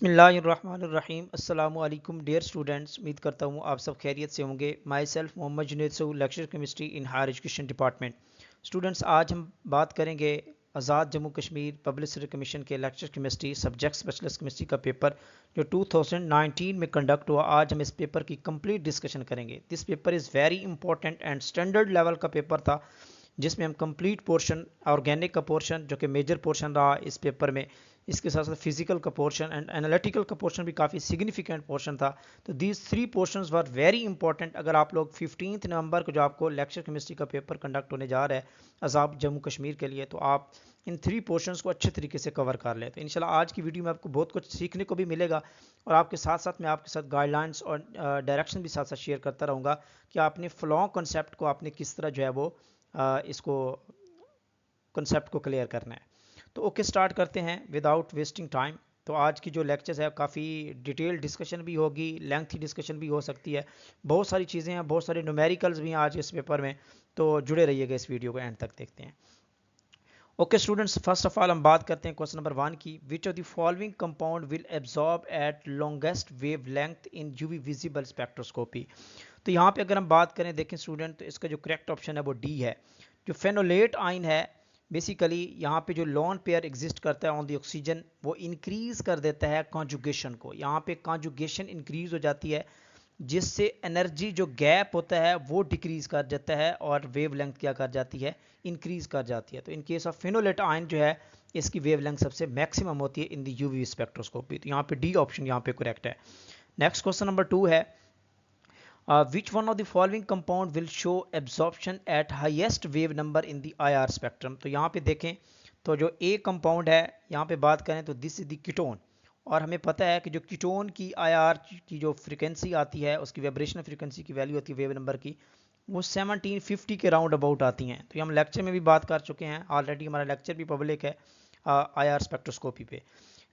बिस्मिल्लाहिर्रहमानिर्रहीम अस्सलामु अलैकुम डियर स्टूडेंट्स। उम्मीद करता हूँ आप सब खैरियत से होंगे। माई सेल्फ मोहम्मद जुनैद सऊ, lecture chemistry in higher education department. Students, आज हम बात करेंगे आज़ाद जम्मू कश्मीर पब्लिसिटी कमीशन के lecture chemistry subject specialist chemistry का पेपर जो 2019 में कंडक्ट हुआ। आज हम इस पेपर की कंप्लीट डिस्कशन करेंगे। This paper is very important and standard level का पेपर था, जिसमें हम कंप्लीट पोर्शन ऑर्गेनिक का पोर्शन जो कि मेजर पोर्शन रहा इस पेपर में, इसके साथ साथ फिजिकल का पोर्शन एंड एनालिटिकल का पोर्शन भी काफ़ी सिग्निफिकेंट पोर्शन था। तो these three portions were very important. अगर आप लोग 15 नवंबर को जो आपको लेक्चर केमिस्ट्री का पेपर कंडक्ट होने जा रहा है आज़ाद जम्मू कश्मीर के लिए, तो आप इन थ्री पोर्शंस को अच्छे तरीके से कवर कर लें। तो इंशाल्लाह आज की वीडियो में आपको बहुत कुछ सीखने को भी मिलेगा और आपके साथ साथ मैं आपके साथ गाइडलाइंस और डायरेक्शन भी साथ साथ शेयर करता रहूँगा कि आपने फ्लॉ कॉन्सेप्ट को आपने किस तरह जो है वो इसको कॉन्सेप्ट को क्लियर करना है। तो ओके, स्टार्ट करते हैं विदाउट वेस्टिंग टाइम। तो आज की जो लेक्चर्स है काफ़ी डिटेल डिस्कशन भी होगी, लेंथी डिस्कशन भी हो सकती है, बहुत सारी चीज़ें हैं, बहुत सारे न्यूमेरिकल्स भी हैं आज इस पेपर में। तो जुड़े रहिएगा इस वीडियो को एंड तक देखते हैं। Okay students, first of all हम बात करते हैं क्वेश्चन नंबर 1 की। Which of the following compound will absorb at longest wavelength in UV visible spectroscopy. तो यहाँ पे अगर हम बात करें, देखें स्टूडेंट, तो इसका जो करेक्ट ऑप्शन है वो डी है। जो फेनोलेट आइन है, बेसिकली यहाँ पे जो लोन पेयर एग्जिस्ट करता है ऑन द ऑक्सीजन, वो इंक्रीज कर देता है कॉन्जुगेशन को। यहाँ पे कॉन्जुगेशन इंक्रीज हो जाती है, जिससे एनर्जी जो गैप होता है वो डिक्रीज कर जाता है और वेव लेंथ क्या कर जाती है, इंक्रीज कर जाती है। तो इन केस ऑफ फेनोलेट आयन जो है, इसकी वेव लेंथ सबसे मैक्सिमम होती है इन द यूवी स्पेक्ट्रोस्कोपी। तो यहाँ पे डी ऑप्शन यहाँ पे करेक्ट है। नेक्स्ट क्वेश्चन नंबर 2 है, which one of the following compound will show absorption at highest wave number in the IR spectrum। तो यहाँ पे देखें तो जो ए कंपाउंड है, यहाँ पे बात करें तो दिस इज द कीटोन। और हमें पता है कि जो कीटोन की आईआर की जो फ्रिक्वेंसी आती है, उसकी वाइब्रेशनल फ्रिक्वेंसी की वैल्यू होती है वेव नंबर की, वो 1750 के राउंड अबाउट आती हैं। तो ये हम लेक्चर में भी बात कर चुके हैं ऑलरेडी, हमारा लेक्चर भी पब्लिक है आईआर स्पेक्ट्रोस्कोपी पे।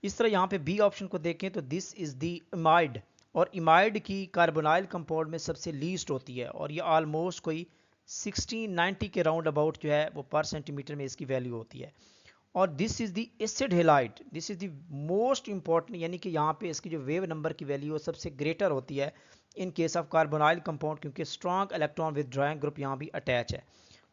इस तरह यहाँ पे बी ऑप्शन को देखें तो दिस इज द इमाइड, और इमाइड की कार्बोनाइल कंपाउंड में सबसे लीस्ट होती है और ये ऑलमोस्ट कोई 1690 के राउंड अबाउट जो है वो पर सेंटीमीटर में इसकी वैल्यू होती है। और this is the acid halide, this is the most important, यानी कि यहाँ पे इसकी जो वेव नंबर की वैल्यू है सबसे ग्रेटर होती है in case of carbonyl compound, क्योंकि स्ट्रॉन्ग इलेक्ट्रॉन विदड्रॉइंग ग्रुप यहाँ भी अटैच है,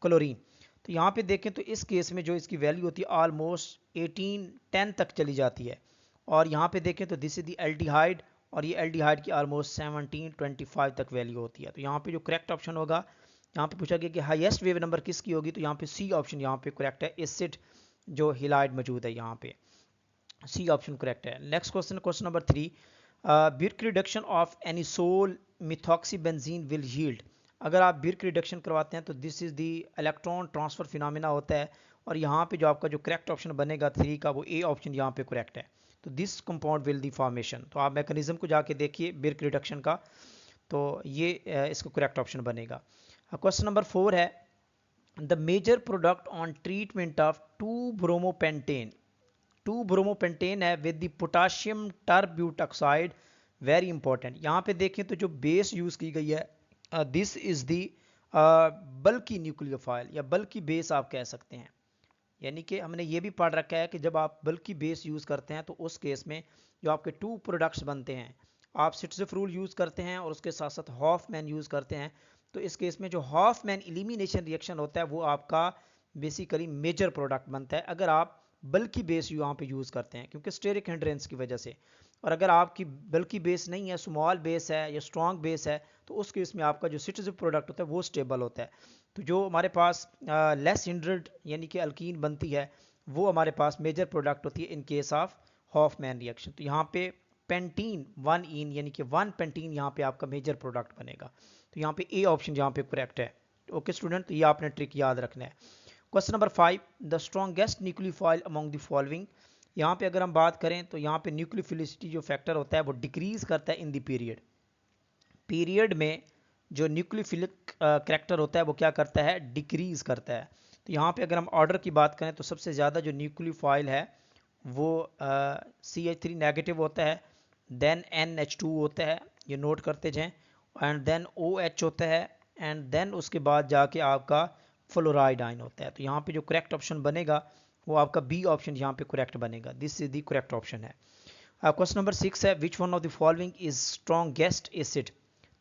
क्लोरीन। तो यहाँ पे देखें तो इस केस में जो इसकी वैल्यू होती है ऑलमोस्ट 1810 तक चली जाती है। और यहाँ पे देखें तो दिस इज द एल्डिहाइड, और ये एल्डिहाइड की ऑलमोस्ट 1725 तक वैल्यू होती है। तो यहाँ पे जो करेक्ट ऑप्शन होगा, यहाँ पे पूछा गया कि हाईएस्ट वेव नंबर किसकी होगी, तो यहाँ पे सी ऑप्शन यहाँ पे करेक्ट है। एसिड जो हिलाइड मौजूद है यहाँ पे, सी ऑप्शन करेक्ट है। Next question, question number 3, Birch reduction of anisole methoxybenzene will yield. अगर आप बिर्क रिडक्शन करवाते हैं तो this is the electron transfer phenomena होता है। और यहाँ पे जो आपका जो करेक्ट ऑप्शन बनेगा 3 का, वो ए ऑप्शन यहाँ पे करेक्ट है। तो this compound will the formation. तो आप मैकेनिज्म को जाके देखिए बिर्क रिडक्शन का, तो ये इसका करेक्ट ऑप्शन बनेगा। क्वेश्चन नंबर 4 है, the major product on treatment of two bromopentane. Two bromopentane है with the potassium tert butoxide, very important. यहाँ पे देखें तो जो बेस यूज की गई है, दिस इज द बल्कि न्यूक्लियोफाइल या बल्कि बेस आप कह सकते हैं। यानी कि हमने ये भी पढ़ रखा है कि जब आप बल्कि बेस यूज़ करते हैं तो उस केस में जो आपके 2 प्रोडक्ट्स बनते हैं, आप सिट्रजिफ रूल यूज़ करते हैं और उसके साथ साथ हॉफमैन यूज़ करते हैं। तो इस केस में जो हॉफमैन एलिमिनेशन रिएक्शन होता है वो आपका बेसिकली मेजर प्रोडक्ट बनता है अगर आप बल्कि बेस यहाँ पे यूज़ करते हैं, क्योंकि स्टेरिक हिंड्रेंस की वजह से। और अगर आपकी बल्कि बेस नहीं है, स्मॉल बेस है या स्ट्रॉन्ग बेस है, तो उस केस में आपका जो सिट्रजिफ प्रोडक्ट होता है वो स्टेबल होता है। तो जो हमारे पास लेस हिंड्रेड यानी कि अल्कीन बनती है, वो हमारे पास मेजर प्रोडक्ट होती है in case of Hofmann reaction. तो यहाँ पे पेंटीन 1 इन यानी कि 1 पेंटीन यहाँ पे आपका मेजर प्रोडक्ट बनेगा। तो यहाँ पे ए ऑप्शन यहाँ पे करेक्ट है। ओके स्टूडेंट, तो ये आपने ट्रिक याद रखना है। Question number 5, the strongest nucleophile among the following. यहाँ पे अगर हम बात करें तो यहाँ पे न्यूक्लियोफिलिसिटी जो फैक्टर होता है वो डिक्रीज करता है इन द पीरियड। पीरियड में जो न्यूक्लियोफिलिक करैक्टर होता है वो क्या करता है, डिक्रीज करता है। तो यहाँ पे अगर हम ऑर्डर की बात करें तो सबसे ज़्यादा जो न्यूक्लियोफाइल है वो CH3 नेगेटिव होता है, देन NH2 होता है, ये नोट करते जाएं, एंड देन OH होता है, एंड देन उसके बाद जाके आपका फ्लोराइड आयन होता है। तो यहाँ पे जो करेक्ट ऑप्शन बनेगा वो आपका बी ऑप्शन यहाँ पे करेक्ट बनेगा। This is the correct option है। क्वेश्चन नंबर 6 है, which one of the following is strongest acid.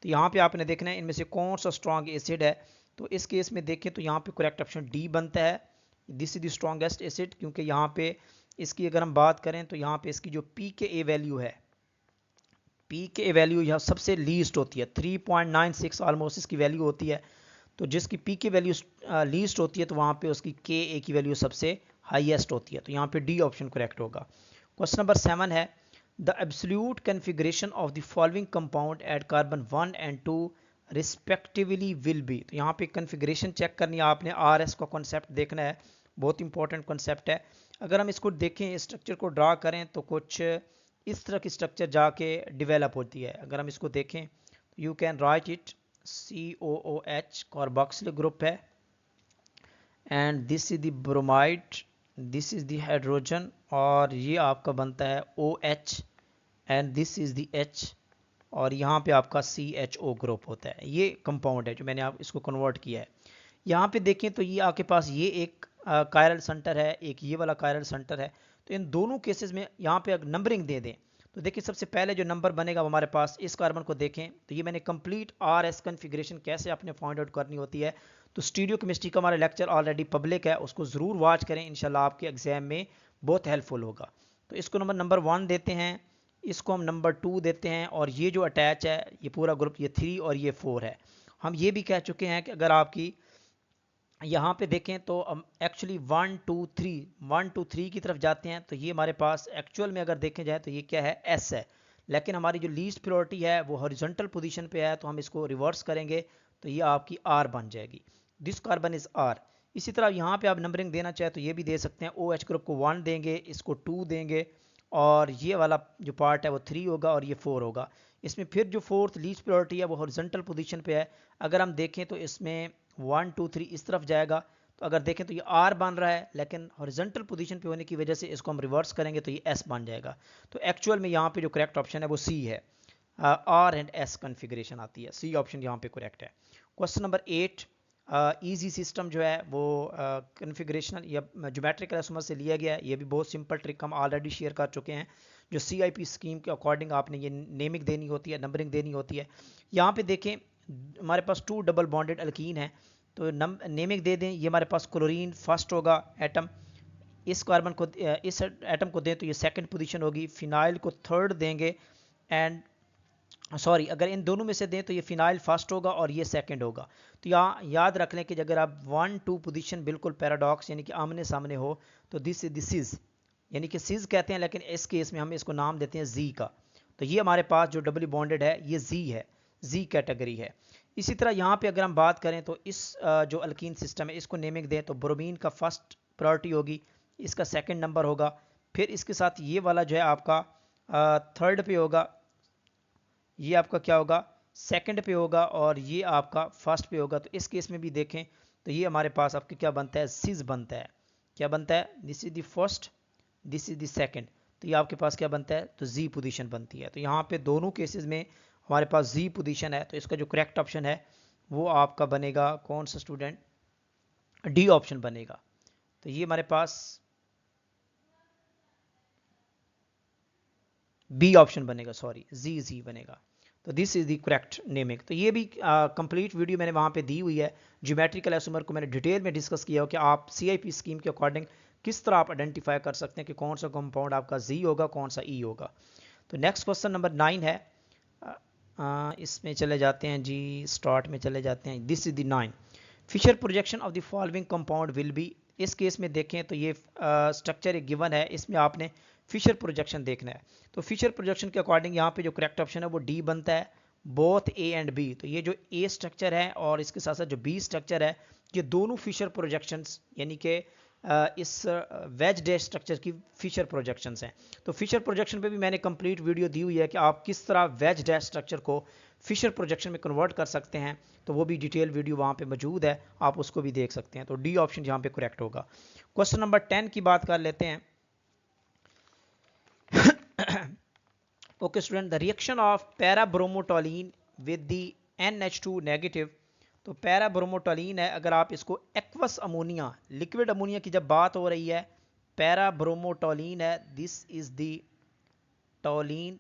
तो यहाँ पे आपने देखना है इनमें से कौन सा स्ट्रॉन्ग एसिड है। तो इस केस में देखें तो यहाँ पे करेक्ट ऑप्शन डी बनता है, this is the strongest acid, क्योंकि यहाँ पे इसकी अगर हम बात करें तो यहाँ पे इसकी जो पी के ए वैल्यू है, पी के ए वैल्यू यहाँ सबसे लीस्ट होती है, 3.96 ऑलमोस्ट इसकी वैल्यू होती है। तो जिसकी पी की वैल्यू लीस्ट होती है तो वहाँ पे उसकी के ए की वैल्यू सबसे हाईएस्ट होती है। तो यहाँ पे डी ऑप्शन करेक्ट होगा। क्वेश्चन नंबर 7 है, the absolute configuration of the following compound at carbon 1 and 2 respectively will be. तो यहाँ पे कन्फिग्रेशन चेक करनी है आपने, आर एस का कॉन्सेप्ट देखना है, बहुत इंपॉर्टेंट कॉन्सेप्ट है। अगर हम इसको देखें, स्ट्रक्चर को ड्रा करें तो कुछ इस तरह की स्ट्रक्चर जाके डेवलप होती है। अगर हम इसको देखें तो you can write it COOH carboxyl group है, and this is the bromide, this is the hydrogen, और ये आपका बनता है OH, and this is the H, और यहाँ पे आपका CHO ग्रुप होता है। ये कंपाउंड है जो मैंने आप इसको कन्वर्ट किया है। यहाँ पे देखें तो ये आपके पास ये एक कायरल सेंटर है, एक ये वाला कायरल सेंटर है। तो इन दोनों केसेस में यहाँ पे अगर नंबरिंग दे दें तो देखिए सबसे पहले जो नंबर बनेगा वो हमारे पास, इस कार्बन को देखें तो ये मैंने कंप्लीट RS कन्फिग्रेशन कैसे आपने फाइंड आउट करनी होती है। तो स्टीरियो केमिस्ट्री का हमारा लेक्चर ऑलरेडी पब्लिक है, उसको ज़रूर वॉच करें, इंशाल्लाह आपके एग्जाम में बहुत हेल्पफुल होगा। तो इसको नंबर 1 देते हैं, इसको हम नंबर 2 देते हैं, और ये जो अटैच है ये पूरा ग्रुप, ये 3 और ये 4 है। हम ये भी कह चुके हैं कि अगर आपकी यहाँ पे देखें तो एक्चुअली 1 2 3 की तरफ जाते हैं तो ये हमारे पास एक्चुअल में अगर देखें जाए तो ये क्या है, S है। लेकिन हमारी जो लीस्ट प्रायोरिटी है वो हॉरिजॉन्टल पोजीशन पे है, तो हम इसको रिवर्स करेंगे तो ये आपकी R बन जाएगी, दिस कार्बन इज R। इसी तरह यहाँ पे आप नंबरिंग देना चाहे तो ये भी दे सकते हैं, OH ग्रुप को 1 देंगे, इसको 2 देंगे, और ये वाला जो पार्ट है वो 3 होगा और ये 4 होगा। इसमें फिर जो फोर्थ लीस्ट प्रायोरिटी है वो हॉरिजॉन्टल पोजीशन पे है। अगर हम देखें तो इसमें 1 2 3 इस तरफ जाएगा, तो अगर देखें तो ये R बन रहा है, लेकिन हॉरिजॉन्टल पोजीशन पे होने की वजह से इसको हम रिवर्स करेंगे तो ये S बन जाएगा। तो एक्चुअल में यहाँ पे जो करेक्ट ऑप्शन है वो C है, R एंड S कन्फिग्रेशन आती है, C ऑप्शन यहाँ पे करेक्ट है। क्वेश्चन नंबर 8, ईजी सिस्टम जो है वो कन्फिग्रेशनल या ज्योमेट्रिकल आइसोमर से लिया गया है। ये भी बहुत सिंपल ट्रिक हम ऑलरेडी शेयर कर चुके हैं, जो CIP स्कीम के अकॉर्डिंग आपने ये नेमिंग देनी होती है, नंबरिंग देनी होती है। यहाँ पे देखें हमारे पास 2 डबल बॉन्डेड अल्कीन है, तो नेमिंग दे दें, ये हमारे पास क्लोरीन फर्स्ट होगा एटम, इस कार्बन को इस एटम को दें तो ये सेकंड पोजीशन होगी, फिनाइल को थर्ड देंगे, एंड सॉरी अगर इन दोनों में से दें तो ये फिनाइल फर्स्ट होगा और ये सेकंड होगा। तो यहाँ याद रख लें कि अगर आप 1 2 पोजीशन बिल्कुल पैराडॉक्स यानी कि आमने सामने हो तो दिस इज यानी कि सिज कहते हैं, लेकिन इस केस में हम इसको नाम देते हैं जी का। तो ये हमारे पास जो डबली बॉन्डेड है ये जी है, जी कैटेगरी है। इसी तरह यहाँ पे अगर हम बात करें तो इस जो अल्कीन सिस्टम है इसको नेमिंग दें तो ब्रोमीन का फर्स्ट प्रायोरिटी होगी, इसका सेकंड नंबर होगा, फिर इसके साथ ये वाला जो है आपका थर्ड पे होगा, ये आपका क्या होगा सेकंड पे होगा, और ये आपका फर्स्ट पे होगा। तो इस केस में भी देखें तो ये हमारे पास आपके क्या बनता है, सिज बनता है। क्या बनता है, this is the first, this is the second, तो ये आपके पास क्या बनता है, तो जी पोजीशन बनती है। तो यहाँ पे दोनों केसेस में हमारे पास जी पोजीशन है, तो इसका जो करेक्ट ऑप्शन है वो आपका बनेगा कौन सा स्टूडेंट, डी ऑप्शन बनेगा। तो ये हमारे पास बी ऑप्शन बनेगा, सॉरी जी बनेगा। तो this is the correct naming. तो ये भी कंप्लीट वीडियो मैंने वहाँ पे दी हुई है, ज्योमेट्रिकल आइसोमर को मैंने डिटेल में डिस्कस किया हो कि आप CIP स्कीम के अकॉर्डिंग किस तरह आप आइडेंटिफाई कर सकते हैं कि कौन सा कंपाउंड आपका जी होगा, कौन सा ई होगा। तो नेक्स्ट क्वेश्चन नंबर 9 है, इसमें चले जाते हैं जी, स्टार्ट में चले जाते हैं। This is the 9, Fischer projection of the following compound will be. इस केस में देखें तो ये स्ट्रक्चर एक गिवन है, इसमें आपने फिशर प्रोजेक्शन देखना है। तो फिशर प्रोजेक्शन के अकॉर्डिंग यहाँ पे जो करेक्ट ऑप्शन है वो डी बनता है, बोथ ए एंड बी। तो ये जो ए स्ट्रक्चर है और इसके साथ साथ जो बी स्ट्रक्चर है, ये दोनों फिशर प्रोजेक्शंस यानी कि इस वेज डे स्ट्रक्चर की फिशर प्रोजेक्शंस हैं। तो फिशर प्रोजेक्शन पे भी मैंने कंप्लीट वीडियो दी हुई है कि आप किस तरह वेज डे स्ट्रक्चर को फिशर प्रोजेक्शन में कन्वर्ट कर सकते हैं, तो वो भी डिटेल वीडियो वहाँ पे मौजूद है, आप उसको भी देख सकते हैं। तो डी ऑप्शन यहाँ पे करेक्ट होगा। क्वेश्चन नंबर 10 की बात कर लेते हैं। Okay student, the reaction of parabromotoluene with the NH2 negative. तो पैराब्रोमोटोलिन है, अगर आप इसको एक्वस अमोनिया, लिक्विड अमोनिया की जब बात हो रही है, पैराब्रोमोटोलिन है, this is the toluene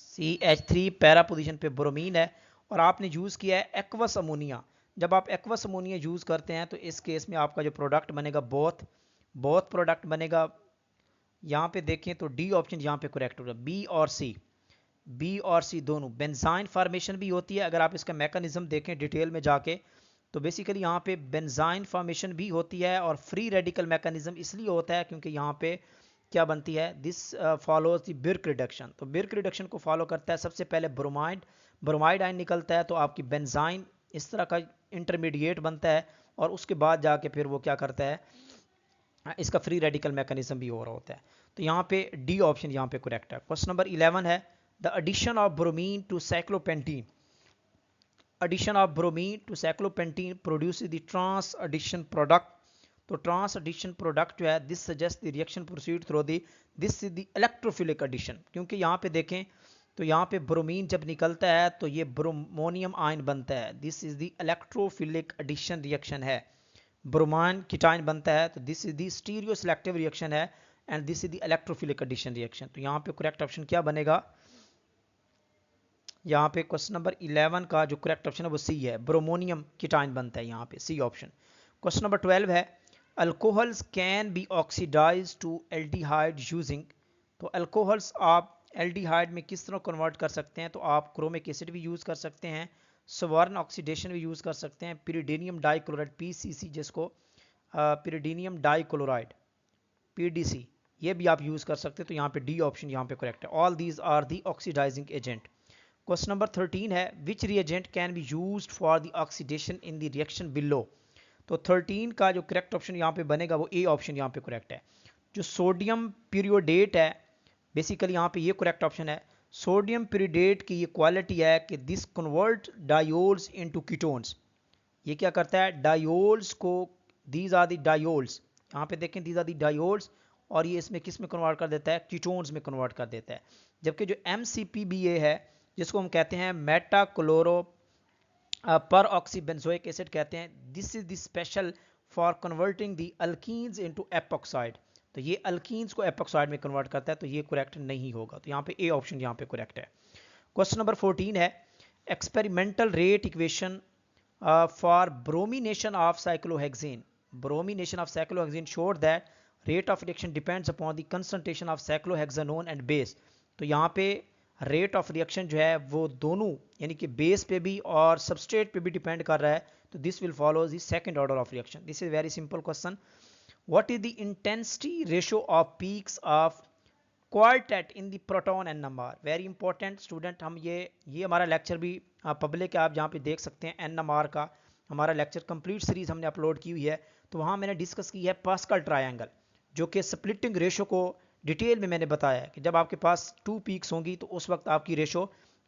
CH3 para position पे ब्रोमीन है, और आपने यूज़ किया है एक्वस अमोनिया। जब आप एक्वस अमोनिया यूज़ करते हैं तो इस केस में आपका जो प्रोडक्ट बनेगा बोथ प्रोडक्ट बनेगा। यहाँ पे देखें तो डी ऑप्शन यहाँ पे करेक्ट होगा। बी और सी दोनों बेंजाइन फॉर्मेशन भी होती है। अगर आप इसका मैकेनिज्म देखें डिटेल में जाके तो बेसिकली यहाँ पे बेंजाइन फॉर्मेशन भी होती है, और फ्री रेडिकल मैकेनिज्म इसलिए होता है क्योंकि यहाँ पे क्या बनती है, this follows the Virk reduction. तो बिर्क रिडक्शन को फॉलो करता है। सबसे पहले ब्रोमाइड आयन निकलता है, तो आपकी बेंजाइन इस तरह का इंटरमीडिएट बनता है, और उसके बाद जाके फिर वो क्या करता है, इसका फ्री रेडिकल मैकेनिज्म भी हो रहा होता है। तो यहाँ पे डी ऑप्शन यहाँ पे करेक्ट है। क्वेश्चन नंबर 11 है the addition of bromine to cyclopentene. Addition of bromine to cyclopentene produce the trans addition product. तो ट्रांस एडिशन प्रोडक्ट जो है this suggest the reaction proceed through the this is the electrophilic addition. क्योंकि यहाँ पे देखें तो यहाँ पे ब्रोमीन जब निकलता है तो ये ब्रोमोनियम आयन बनता है। This is the electrophilic addition reaction है। ब्रोमाइन कीटाइन बनता है, तो this is the stereoselective reaction है, and this is the electrophilic addition reaction. तो यहाँ पे करेक्ट ऑप्शन क्या बनेगा, यहाँ पे क्वेश्चन नंबर 11 का जो करेक्ट ऑप्शन है वो सी है, ब्रोमोनियम कीटाइन बनता है यहाँ पे, सी ऑप्शन। क्वेश्चन नंबर 12 है alcohols can be oxidise to aldehyde using. तो अल्कोहल्स आप एल्डिहाइड में किस तरह कन्वर्ट कर सकते हैं, तो आप क्रोमिक एसिड भी यूज़ कर सकते हैं, सवर्न ऑक्सीडेशन भी यूज़ कर सकते हैं, पिरिडीनियम डाइक्लोराइड PCC जिसको पिरिडीनियम डाइक्लोराइड PDC, ये भी आप यूज़ कर सकते हैं। तो यहाँ पे डी ऑप्शन यहाँ पे करेक्ट है। All these are the oxidizing agent. Question number 13 है which reagent can be used for the oxidation in the reaction below. तो 13 का जो करेक्ट ऑप्शन यहाँ पे बनेगा वो ए ऑप्शन यहाँ पे करेक्ट है। जो सोडियम पीरियोडेट है बेसिकली यहाँ पे ये करेक्ट ऑप्शन है। सोडियम पीरियोडेट की ये क्वालिटी है कि this convert diols into ketones. ये क्या करता है, डायोल्स को, दीज आर द डायोल्स, यहाँ पे देखें दीज आर द डायोल्स, और ये इसमें किस में कन्वर्ट कर देता है, कीटोन्स में कन्वर्ट कर देता है। जबकि जो MCPBA है जिसको हम कहते हैं मेटा क्लोरो पर ऑक्सी बेंजोइक एसिड कहते हैं, this is the special for converting the alkenes into epoxide. तो ये अल्कीन्स को एपॉक्साइड में कन्वर्ट करता है, तो ये करेक्ट नहीं होगा। तो यहाँ पे ए ऑप्शन यहाँ पे करेक्ट है। क्वेश्चन नंबर 14 है experimental rate equation for bromination of cyclohexane. Bromination of cyclohexane showed that rate of reaction depends upon the concentration of cyclohexanone and base. तो यहाँ पे रेट ऑफ रिएक्शन जो है वो दोनों यानी कि बेस पे भी और सबस्ट्रेट पे भी डिपेंड कर रहा है। तो this will follow the second order of reaction. This is very simple question. What is the intensity ratio of peaks of quartet in the proton NMR। Very important student, हम ये हमारा lecture भी public है, आप जहाँ पे देख सकते हैं NMR का हमारा लेक्चर कंप्लीट सीरीज हमने अपलोड की हुई है। तो वहाँ मैंने डिस्कस की है पास्कल ट्रायंगल, जो कि स्प्लिटिंग रेशो को डिटेल में मैंने बताया है कि जब आपके पास 2 पीक्स होंगी तो उस वक्त आपकी रेशो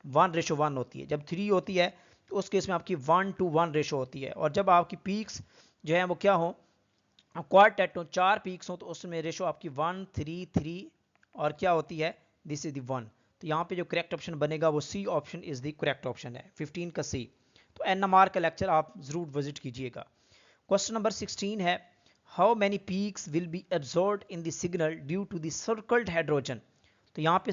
1:1 होती है। जब 3 होती है तो उस केस में आपकी 1:1 रेशो होती है। और जब आपकी पीक्स जो है वो क्या हो, क्वार्टेट हो, 4 पीक्स हो, तो उसमें रेशो आपकी 1, 3, 3 और क्या होती है, दिस इज द 1। तो यहाँ पे जो करेक्ट ऑप्शन बनेगा वो C option is the correct option है, 15 का सी। तो NMR का लेक्चर आप जरूर विजिट कीजिएगा। क्वेश्चन नंबर 16 है how many peaks will be absorbed in the signal due to the circled hydrogen. तो यहाँ पे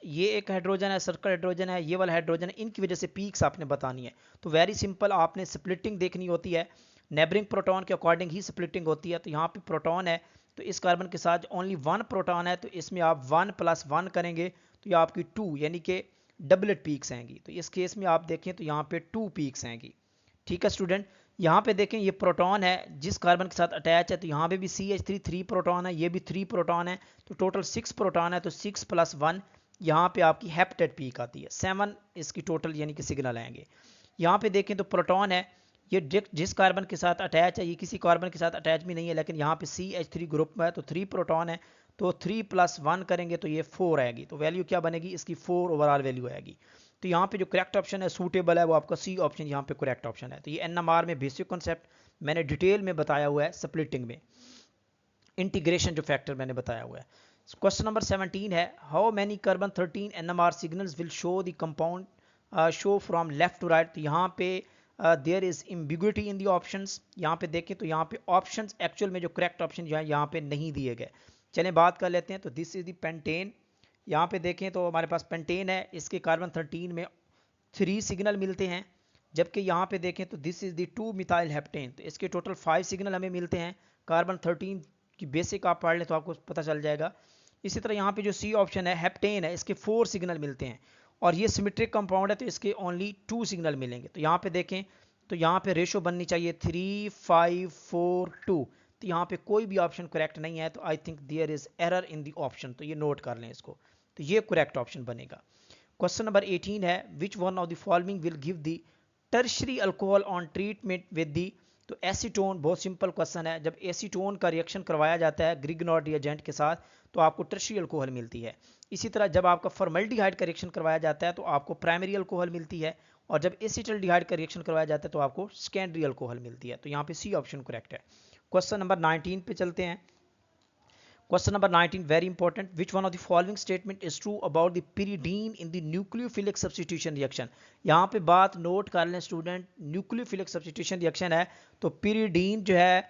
ये एक हाइड्रोजन है, सर्कल हाइड्रोजन है, ये वाला हाइड्रोजन है, इनकी वजह से पीक्स आपने बतानी है। तो वेरी सिंपल, आपने स्प्लिटिंग देखनी होती है, नेबरिंग प्रोटॉन के अकॉर्डिंग ही स्प्लिटिंग होती है। तो यहाँ पे प्रोटॉन है तो इस कार्बन के साथ ओनली 1 प्रोटॉन है, तो इसमें आप 1 + 1 करेंगे तो ये आपकी 2 यानी कि डबलेट पीक्स आएंगी। तो इस केस में आप देखें तो यहाँ पे 2 पीक्स आएंगी। ठीक है स्टूडेंट, यहाँ पे देखें ये प्रोटॉन है जिस कार्बन के साथ अटैच है, तो यहाँ पे भी CH3 3 प्रोटॉन है, ये भी 3 प्रोटॉन है, तो टोटल 6 प्रोटॉन है। तो 6 + 1 यहाँ पे आपकी हेप्टेट पीक आती है, 7 इसकी टोटल यानी कि सिग्नल आएंगे। यहाँ पे देखें तो प्रोटॉन है, ये जिस कार्बन के साथ अटैच है, ये किसी कार्बन के साथ अटैच भी नहीं है, लेकिन यहाँ पे CH3 ग्रुप में है, तो 3 प्रोटॉन है, तो 3 + 1 करेंगे तो ये 4 आएगी। तो वैल्यू क्या बनेगी इसकी, 4 ओवरऑल वैल्यू आएगी। तो यहाँ पे जो करेक्ट ऑप्शन है सूटेबल है वो आपका सी ऑप्शन यहाँ पे करेक्ट ऑप्शन है। तो ये NMR में बेसिक कॉन्सेप्ट मैंने डिटेल में बताया हुआ है, स्प्लिटिंग में इंटीग्रेशन जो फैक्टर मैंने बताया हुआ है। क्वेश्चन नंबर 17 है how many carbon 13 NMR signals will show the compound show from left to right. तो यहाँ पे there is ambiguity in the options. यहाँ पे देखें तो यहाँ पे ऑप्शंस एक्चुअल में जो करेक्ट ऑप्शन जो है यहाँ पे नहीं दिए गए। चलें बात कर लेते हैं। तो दिस इज द पेंटेन, यहाँ पे देखें तो हमारे पास पेंटेन है, इसके कार्बन 13 में 3 सिग्नल मिलते हैं, जबकि यहाँ पे देखें तो this is the 2 methyl heptane, तो इसके टोटल 5 सिग्नल हमें मिलते हैं। कार्बन 13 की बेसिक आप पढ़ लें तो आपको पता चल जाएगा। इसी तरह यहाँ पे जो सी ऑप्शन है हेप्टेन है, इसके 4 सिग्नल मिलते हैं, और ये सिमेट्रिक कंपाउंड है तो इसके ओनली 2 सिग्नल मिलेंगे। तो यहाँ पे देखें तो यहाँ पे रेशो बननी चाहिए 3, 5, 4, 2, तो यहाँ पे कोई भी ऑप्शन करेक्ट नहीं है, तो I think there is error in the option, तो ये नोट कर लें इसको, तो ये करेक्ट ऑप्शन बनेगा। क्वेश्चन नंबर 18 है, which one of the following will give the tertiary alcohol on treatment with the, तो एसीटोन, बहुत सिंपल क्वेश्चन है, जब एसीटोन का रिएक्शन करवाया जाता है ग्रिग्नॉर्ड रिएजेंट के साथ तो आपको टर्शरी अल्कोहल मिलती है। इसी तरह जब आपका फॉर्मल्डिहाइड का रिएक्शन करवाया जाता है तो आपको प्राइमरी अल्कोहल मिलती है, और जब एसिटल्डिहाइड का रिएक्शन करवाया जाता है तो आपको सेकेंडरी अल्कोहल मिलती है। तो यहाँ पे सी ऑप्शन करेक्ट है। क्वेश्चन नंबर 19 पे चलते हैं। Question number 19, very important. Which one of the following statement is true about the pyridine in the nucleophilic substitution reaction? यहाँ पे बात नोट कर लें स्टूडेंट, न्यूक्लियोफिलिक सब्सटीट्यूशन रिएक्शन है तो pyridine जो है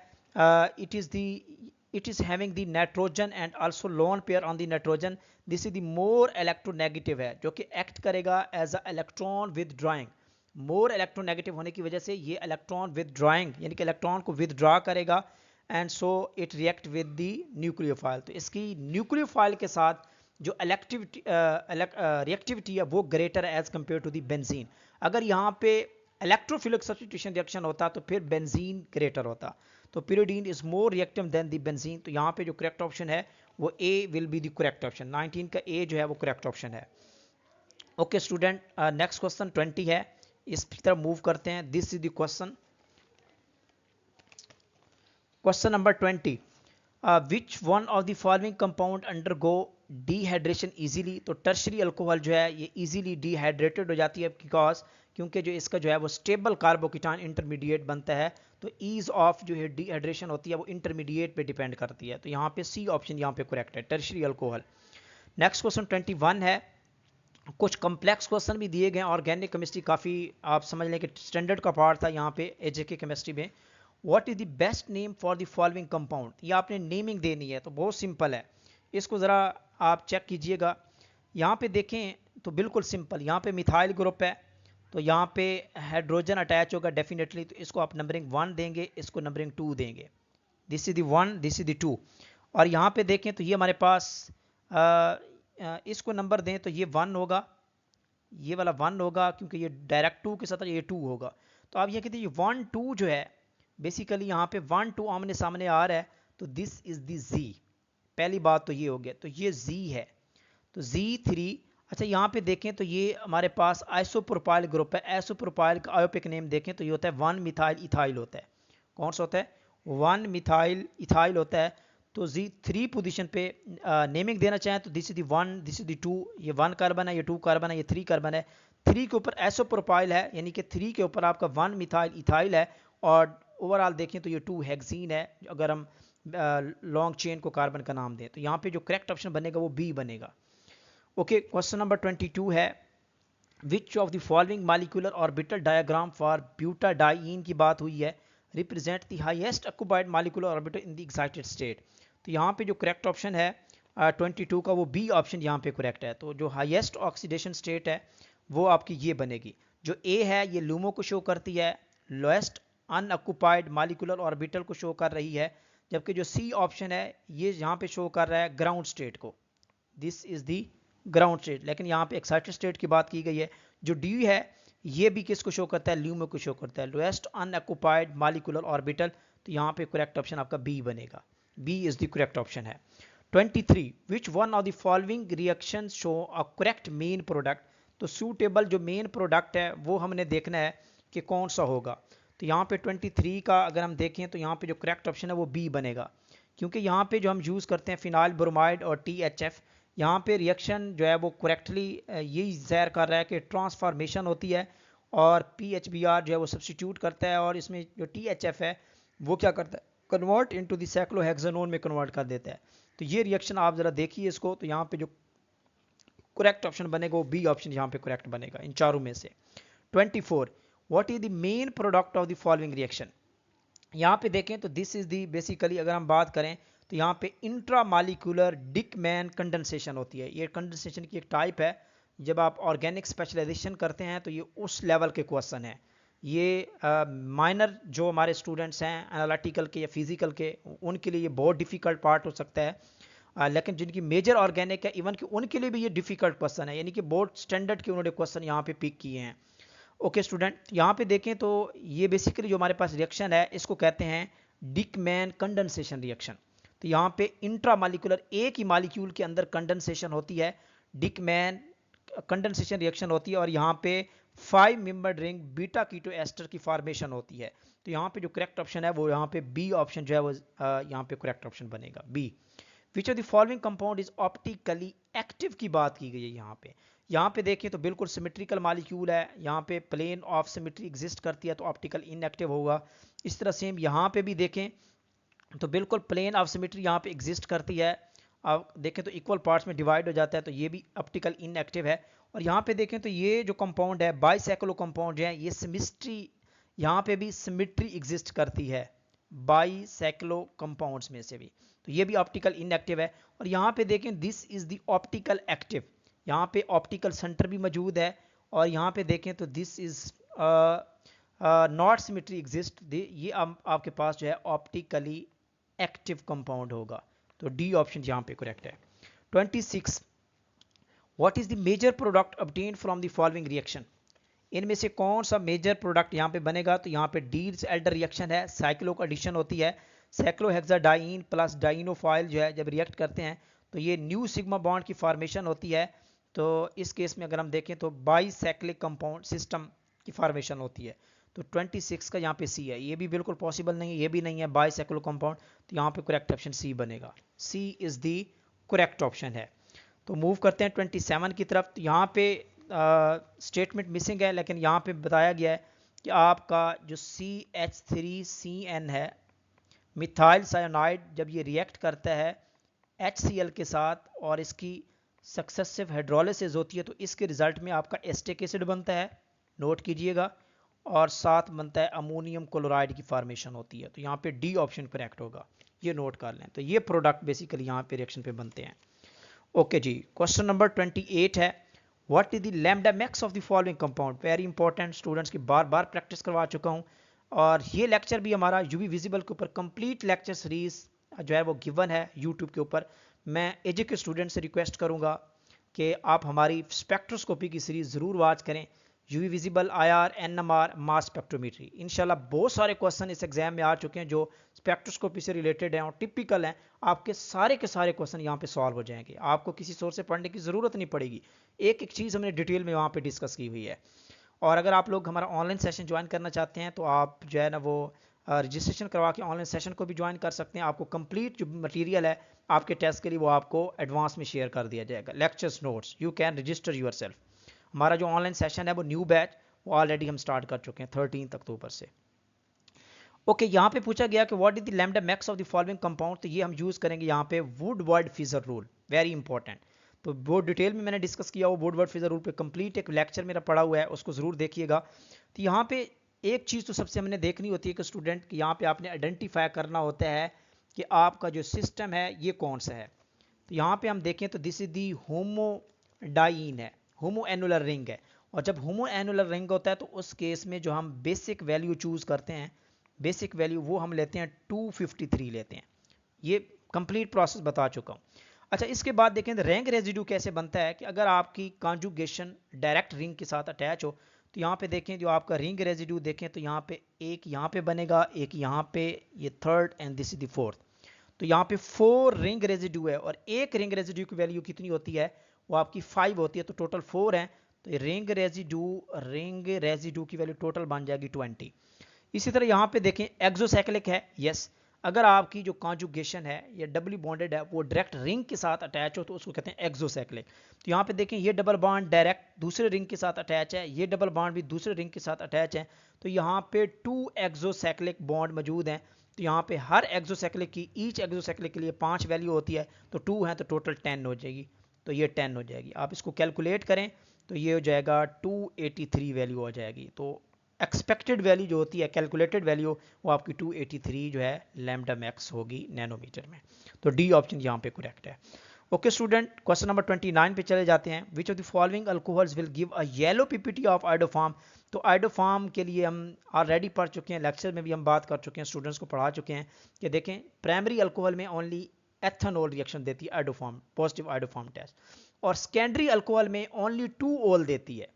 it is having the nitrogen and also lone pair on the nitrogen. This is the more electronegative है, जो कि act करेगा as a electron withdrawing. More electronegative होने की वजह से ये इलेक्ट्रॉन विदड्रॉइंग यानी कि इलेक्ट्रॉन को विदड्रॉ करेगा, and so it react with the nucleophile. तो इसकी न्यूक्लियोफाइल के साथ जो रिएक्टिविटी है वो ग्रेटर है as compare to the benzene. अगर यहाँ पे इलेक्ट्रोफिलिक सब्स्टिट्यूशन रिएक्शन होता तो फिर बेंजीन ग्रेटर होता, तो pyridine is more reactive than the benzene. तो यहाँ पे जो करेक्ट ऑप्शन है वो A will be the correct option, 19 का ए जो है वो करेक्ट ऑप्शन है। ओके स्टूडेंट, नेक्स्ट क्वेश्चन 20 है, इस तरफ मूव करते हैं। This is the question, question number 20, which one of the following compound undergo dehydration easily, तो टर्शरी अल्कोहल जो है ये इजीली डिहाइड्रेटेड हो जाती है क्योंकि जो इसका जो है वो स्टेबल कार्बोकेटायन इंटरमीडिएट बनता है, तो ईज ऑफ जो है डिहाइड्रेशन होती है वो इंटरमीडिएट पे डिपेंड करती है। तो यहाँ पे सी ऑप्शन यहाँ पे करेक्ट है, टर्शरी अल्कोहल। नेक्स्ट क्वेश्चन 21 है, कुछ कॉम्प्लेक्स क्वेश्चन भी दिए गए। ऑर्गेनिक केमिस्ट्री काफ़ी आप समझ लें कि स्टैंडर्ड का पार्ट था यहाँ पे एजेके केमिस्ट्री में। What is the best name for the following compound, ये आपने नेमिंग देनी है, तो बहुत सिंपल है, इसको ज़रा आप चेक कीजिएगा। यहाँ पे देखें तो बिल्कुल सिंपल, यहाँ पे मिथाइल ग्रुप है तो यहाँ पे हाइड्रोजन अटैच होगा डेफिनेटली, तो इसको आप नंबरिंग 1 देंगे, इसको नंबरिंग 2 देंगे। This is the 1, this is the 2। और यहाँ पे देखें तो ये हमारे पास इसको नंबर दें तो ये 1 होगा, ये वाला 1 होगा क्योंकि ये डायरेक्ट 2 के साथ ये 2 होगा। तो आप ये कहते हैं ये 1 2 जो है बेसिकली यहाँ पे 1 2 आमने सामने आ रहा है, तो दिस इज द Z। पहली बात तो ये हो गया, तो ये Z है, तो Z3। अच्छा यहाँ पे देखें तो ये हमारे पास आइसोप्रोपाइल ग्रुप है, आइसोप्रोपाइल का आयोपिक नेम देखें तो ये होता है 1 मिथाइल इथाइल होता है। कौन सा होता है? 1 मिथाइल इथाइल होता है। तो Z3 पोजीशन पे नेमिंग देना चाहें तो this is the 1, this is the 2, ये 1 कार्बन है, ये 2 कार्बन है, ये 3 कार्बन है। 3 के ऊपर आइसोप्रोपाइल है, यानी कि 3 के ऊपर आपका 1 मिथाइल इथाइल है, और ओवरऑल देखें तो ये 2 हेक्सीन है, अगर हम लॉन्ग चेन को कार्बन का नाम दें। तो यहाँ पे जो करेक्ट ऑप्शन बनेगा वो बी बनेगा। ओके, क्वेश्चन नंबर 22 है, which of the following molecular orbital diagram for butadiene की बात हुई है represent the highest occupied molecular orbital in the excited state. तो यहाँ पे जो करेक्ट ऑप्शन है 22 का वो बी ऑप्शन यहाँ पे करेक्ट है। तो जो हाईएस्ट ऑक्सीडेशन स्टेट है वो आपकी ये बनेगी। जो ए है ये लूमो को शो करती है, लोएस्ट अनऑक्यूपाइड मॉलिक्यूलर ऑर्बिटल को शो कर रही है, जबकि जो सी ऑप्शन है ये यहाँ पे शो कर रहा है ग्राउंड स्टेट को, this is the ground state. लेकिन यहाँ पे एक्साइटेड स्टेट की बात की गई है। जो डी है ये भी किसको शो करता है? ल्यूमो को शो करता है, लोएस्ट अनऑक्यूपाइड मॉलिक्यूलर ऑर्बिटल। तो यहाँ पे करेक्ट ऑप्शन आपका बी बनेगा, B is the correct option है। 23, which one of the following reaction show a correct main product. तो सूटेबल जो मेन प्रोडक्ट है वो हमने देखना है कि कौन सा होगा। तो यहाँ पे 23 का अगर हम देखें तो यहाँ पे जो करेक्ट ऑप्शन है वो बी बनेगा, क्योंकि यहाँ पे जो हम यूज़ करते हैं फिनाइल ब्रोमाइड और THF, यहाँ पे रिएक्शन जो है वो करेक्टली यही ज़ाहिर कर रहा है कि ट्रांसफॉर्मेशन होती है, और PHBr जो है वो सब्स्टिट्यूट करता है, और इसमें जो THF है वो क्या करता है? कन्वर्ट इनटू द साइक्लोहेक्सानोन में कन्वर्ट कर देता है। तो ये रिएक्शन आप ज़रा देखिए इसको, तो यहाँ पे जो करेक्ट ऑप्शन बनेगा वो बी ऑप्शन यहाँ पे करेक्ट बनेगा इन चारों में से। 24, what is the main product of the following reaction. यहाँ पे देखें तो दिस इज दी बेसिकली अगर हम बात करें तो यहाँ पे इंट्रामालिक्यूलर डिकमैन कंडेंसेशन होती है। ये कंडेंसेशन की एक टाइप है। जब आप ऑर्गेनिक स्पेशलाइजेशन करते हैं तो ये उस लेवल के क्वेश्चन है। ये माइनर जो हमारे स्टूडेंट्स हैं एनालिटिकल के या फिजिकल के, उनके लिए ये बहुत डिफिकल्ट पार्ट हो सकता है। लेकिन जिनकी मेजर ऑर्गेनिक है इवन कि उनके लिए भी ये डिफिकल्ट क्वेश्चन है, यानी कि बहुत स्टैंडर्ड के उन्होंने क्वेश्चन यहाँ पे पिक किए हैं। ओके स्टूडेंट, यहाँ पे देखें तो ये बेसिकली जो हमारे पास रिएक्शन है इसको कहते हैं डिकमैन कंडेंसेशन रिएक्शन। तो यहाँ पे इंट्रामालिक्यूलर एक ही मालिक्यूल के अंदर कंडेंसेशन होती है, डिकमैन कंडेंसेशन रिएक्शन होती है, और यहाँ पे 5 membered ring beta keto ester की फॉर्मेशन होती है। तो यहाँ पे जो करेक्ट ऑप्शन है वो यहाँ पे बी ऑप्शन जो है वो यहाँ पे करेक्ट ऑप्शन बनेगा B. Which of the following compound is optically active की बात की गई है यहाँ पे। यहाँ पे देखें तो बिल्कुल सिमेट्रिकल मॉलिक्यूल है, यहाँ पे प्लेन ऑफ सिमेट्री एग्जिस्ट करती है तो ऑप्टिकल इनएक्टिव होगा। इस तरह सेम यहाँ पे भी देखें तो बिल्कुल प्लेन ऑफ सिमेट्री यहाँ पे एग्जिस्ट करती है। आप देखें तो इक्वल पार्ट्स में डिवाइड हो जाता है तो ये भी ऑप्टिकल इनएक्टिव है। और यहाँ पे देखें तो ये जो कंपाउंड है बाइसैक्लो कंपाउंड है, ये सिमिस्ट्री यहाँ पे भी सिमेट्री एग्जिस्ट करती है बाइसैक्लो कंपाउंड्स में से भी, तो ये भी ऑप्टिकल इनएक्टिव है। और यहाँ पे देखें this is the optical active, यहाँ पे ऑप्टिकल सेंटर भी मौजूद है। और यहाँ पे देखें तो this is not symmetry exist, ये आपके पास जो है ऑप्टिकली एक्टिव कंपाउंड होगा। तो डी ऑप्शन यहाँ पे करेक्ट है। 26 what is the major product obtained from the following reaction. इनमें से कौन सा मेजर प्रोडक्ट यहाँ पे बनेगा, तो यहाँ पे डीर्स एल्डर रिएक्शन है, साइक्लो का एडिशन होती है, साइक्लोहेक्साडाइन प्लस डाइनोफाइल जो है जब रिएक्ट करते हैं तो ये न्यू सिग्मा बॉन्ड की फॉर्मेशन होती है। तो इस केस में अगर हम देखें तो बाइसाइक्लिक कंपाउंड सिस्टम की फॉर्मेशन होती है। तो 26 का यहाँ पे सी है, ये भी बिल्कुल पॉसिबल नहीं है, ये भी नहीं है बाइसाइक्लो कंपाउंड, तो यहाँ पे करेक्ट ऑप्शन सी बनेगा, सी इज दी करेक्ट ऑप्शन है। तो मूव करते हैं 27 की तरफ। तो यहाँ पे स्टेटमेंट मिसिंग है, लेकिन यहाँ पे बताया गया है कि आपका जो CH3CN है मिथाइल साइनाइड, जब ये रिएक्ट करता है HCl के साथ और इसकी सक्सेसिव हाइड्रोलिसिस होती है तो इसके रिजल्ट में आपका एस्टिक एसिड बनता है, नोट कीजिएगा, और साथ बनता है अमोनियम क्लोराइड की फॉर्मेशन होती है। तो यहाँ पे डी ऑप्शन करेक्ट होगा, ये नोट कर लें। तो ये प्रोडक्ट बेसिकली यहाँ पे रिएक्शन पे बनते हैं। ओके जी, क्वेश्चन नंबर 28 है what is the lambda max of the following compound. Very important, students की बार बार प्रैक्टिस करवा चुका हूँ, और ये लेक्चर भी हमारा यूवी विजिबल के ऊपर कंप्लीट लेक्चर सीरीज जो है वो गिवन है यूट्यूब के ऊपर। मैं एजे के स्टूडेंट से रिक्वेस्ट करूँगा कि आप हमारी स्पेक्ट्रोस्कोपी की सीरीज ज़रूर वॉच करें, यूवी विजिबल, IR, NMR, मास स्पेक्ट्रोमीट्री। इंशाल्लाह बहुत सारे क्वेश्चन इस एग्जाम में आ चुके हैं जो स्पेक्ट्रोस्कोपी से रिलेटेड हैं और टिपिकल हैं, आपके सारे के सारे क्वेश्चन यहाँ पे सॉल्व हो जाएंगे, आपको किसी सोर्स से पढ़ने की ज़रूरत नहीं पड़ेगी, एक एक चीज़ हमने डिटेल में वहाँ पे डिस्कस की हुई है। और अगर आप लोग हमारा ऑनलाइन सेशन ज्वाइन करना चाहते हैं तो आप जो है ना वो रजिस्ट्रेशन करवा के ऑनलाइन सेशन को भी ज्वाइन कर सकते हैं। आपको कंप्लीट जो मटेरियल है आपके टेस्ट के लिए वो आपको एडवांस में शेयर कर दिया जाएगा, lectures notes, you can register yourself. हमारा जो ऑनलाइन सेशन है वो न्यू बैच वो ऑलरेडी हम स्टार्ट कर चुके हैं 13 अक्टूबर से। ओके, यहाँ पे पूछा गया कि what is the lambda max of the following compound, तो ये हम यूज़ करेंगे यहाँ पे वुडवर्ड फिजर रूल, वेरी इंपॉर्टेंट। तो बहुत डिटेल में मैंने डिस्कस किया, वो वुडवर्ड फिजर रूल पे कंप्लीट एक लेक्चर मेरा पड़ा हुआ है, उसको ज़रूर देखिएगा। तो यहाँ पे एक चीज़ तो सबसे हमने देखनी होती है कि स्टूडेंट कि यहाँ पे आपने आइडेंटिफाई करना होता है कि आपका जो सिस्टम है ये कौन सा है। तो यहाँ पे हम देखें तो दिस इज दी होमोडाइन है, होमो एनुलर रिंग है, और जब होमो एनुलर रिंग होता है तो उस केस में जो हम बेसिक वैल्यू चूज़ करते हैं, बेसिक वैल्यू वो हम लेते हैं 253 लेते हैं। ये कंप्लीट प्रोसेस बता चुका हूँ। अच्छा, इसके बाद देखें रिंग रेजिड्यू कैसे बनता है कि अगर आपकी कॉन्जुगेशन डायरेक्ट रिंग के साथ अटैच हो तो यहाँ पे देखें जो आपका रिंग रेजिड्यू देखें तो यहाँ पे एक यहाँ पे बनेगा, एक यहाँ पे, ये third and this is the fourth. तो यहाँ पे 4 रिंग रेजिड्यू है और एक रिंग रेजिड्यू की वैल्यू कितनी होती है, वो आपकी 5 होती है, तो टोटल 4 है। तो रिंग रेजिड्यू की वैल्यू टोटल बन जाएगी 20। इसी तरह यहाँ पे देखें एक्सोसाइक्लिक है, यस, अगर आपकी जो कॉन्जुगेशन है या डबली बॉन्डेड है वो डायरेक्ट रिंग के साथ अटैच हो तो उसको कहते हैं एक्सोसाइक्लिक। तो यहाँ पे देखें ये डबल बॉन्ड डायरेक्ट दूसरे रिंग के साथ अटैच है, ये डबल बॉन्ड भी दूसरे रिंग के साथ अटैच है, तो यहाँ पे 2 एक्सोसाइक्लिक बॉन्ड मौजूद हैं। तो यहाँ पे हर एक्सोसाइक्लिक की ईच एक्सोसाइक्लिक के लिए 5 वैल्यू होती है, तो 2 है तो टोटल 10 हो जाएगी, तो ये 10 हो जाएगी। आप इसको कैलकुलेट करें तो ये हो जाएगा 283 वैल्यू हो जाएगी। तो एक्सपेक्टेड वैल्यू जो होती है, कैलकुलेटेड वैल्यू, वो आपकी 283 जो है लैम्डा मैक्स होगी नैनोमीटर में। तो डी ऑप्शन यहाँ पे करेक्ट है। ओके स्टूडेंट, क्वेश्चन नंबर 29 पे चले जाते हैं। Which of the following alcohols will give a yellow PPT of iodoform. तो आइडोफार्म के लिए हम ऑलरेडी पढ़ चुके हैं, लेक्चर में भी हम बात कर चुके हैं, स्टूडेंट्स को पढ़ा चुके हैं कि देखें प्राइमरी अल्कोहल में ओनली एथेनॉल रिएक्शन देती है आइडोफार्म, पॉजिटिव आइडोफार्म टेस्ट, और सेकेंडरी अल्कोहल में ओनली 2 ओल देती है,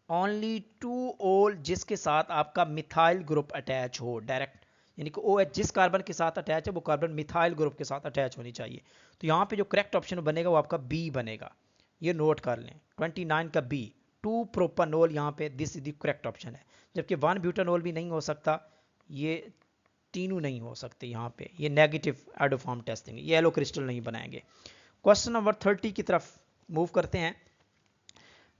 ओनली 2 ओल जिसके साथ आपका मिथाइल ग्रुप अटैच हो डायरेक्ट, यानी कि OH जिस कार्बन के साथ अटैच है वो कार्बन मिथाइल ग्रुप के साथ अटैच होनी चाहिए। तो यहाँ पे जो करेक्ट ऑप्शन बनेगा वो आपका बी बनेगा, ये नोट कर लें 29 का बी, 2 प्रोपानोल यहाँ पे this is the correct option है। जबकि 1 ब्यूटानोल भी नहीं हो सकता, ये तीनों नहीं हो सकते यहाँ पे, ये नेगेटिव आइडोफॉर्म टेस्ट देंगे, ये येलो क्रिस्टल नहीं बनाएंगे। क्वेश्चन नंबर 30 की तरफ मूव करते हैं।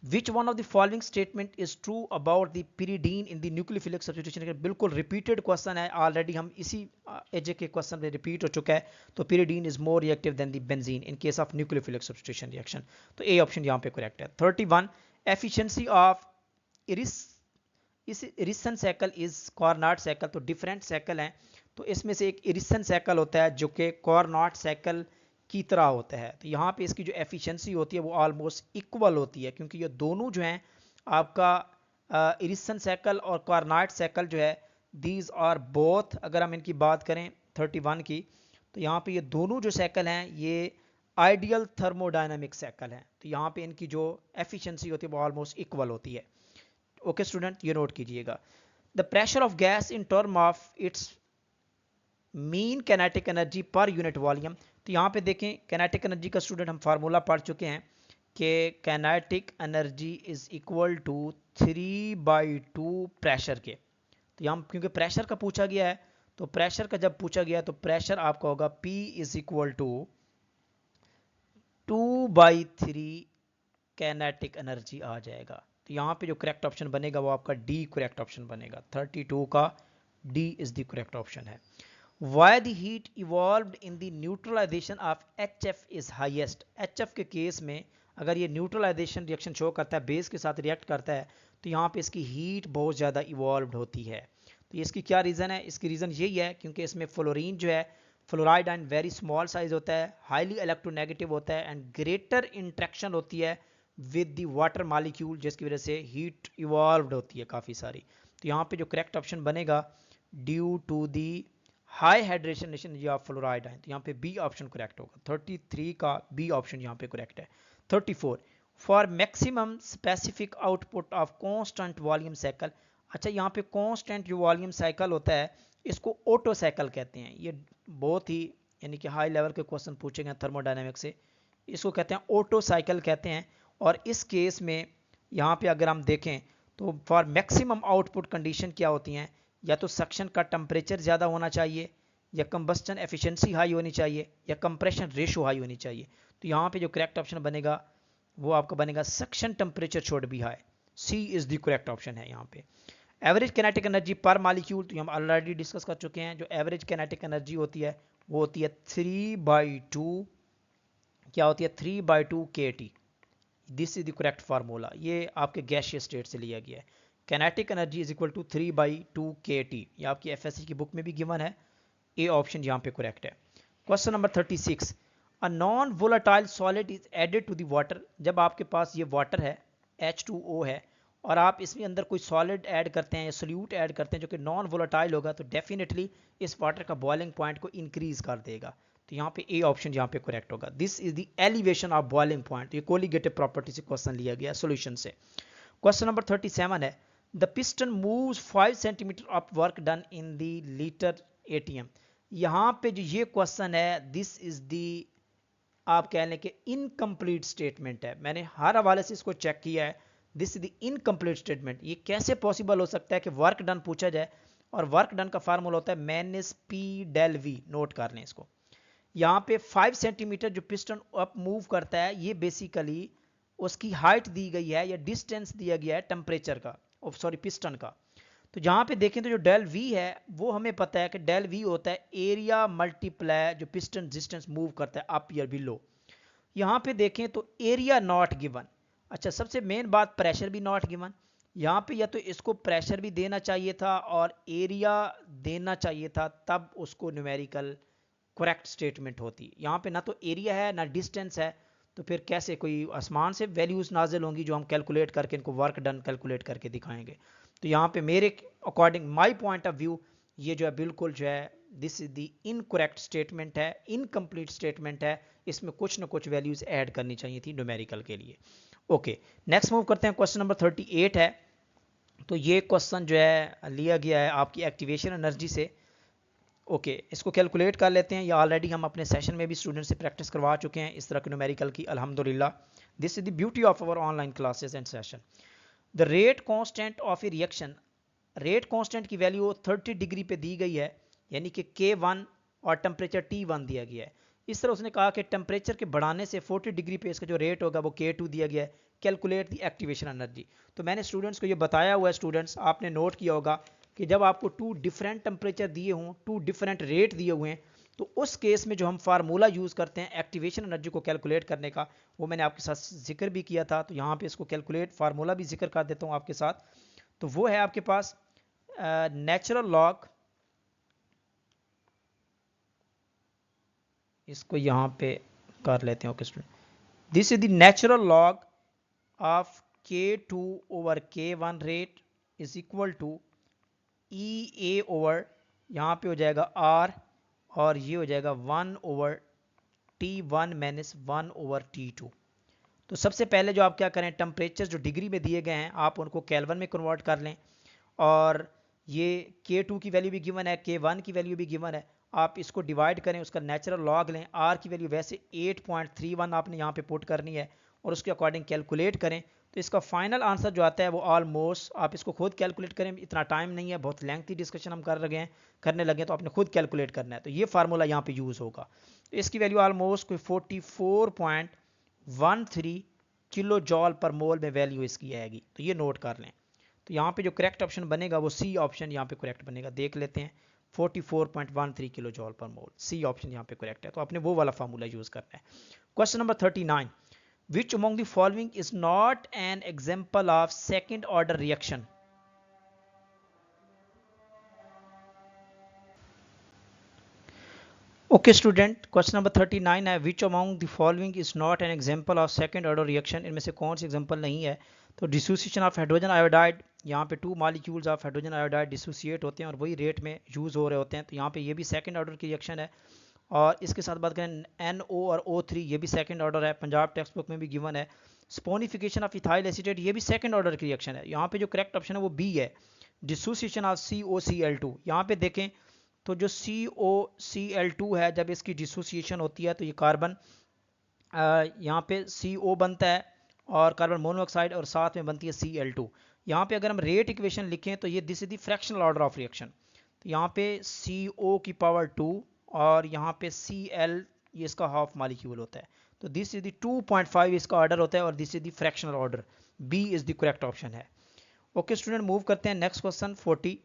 Which one of the following statement is true about the pyridine in the nucleophilic substitution? बिल्कुल रिपीटेड क्वेश्चन है, ऑलरेडी हम इसी एजे के क्वेश्चन में रिपीट हो चुका है। तो pyridine is more reactive than the benzene in case of nucleophilic substitution reaction। तो ए ऑप्शन यहाँ पे करेक्ट है। 31 efficiency of Ericsson cycle is Carnot cycle. तो डिफरेंट साइकिल हैं, तो इसमें से एक इरिसन साइकिल होता है जो कि कॉर्नाट साइकिल की तरह होता है। तो यहाँ पे इसकी जो एफिशिएंसी होती है वो ऑलमोस्ट इक्वल होती है, क्योंकि ये दोनों जो हैं आपका इरिसन साइकिल और कॉर्नाट साइकिल जो है, दीज आर बोथ, अगर हम इनकी बात करें 31 की, तो यहाँ पे ये दोनों जो साइकिल हैं ये आइडियल थर्मोडायनामिक साइकिल हैं। तो यहाँ पे इनकी जो एफिशिएंसी होती है वो ऑलमोस्ट इक्वल होती है। ओके स्टूडेंट, ये नोट कीजिएगा। The pressure of gas in term of its mean kinetic energy per unit volume. तो यहाँ पे देखें कैनेटिक एनर्जी का स्टूडेंट हम फार्मूला पढ़ चुके हैं कि kinetic energy is equal to 3/2 pressure के। तो यहाँ क्योंकि प्रेशर का पूछा गया है, तो प्रेशर का जब पूछा गया तो प्रेशर आपका होगा P is equal to 2/3 kinetic energy आ जाएगा। तो यहाँ पे जो करेक्ट ऑप्शन बनेगा वो आपका डी करेक्ट ऑप्शन बनेगा, 32 का D is the correct option है। Why the heat evolved in the neutralization of HF is highest? HF के केस में अगर ये न्यूट्रलाइजेशन रिएक्शन शो करता है, बेस के साथ रिएक्ट करता है, तो यहाँ पे इसकी हीट बहुत ज़्यादा इवॉल्व होती है। तो इसकी क्या रीज़न है? इसकी रीज़न यही है क्योंकि इसमें फ्लोरीन जो है, fluoride ion very small size होता है, हाईली इलेक्ट्रोनेगेटिव होता है एंड ग्रेटर इंट्रैक्शन होती है विद द वाटर मॉलिक्यूल, जिसकी वजह से हीट इवॉल्व होती है काफ़ी सारी। तो यहाँ पे जो करेक्ट ऑप्शन बनेगा due to the high hydration energy of fluoride ion, तो यहाँ पे बी ऑप्शन करेक्ट होगा, 33 का बी ऑप्शन यहाँ पे करेक्ट है। 34 for maximum specific output of constant volume cycle. अच्छा, यहाँ पे कांस्टेंट जो वॉल्यूम साइकिल होता है इसको ऑटो साइकिल कहते हैं। ये बहुत ही यानी कि हाई लेवल के क्वेश्चन पूछेंगे थर्मोडायनेमिक्स से, इसको कहते हैं ऑटो साइकिल कहते हैं। और इस केस में यहाँ पे अगर हम देखें तो फॉर मैक्सिमम आउटपुट कंडीशन क्या होती हैं, या तो सक्शन का टेम्परेचर ज़्यादा होना चाहिए, या कंबस्टन एफिशिएंसी हाई होनी चाहिए, या कंप्रेशन रेशो हाई होनी चाहिए। तो यहाँ पे जो करेक्ट ऑप्शन बनेगा वो आपका बनेगा suction temperature should be high, C is the correct option है यहाँ पे। Average kinetic energy per molecule, तो हम ऑलरेडी डिस्कस कर चुके हैं, जो एवरेज कैनेटिक एनर्जी होती है वो होती है 3/2, क्या होती है 3/2 kT। This is the correct formula, ये आपके गैसियस स्टेट से लिया गया है। Kinetic energy is equal to 3/2 kT, ये आपकी एफएससी की बुक में भी गिवन है, ए ऑप्शन यहाँ पे करेक्ट है। Question number 36 a non volatile solid is added to the water. जब आपके पास ये वाटर है H2O है और आप इसमें अंदर कोई सॉलिड ऐड करते हैं या सोल्यूट ऐड करते हैं जो कि नॉन वोलेटाइल होगा, तो डेफिनेटली इस वाटर का बॉइलिंग पॉइंट को इंक्रीज कर देगा। तो यहाँ पे ए ऑप्शन यहाँ पे करेक्ट होगा, this is the elevation of boiling point. ये कोलिगेटिव प्रॉपर्टी से क्वेश्चन लिया गया सॉल्यूशन से। क्वेश्चन नंबर 37 है the piston moves 5 centimetre of work done in the litre ATM। यहाँ पे जो ये क्वेश्चन है दिस इज द आप कह लें कि इनकम्प्लीट स्टेटमेंट है। मैंने हर हवाले से इसको चेक किया है, this is the incomplete statement. ये कैसे पॉसिबल हो सकता है कि वर्क डन पूछा जाए, और वर्क डन का फार्मूला होता है minus P del V, note कर लें इसको। यहाँ पे 5 सेंटीमीटर जो पिस्टन अप मूव करता है, ये बेसिकली उसकी हाइट दी गई है या डिस्टेंस दिया गया है टेम्परेचर का, सॉरी पिस्टन का। तो जहाँ पे देखें तो जो डेल V है वो हमें पता है कि डेल V होता है एरिया मल्टीप्लाई जो पिस्टन डिस्टेंस मूव करता है अप या बिलो। यहाँ पे देखें तो एरिया नॉट गिवन। अच्छा, सबसे मेन बात प्रेशर भी नॉट गिवन, यहाँ पे या तो इसको प्रेशर भी देना चाहिए था और एरिया देना चाहिए था, तब उसको न्यूमेरिकल करेक्ट स्टेटमेंट होती। यहाँ पे ना तो एरिया है ना डिस्टेंस है, तो फिर कैसे कोई आसमान से वैल्यूज नाजिल होंगी जो हम कैलकुलेट करके इनको वर्क डन कैलकुलेट करके दिखाएंगे। तो यहाँ पे मेरे according my point of view ये जो है बिल्कुल जो है this is the incorrect statement है, इनकम्प्लीट स्टेटमेंट है, इसमें कुछ ना कुछ वैल्यूज ऐड करनी चाहिए थी न्यूमेरिकल के लिए। ओके, नेक्स्ट मूव करते हैं, क्वेश्चन नंबर 38 है। तो ये क्वेश्चन जो है लिया गया है आपकी एक्टिवेशन एनर्जी से। ओके, इसको कैलकुलेट कर लेते हैं, या ऑलरेडी हम अपने सेशन में भी स्टूडेंट से प्रैक्टिस करवा चुके हैं इस तरह के न्यूमेरिकल की, अल्हम्दुलिल्लाह। This is the beauty of our online classes and session. The rate constant of a reaction, rate constant की वैल्यू 30 डिग्री पे दी गई है, यानी कि K1 और टेम्परेचर T1 दिया गया है। इस तरह उसने कहा कि टेम्परेचर के बढ़ाने से 40 डिग्री पे इसका जो रेट होगा वो K2 दिया गया है। Calculate the activation energy. तो मैंने स्टूडेंट्स को ये बताया हुआ है, स्टूडेंट्स आपने नोट किया होगा कि जब आपको 2 डिफरेंट टेम्परेचर दिए हों, 2 डिफरेंट रेट दिए हुए हैं, तो उस केस में जो हम फार्मूला यूज़ करते हैं एक्टिवेशन एनर्जी को कैलकुलेट करने का, वो मैंने आपके साथ जिक्र भी किया था। तो यहाँ पे इसको कैलकुलेट फार्मूला भी जिक्र कर देता हूँ आपके साथ। तो वो है आपके पास नेचुरल लॉग, इसको यहाँ पे कर लेते हैं। Okay student, this is the natural log of K2 over K1 rate is equal to EA over, यहाँ पे हो जाएगा R, और ये हो जाएगा 1 over T1 minus 1 over T2। तो सबसे पहले जो आप क्या करें, टेम्परेचर जो डिग्री में दिए गए हैं आप उनको केल्विन में कन्वर्ट कर लें, और ये K2 की वैल्यू भी गिवन है, K1 की वैल्यू भी गिवन है, आप इसको डिवाइड करें, उसका नेचुरल लॉग लें। R की वैल्यू वैसे 8.31 आपने यहाँ पे पुट करनी है और उसके अकॉर्डिंग कैलकुलेट करें। तो इसका फाइनल आंसर जो आता है वो ऑलमोस्ट, आप इसको खुद कैलकुलेट करें, इतना टाइम नहीं है, बहुत लेंथी डिस्कशन हम करने लगे तो आपने खुद कैलकुलेट करना है। तो ये फार्मूला यहाँ पे यूज़ होगा। तो इसकी वैल्यू ऑलमोस्ट कोई 44.13 किलो जॉल पर मोल में वैल्यू इसकी आएगी। तो ये नोट कर लें। तो यहाँ पे जो करेक्ट ऑप्शन बनेगा वो सी ऑप्शन यहाँ पे करेक्ट बनेगा। देख लेते हैं, 44.13 किलो जॉल पर मोल, सी ऑप्शन यहाँ पे करेक्ट है। तो आपने वो वाला फार्मूला यूज करना है। Question number 39, which among the following is not an example of second order reaction. Okay student, question number 39 है, which among the following is not an example of second order reaction. इनमें से कौन सी example नहीं है। तो dissociation of hydrogen iodide, यहाँ पे 2 molecules of hydrogen iodide dissociate होते हैं और वही रेट में यूज हो रहे होते हैं। तो यहाँ पे ये भी सेकंड ऑर्डर की रिएक्शन है। और इसके साथ बात करें NO और O3, ये भी सेकंड ऑर्डर है, पंजाब टेक्स्ट बुक में भी गिवन है। स्पोनिफिकेशन ऑफ इथाइल एसीटेट, ये भी सेकंड ऑर्डर की रिएक्शन है। यहाँ पे जो करेक्ट ऑप्शन है वो बी है, डिसोसिएशन ऑफ COCl2। यहाँ पे देखें तो जो COCl2 है, जब इसकी डिसोसिएशन होती है तो ये कार्बन यहाँ पे CO बनता है और कार्बन मोनोऑक्साइड, और साथ में बनती है Cl2। यहाँ पे अगर हम रेट इक्वेशन लिखें तो ये this is the fractional order of reaction. तो यहाँ पे CO की पावर 2 और यहाँ पे Cl, ये इसका हाफ मॉलिक्यूल होता है। तो दिस इज द 2.5 इसका ऑर्डर होता है और this is the fractional order. B is the correct option है। ओके स्टूडेंट, मूव करते हैं नेक्स्ट क्वेश्चन 40।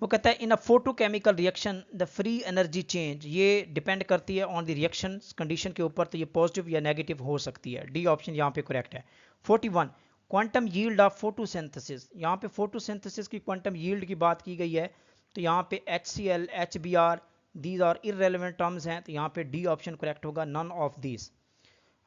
वो कहता है in a photochemical reaction the free energy change, ये डिपेंड करती है ऑन द रिएक्शन कंडीशन के ऊपर, तो ये पॉजिटिव या नेगेटिव हो सकती है। डी ऑप्शन यहाँ पे करेक्ट है। 41, क्वांटम यील्ड ऑफ फोटोसिंथेसिस, यहाँ पे फोटोसिंथेसिस की क्वांटम यील्ड की बात की गई है। तो यहाँ पे HCl, HBr, these are irrelevant terms हैं, तो यहाँ पे डी ऑप्शन करेक्ट होगा, none of these.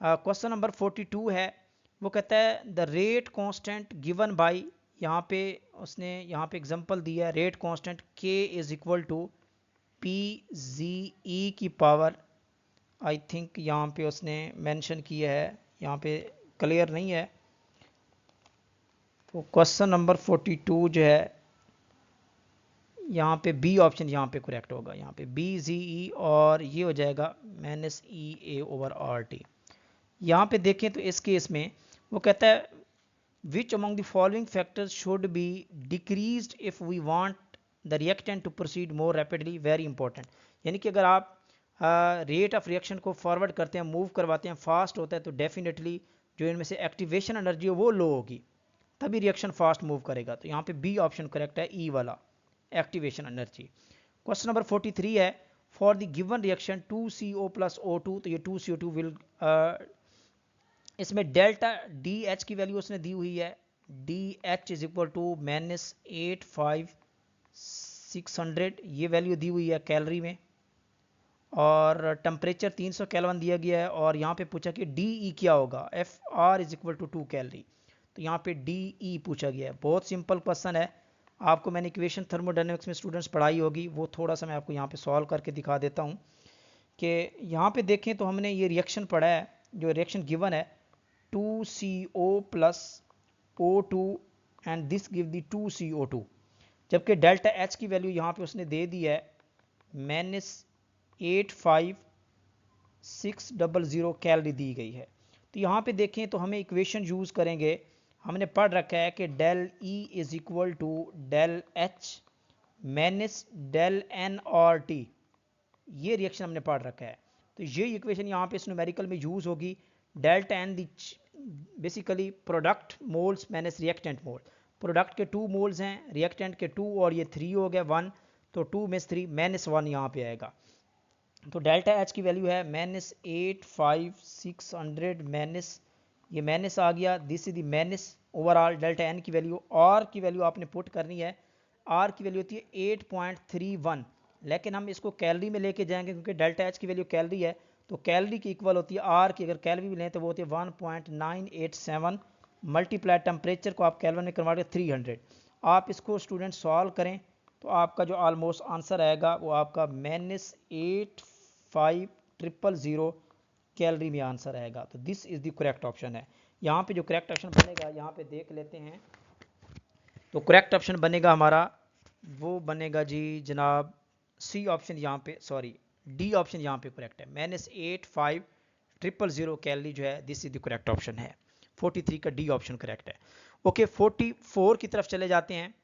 Question number 42 है, वो कहता है the rate constant given by, यहाँ पे उसने यहाँ पे एग्जांपल दिया है, rate constant K is equal to PZE की पावर, आई थिंक यहाँ पे उसने मेंशन किया है, यहाँ पे क्लियर नहीं है। तो क्वेश्चन नंबर 42 जो है यहाँ पे बी ऑप्शन यहाँ पे करेक्ट होगा, यहाँ पे BZE, और ये हो जाएगा -EA ओवर RT। यहाँ पे देखें तो इस केस में वो कहता है which among the following factors should be decreased if we want the reactant to proceed more rapidly, very important। यानी कि अगर आप रेट ऑफ रिएक्शन को फॉरवर्ड करते हैं, मूव करवाते हैं, फास्ट होता है, तो डेफिनेटली जो इनमें से एक्टिवेशन एनर्जी है वो लो होगी, तभी रिएक्शन फास्ट मूव करेगा। तो यहाँ पे बी ऑप्शन करेक्ट है, ई वाला, एक्टिवेशन एनर्जी। क्वेश्चन नंबर 43 है, for the given reaction 2CO plus O2, तो ये 2CO2 विल इसमें डेल्टा डी एच की वैल्यू उसने दी हुई है, D H is equal to -85,600, ये वैल्यू दी हुई है कैलोरी में, और टेम्परेचर 300 केल्विन दिया गया है, और यहाँ पे पूछा कि डी ई क्या होगा, F R is equal to 2 calorie, तो यहाँ पे डी ई पूछा गया है। बहुत सिंपल क्वेश्चन है, आपको मैंने इक्वेशन थर्मोडायनेमिक्स में स्टूडेंट्स पढ़ाई होगी, वो थोड़ा सा मैं आपको यहाँ पे सॉल्व करके दिखा देता हूँ कि यहाँ पे देखें तो हमने ये रिएक्शन पढ़ा है, जो रिएक्शन गिवन है 2CO plus O2 and this give the 2CO2, जबकि डेल्टा एच की वैल्यू यहाँ पे उसने दे दी है -85,600 कैलोरी दी गई है। तो यहाँ पे देखें तो हमें इक्वेशन यूज़ करेंगे, हमने पढ़ रखा है कि del E is equal to del H minus del N R T, ये रिएक्शन हमने पढ़ रखा है। तो ये इक्वेशन यहाँ पे इस न्यूमेरिकल में यूज़ होगी, delta N the basically product moles minus reactant mole, product के 2 मोल्स हैं, रिएक्टेंट के 2, और ये 3 हो गया 1, तो 2 में 3 -1 यहाँ पे आएगा। तो डेल्टा एच की वैल्यू है -85,600 माइनस, ये माइनस आ गया, this is the minus overall delta N की वैल्यू। आर की वैल्यू आपने पुट करनी है, आर की वैल्यू होती है 8.31, लेकिन हम इसको कैलोरी में लेके जाएंगे क्योंकि डेल्टा एच की वैल्यू कैलोरी है, तो कैलोरी की इक्वल होती है आर की, अगर कैलोरी में लें तो वो होती है 1.987 मल्टीप्लाई टेम्परेचर को आप कैल्विन में कन्वर्ट करें 300। आप इसको स्टूडेंट सॉल्व करें तो आपका जो ऑलमोस्ट आंसर आएगा वो आपका -85,000 कैलोरी में आंसर आएगा। तो this is the correct option है। यहाँ पे जो करेक्ट ऑप्शन बनेगा यहाँ पे देख लेते हैं, तो करेक्ट ऑप्शन बनेगा हमारा, वो बनेगा जी जनाब सी ऑप्शन, यहाँ पे सॉरी डी ऑप्शन यहाँ पे करेक्ट है, -85,000 कैलोरी जो है, this is the correct option है। 43 का डी ऑप्शन करेक्ट है। ओके 44 की तरफ चले जाते हैं।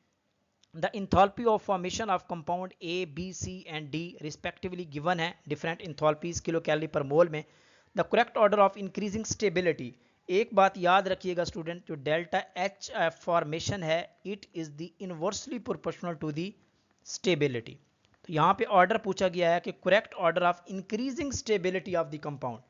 The enthalpy of formation of compound A B C and D respectively given है, different enthalpies kilo calorie per mole में। The correct order of increasing stability, एक बात याद रखिएगा स्टूडेंट, जो डेल्टा एच फॉर्मेशन है it is the inversely proportional to the stability. तो यहाँ पे ऑर्डर पूछा गया है कि correct order of increasing stability of the compound,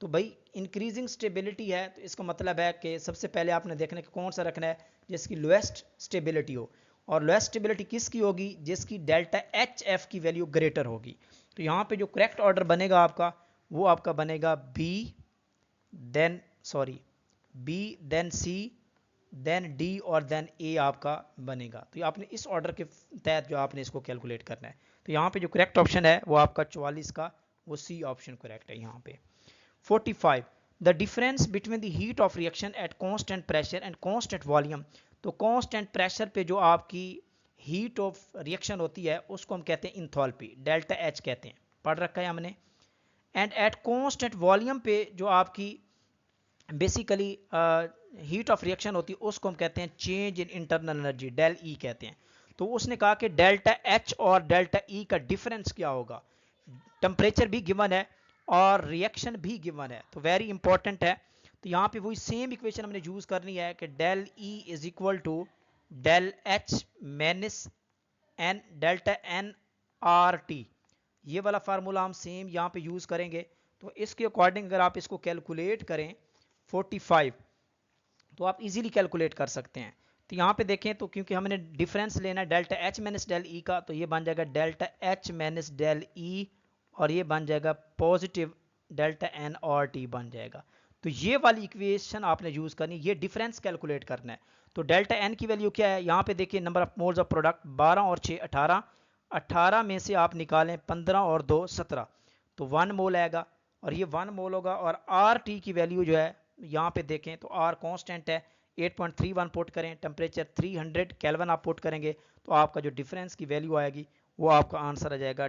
तो भाई इंक्रीजिंग स्टेबिलिटी है तो इसका मतलब है कि सबसे पहले आपने देखना कि कौन सा रखना है जिसकी लोएस्ट स्टेबिलिटी हो, और लोएस्ट स्टेबिलिटी किसकी होगी, जिसकी डेल्टा एच एफ की वैल्यू ग्रेटर होगी। तो यहाँ पे जो करेक्ट ऑर्डर बनेगा आपका, वो आपका बनेगा बी देन सी देन डी और देन ए आपका बनेगा। तो आपने इस ऑर्डर के तहत जो आपने इसको कैलकुलेट करना है। तो यहाँ पे जो करेक्ट ऑप्शन है वो आपका 44 का, वो सी ऑप्शन करेक्ट है यहाँ पे। 45 the difference between the heat of reaction at constant pressure and constant volume, तो कांस्टेंट प्रेशर पे जो आपकी हीट ऑफ रिएक्शन होती है उसको हम कहते हैं इंथॉल्पी, डेल्टा एच कहते हैं, पढ़ रखा है हमने। एंड एट कांस्टेंट वॉल्यूम पे जो आपकी बेसिकली हीट ऑफ रिएक्शन होती है उसको हम कहते हैं change in internal energy, del E कहते हैं। तो उसने कहा कि डेल्टा एच और डेल्टा ई का डिफरेंस क्या होगा, टेम्परेचर भी गिवन है और रिएक्शन भी गिवन है, तो वेरी इंपॉर्टेंट है। तो यहाँ पे वही सेम इक्वेशन हमने यूज करनी है कि del E is equal to del H minus n delta n R T, ये वाला फार्मूला हम सेम यहाँ पे यूज करेंगे। तो इसके अकॉर्डिंग अगर आप इसको कैलकुलेट करें 45, तो आप इजीली कैलकुलेट कर सकते हैं। तो यहाँ पे देखें तो क्योंकि हमने डिफरेंस लेना है delta H minus del E का, तो ये बन जाएगा delta H minus del E, और ये बन जाएगा पॉजिटिव डेल्टा एन और टी बन जाएगा। तो ये वाली इक्वेशन आपने यूज करनी, ये डिफरेंस कैलकुलेट करना है। तो डेल्टा एन की वैल्यू क्या है, यहाँ पे देखिए number of moles of product 12 और 6 18, 18 में से आप निकालें 15 और 2 17, तो 1 मोल आएगा, और ये 1 मोल होगा। और आर टी की वैल्यू जो है यहाँ पे देखें तो आर कांस्टेंट है, 8.31 पुट करें, टेम्परेचर 300 केल्विन आप पुट करेंगे, तो आपका जो डिफरेंस की वैल्यू आएगी वो आपका आंसर आ जाएगा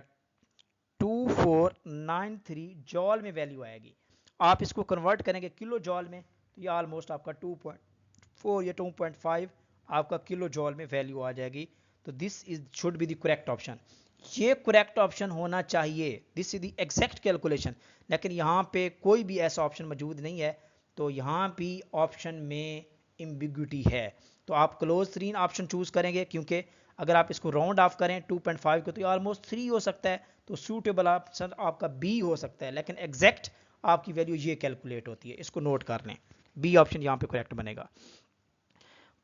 2493 जॉल में वैल्यू आएगी। आप इसको कन्वर्ट करेंगे किलो जॉल में, तो ये ऑलमोस्ट आपका 2.4 या 2.5 आपका किलो जॉल में वैल्यू आ जाएगी। तो this is should be the correct option, ये करेक्ट ऑप्शन होना चाहिए, this is the exact calculation. लेकिन यहाँ पे कोई भी ऐसा ऑप्शन मौजूद नहीं है, तो यहाँ भी ऑप्शन में एम्बिग्युइटी है। तो आप क्लोज 3 ऑप्शन चूज करेंगे, क्योंकि अगर आप इसको राउंड ऑफ करें 2.5 को तो ऑलमोस्ट 3 हो सकता है, तो सूटेबल ऑप्शन आपका बी हो सकता है, लेकिन एग्जैक्ट आपकी वैल्यू ये कैलकुलेट होती है, इसको नोट कर लें। बी ऑप्शन यहाँ पे करेक्ट बनेगा।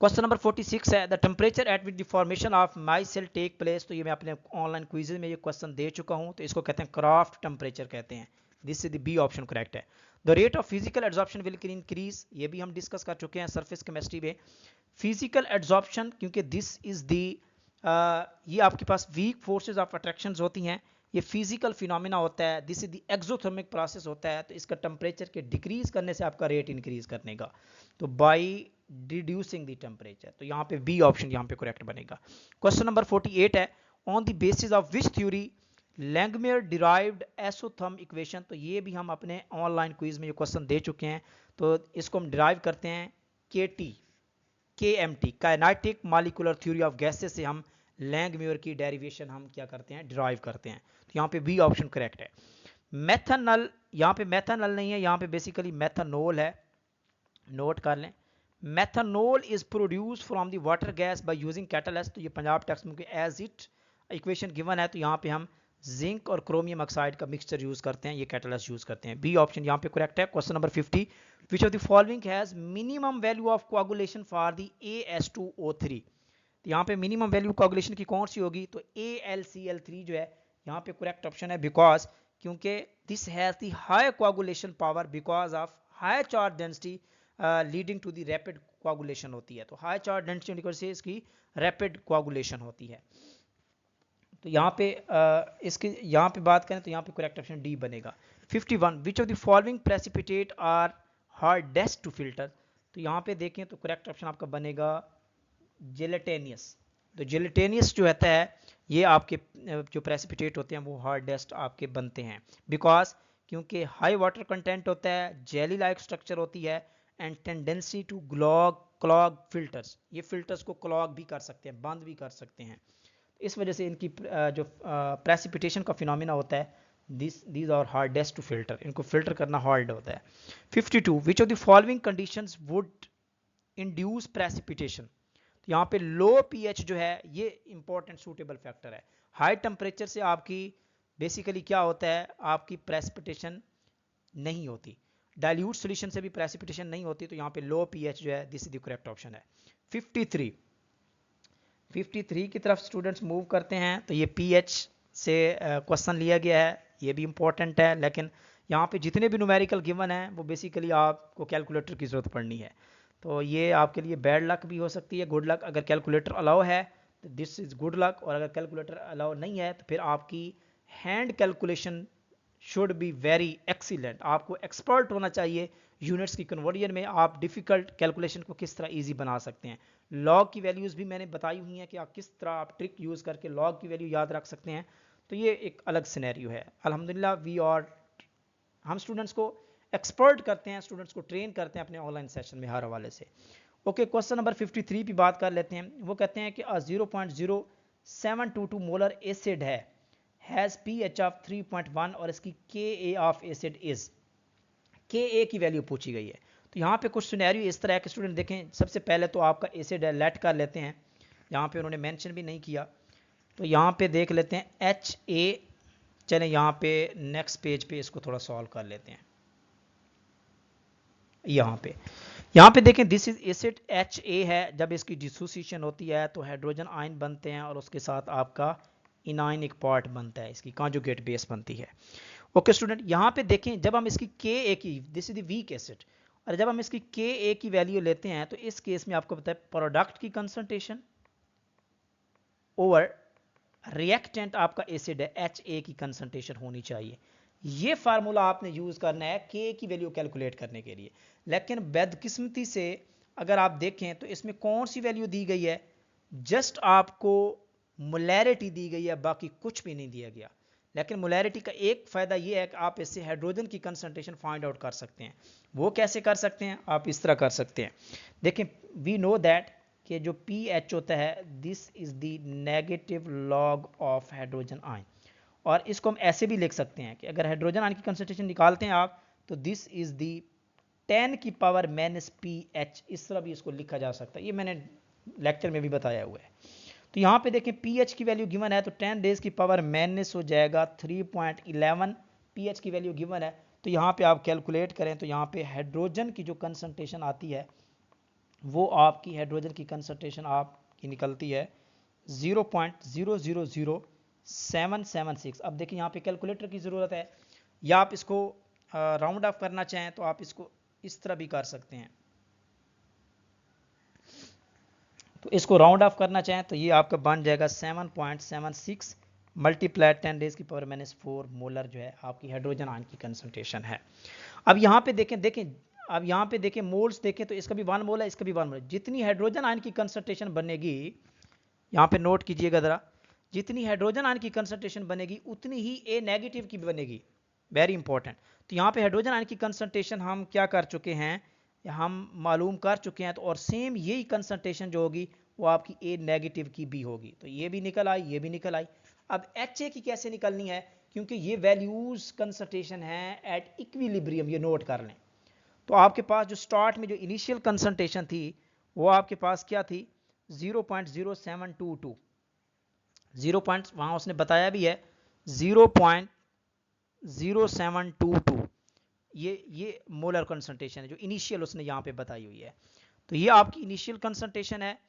क्वेश्चन नंबर 46 है, the temperature at which the formation of micelle take place. तो ये मैं अपने ऑनलाइन क्विज में ये क्वेश्चन दे चुका हूँ, तो इसको कहते हैं क्राफ्ट टेम्परेचर कहते हैं। This is the B option correct है। The rate of physical adsorption will increase, ये भी हम डिस्कस कर चुके हैं सरफेस केमिस्ट्री में। फिजिकल एड्सॉर्प्शन, क्योंकि दिस इज दी ये आपके पास वीक फोर्सेज ऑफ अट्रैक्शन होती हैं, ये फिजिकल फिनोमिना होता है, this is the exothermic process होता है, तो इसका टेम्परेचर के डिक्रीज करने से आपका रेट इंक्रीज करने का, तो बाई रिड्यूसिंग द टेम्परेचर, तो यहाँ पे बी ऑप्शन यहाँ पे करेक्ट बनेगा। क्वेश्चन नंबर 48 है, on the basis of which theory Langmuir derived isotherm equation. तो ये भी हम अपने ऑनलाइन क्विज में ये क्वेश्चन दे चुके हैं, तो इसको हम डिराइव करते हैं KMT kinetic molecular theory of gases से हम लैंगमियर की डेरिवेशन हम क्या करते हैं, डिराइव करते हैं, तो यहाँ पे बी ऑप्शन करेक्ट है। मेथनल, यहाँ पे मेथनल नहीं है, यहाँ पे बेसिकली मेथनोल है, नोट कर लें। Methanol is produce from the water gas by using catalyst, तो ये Punjab textbook as it equation given है, तो यहाँ पे हम जिंक और क्रोमियम ऑक्साइड का मिक्सचर यूज करते हैं, ये कैटलिस्ट यूज करते हैं, बी ऑप्शन यहाँ पे करेक्ट है। Question number 50, which of the following has minimum value of coagulation for the AS2O3। तो यहाँ पे मिनिमम वैल्यू कोआगुलेशन की कौन सी होगी, तो AlCl3 जो है यहाँ पे करेक्ट ऑप्शन है, बिकॉज क्योंकि this has the high coagulation power because of high charge density leading to the rapid coagulation होती है, तो हाई चार्ज डेंसिटी होने से इसकी रैपिड कोआगुलेशन होती है। तो यहाँ पे इसके यहाँ पे बात करें तो यहाँ पे करेक्ट ऑप्शन डी बनेगा। 51, which of the following precipitate are hardest to filter. तो यहाँ पे देखें तो करेक्ट ऑप्शन आपका बनेगा जेलेटेनियस। तो जेलेटेनियस जो रहता है ये आपके जो प्रेसिपिटेट होते हैं वो हार्डेस्ट आपके बनते हैं, बिकॉज क्योंकि हाई वाटर कंटेंट होता है, जेली लाइक स्ट्रक्चर होती है, and tendency to clog filters, ये फिल्टर्स को क्लॉग भी कर सकते हैं, बंद भी कर सकते हैं, इस वजह से इनकी जो प्रेसिपिटेशन का फिनोमिना होता है, these are hardest to filter, इनको फिल्टर करना हार्ड होता है। 52, which of the following conditions would induce precipitation. तो यहाँ पे लो pH जो है ये इंपॉर्टेंट सूटेबल फैक्टर है। हाई टेम्परेचर से आपकी बेसिकली क्या होता है, आपकी प्रेसिपिटेशन नहीं होती, डाइल्यूट सॉल्यूशन से भी प्रेसिपिटेशन नहीं होती, तो यहाँ पे लो pH जो है this is the correct option है। 53 की तरफ स्टूडेंट्स मूव करते हैं, तो ये pH से क्वेश्चन लिया गया है, ये भी इंपॉर्टेंट है, लेकिन यहाँ पे जितने भी न्यूमेरिकल गिवन हैं वो बेसिकली आपको कैलकुलेटर की ज़रूरत पड़नी है, तो ये आपके लिए बैड लक भी हो सकती है, गुड लक। अगर कैलकुलेटर अलाउ है तो दिस इज़ गुड लक, और अगर कैलकुलेटर अलाउ नहीं है तो फिर आपकी hand calculation should be very excellent, आपको एक्सपर्ट होना चाहिए यूनिट्स की कन्वर्जन में, आप डिफ़िकल्ट कैलकुलेशन को किस तरह ईजी बना सकते हैं। लॉग की वैल्यूज़ भी मैंने बताई हुई हैं कि आप किस तरह आप ट्रिक यूज़ करके लॉग की वैल्यू याद रख सकते हैं, तो ये एक अलग सिनेरियो है। अल्हम्दुलिल्लाह वी आर, हम स्टूडेंट्स को एक्सपर्ट करते हैं, स्टूडेंट्स को ट्रेन करते हैं अपने ऑनलाइन सेशन में हर हवाले से। ओके, क्वेश्चन नंबर 53 की बात कर लेते हैं। वो कहते हैं कि 0.0722 molar acid has pH of 3.1 और इसकी Ka of acid is, Ka की वैल्यू पूछी गई है। तो यहाँ पे कुछ सिनेरियो इस तरह के स्टूडेंट देखें, सबसे पहले तो आपका एसिड है, लेट कर लेते हैं, यहाँ पे उन्होंने मेंशन भी नहीं किया, तो यहाँ पे देख लेते हैं Ha। चलें यहाँ पे नेक्स्ट पेज पे इसको थोड़ा सॉल्व कर लेते हैं। यहाँ पे देखें दिस इज एसिड Ha है, जब इसकी डिसोसिएशन होती है तो हाइड्रोजन आयन बनते हैं और उसके साथ आपका इनाइन एक पार्ट बनता है, इसकी कॉन्जुगेट बेस बनती है। ओके स्टूडेंट, यहाँ पे देखें जब हम इसकी Ka की, this is the weak acid, और जब हम इसकी Ka की वैल्यू लेते हैं तो इस केस में आपको पता है प्रोडक्ट की कंसंट्रेशन ओवर रिएक्टेंट आपका एसिड है Ha की कंसंट्रेशन होनी चाहिए। ये फार्मूला आपने यूज करना है K की वैल्यू कैलकुलेट करने के लिए, लेकिन बदकिस्मती से अगर आप देखें तो इसमें कौन सी वैल्यू दी गई है, जस्ट आपको मोलैरिटी दी गई है, बाकी कुछ भी नहीं दिया गया। लेकिन मोलैरिटी का एक फ़ायदा ये है कि आप इससे हाइड्रोजन की कंसंट्रेशन फाइंड आउट कर सकते हैं। वो कैसे कर सकते हैं, आप इस तरह कर सकते हैं। देखें वी नो दैट कि जो pH होता है this is the negative log of hydrogen ion, और इसको हम ऐसे भी लिख सकते हैं कि अगर हाइड्रोजन आयन की कंसंट्रेशन निकालते हैं आप तो दिस इज द 10 की पावर -pH, इस तरह भी इसको लिखा जा सकता है, ये मैंने लेक्चर में भी बताया हुआ है। तो यहाँ पे देखें pH की वैल्यू गिवन है तो 10 रेज की पावर माइनस हो जाएगा 3.11, pH की वैल्यू गिवन है तो यहाँ पे आप कैलकुलेट करें तो यहाँ पे हाइड्रोजन की जो कंसंट्रेशन आती है वो आपकी हाइड्रोजन की कंसंट्रेशन आपकी निकलती है 0.000776। अब देखिए यहाँ पे कैलकुलेटर की ज़रूरत है, या आप इसको राउंड ऑफ करना चाहें तो आप इसको इस तरह भी कर सकते हैं। तो इसको राउंड ऑफ करना चाहें तो ये आपका बन जाएगा 7.76 मल्टीप्लाई 10⁻⁻⁴ मोलर जो है आपकी हाइड्रोजन आयन की कंसंट्रेशन है। अब यहाँ पे देखें अब यहाँ पे देखें मोल्स देखें तो इसका भी 1 मोल है, इसका भी 1 मोल है। जितनी हाइड्रोजन आयन की कंसंट्रेशन बनेगी, यहाँ पे नोट कीजिएगा ज़रा, जितनी हाइड्रोजन आयन की कंसंट्रेशन बनेगी उतनी ही ए नेगेटिव की भी बनेगी। Very important. तो यहाँ पे हाइड्रोजन आयन की कंसंट्रेशन हम क्या कर चुके हैं, हम मालूम कर चुके हैं। तो और सेम यही कंसंट्रेशन जो होगी वो आपकी ए नेगेटिव की भी होगी। तो ये भी निकल आई, ये भी निकल आई। अब एच ए की कैसे निकलनी है, क्योंकि ये वैल्यूज कंसंट्रेशन है एट इक्विलिब्रियम, ये नोट कर लें। तो आपके पास जो स्टार्ट में जो इनिशियल कंसंट्रेशन थी वो आपके पास क्या थी, 0.0722, 0. वहां उसने बताया भी है 0.0722, ये मोलर कंसंट्रेशन है जो इनिशियल उसने यहाँ पे बताई हुई है। तो ये आपकी इनिशियल कंसंट्रेशन है,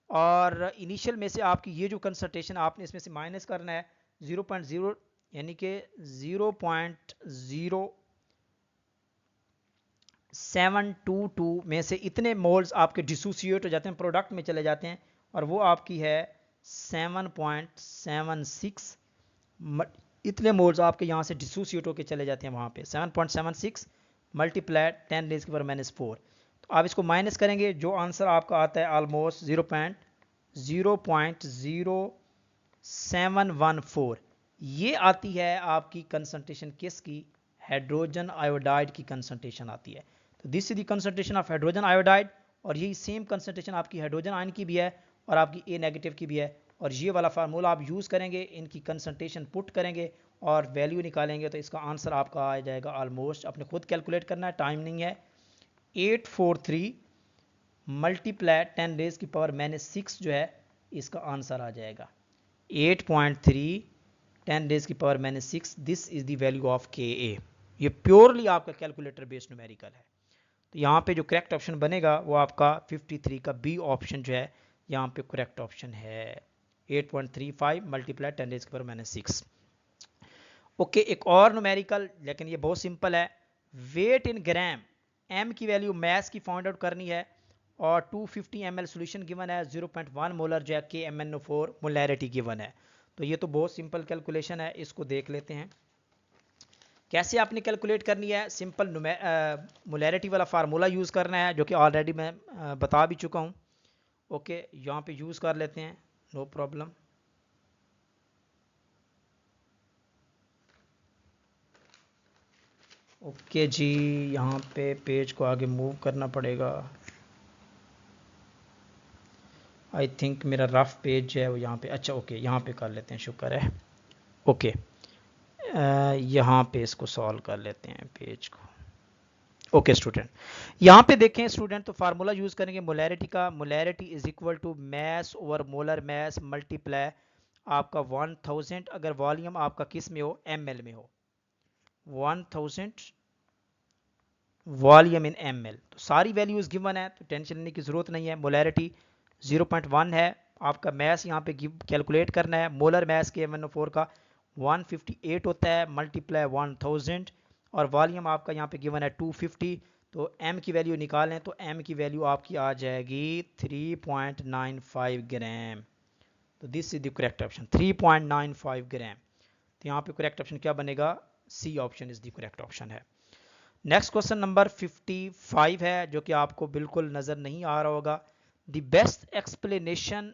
और इनिशियल में से आपकी ये जो कंसंट्रेशन आपने इसमें से माइनस करना है 0.0, यानी कि 0.0722 में से इतने मोल्स आपके डिसोसिएट हो जाते हैं, प्रोडक्ट में चले जाते हैं, और वो आपकी है 7.76। इतने मोल्स आपके यहाँ से डिसोसिएट होकर चले जाते हैं वहाँ पे 7.76 मल्टीप्लाई 10⁻⁻⁴। तो आप इसको माइनस करेंगे, जो आंसर आपका आता है ऑलमोस्ट 0.0714, ये आती है आपकी कंसंट्रेशन किसकी, हाइड्रोजन आयोडाइड की कंसंट्रेशन आती है। तो this is the concentration of hydrogen iodide, और यही सेम कंसंट्रेशन आपकी हाइड्रोजन आयन की भी है और आपकी ए नेगेटिव की भी है। और ये वाला फार्मूला आप यूज़ करेंगे, इनकी कंसंट्रेशन पुट करेंगे और वैल्यू निकालेंगे, तो इसका आंसर आपका आ जाएगा ऑलमोस्ट, अपने खुद कैलकुलेट करना है, टाइम नहीं है, 843 मल्टीप्लाई 10⁻⁻⁶ जो है इसका आंसर आ जाएगा 8.3 10⁻⁻⁶। This is the value of के ए। ये प्योरली आपका कैलकुलेटर बेस्ड न्यूमेरिकल है। तो यहाँ पे जो करेक्ट ऑप्शन बनेगा वो आपका 53 का बी ऑप्शन जो है यहाँ पे करेक्ट ऑप्शन है, 8.35 मल्टीप्लाई 10⁻⁻⁶। ओके, एक और न्यूमेरिकल, लेकिन ये बहुत सिंपल है। वेट इन ग्राम, एम की वैल्यू मैस की फाइंड आउट करनी है, और 250 ml सोल्यूशन गिवन है, 0.1 मोलर जो है KMnO4 मोलैरिटी गिवन है। तो ये तो बहुत सिंपल कैलकुलेशन है, इसको देख लेते हैं कैसे आपने कैलकुलेट करनी है। सिंपल मोलैरिटी वाला फार्मूला यूज़ करना है, जो कि ऑलरेडी मैं बता भी चुका हूँ। ओके, यहाँ पे यूज़ कर लेते हैं, नो प्रॉब्लम। ओके जी, यहाँ पे पेज को आगे मूव करना पड़ेगा। आई थिंक मेरा रफ पेज है वो यहाँ पे, अच्छा ओके, यहाँ पे कर लेते हैं, शुक्र है। ओके, यहाँ पे इसको सॉल्व कर लेते हैं पेज को। ओके स्टूडेंट, यहाँ पे देखें स्टूडेंट, तो फार्मूला यूज़ करेंगे मोलैरिटी का। Molarity is equal to mass over molar mass multiply आपका 1000, अगर वॉल्यूम आपका किस में हो, ml में हो, 1000 वॉल्यूम इन ml। तो सारी वैल्यूज गिवन है, तो टेंशन लेने की जरूरत नहीं है। मोलैरिटी 0.1 है, आपका मैस यहाँ पे कैलकुलेट करना है। मोलर मैस के MnO4 का 158 होता है मल्टीप्लाई 1000, और वॉल्यूम आपका यहाँ पे गिवन है 250। तो m की वैल्यू निकालें तो m की वैल्यू आपकी आ जाएगी 3.95 ग्राम। तो this is the correct option, 3.95 ग्राम। तो यहाँ पे करेक्ट ऑप्शन क्या बनेगा, C option is the correct option है। नेक्स्ट क्वेश्चन नंबर 55 है, जो कि आपको बिल्कुल नजर नहीं आ रहा होगा। The best explanation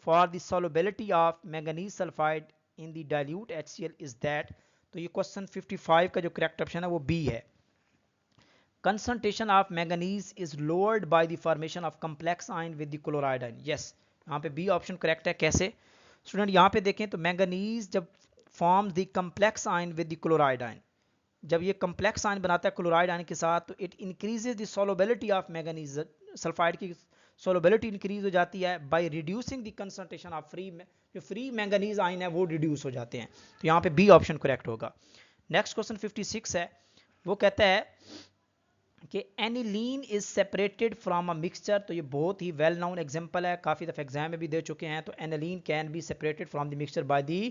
for the solubility of manganese sulphide in the dilute HCl is that. तो ये क्वेश्चन 55 का जो करेक्ट ऑप्शन है वो बी है। Concentration of manganese is lowered by the formation of complex ion with the chloride ion. Yes, यहाँ पे B option correct है। कैसे स्टूडेंट, यहाँ पे देखें तो मैंगनीज जब form the complex ion with the chloride ion, जब ये कॉम्प्लेक्स आयन बनाता है क्लोराइड आयन के साथ, तो it increases the solubility of manganese. Sulphide की सॉल्युबिलिटी इंक्रीज हो जाती है by reducing the concentration of free, जो फ्री मैंगनीज आयन है वो रिड्यूस हो जाते हैं। तो यहाँ पे बी ऑप्शन करेक्ट होगा। नेक्स्ट क्वेश्चन 56 है। वो कहता है कि aniline is separated from a mixture. तो ये बहुत ही वेल नोन एग्जांपल है, काफ़ी दफ़ा एग्जाम में भी दे चुके हैं। तो aniline can be separated from the mixture by the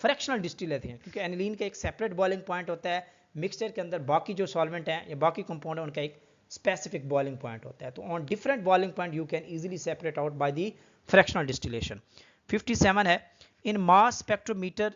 fractional distillation, क्योंकि एनिलीन का एक सेपरेट बॉइलिंग पॉइंट होता है, मिक्सचर के अंदर बाकी जो सॉल्वेंट हैं या बाकी कंपाउंड है उनका एक स्पेसिफिक बॉइलिंग पॉइंट होता है। तो on different boiling point you can easily separate out by the fractional distillation. 57 है, in mass spectrometer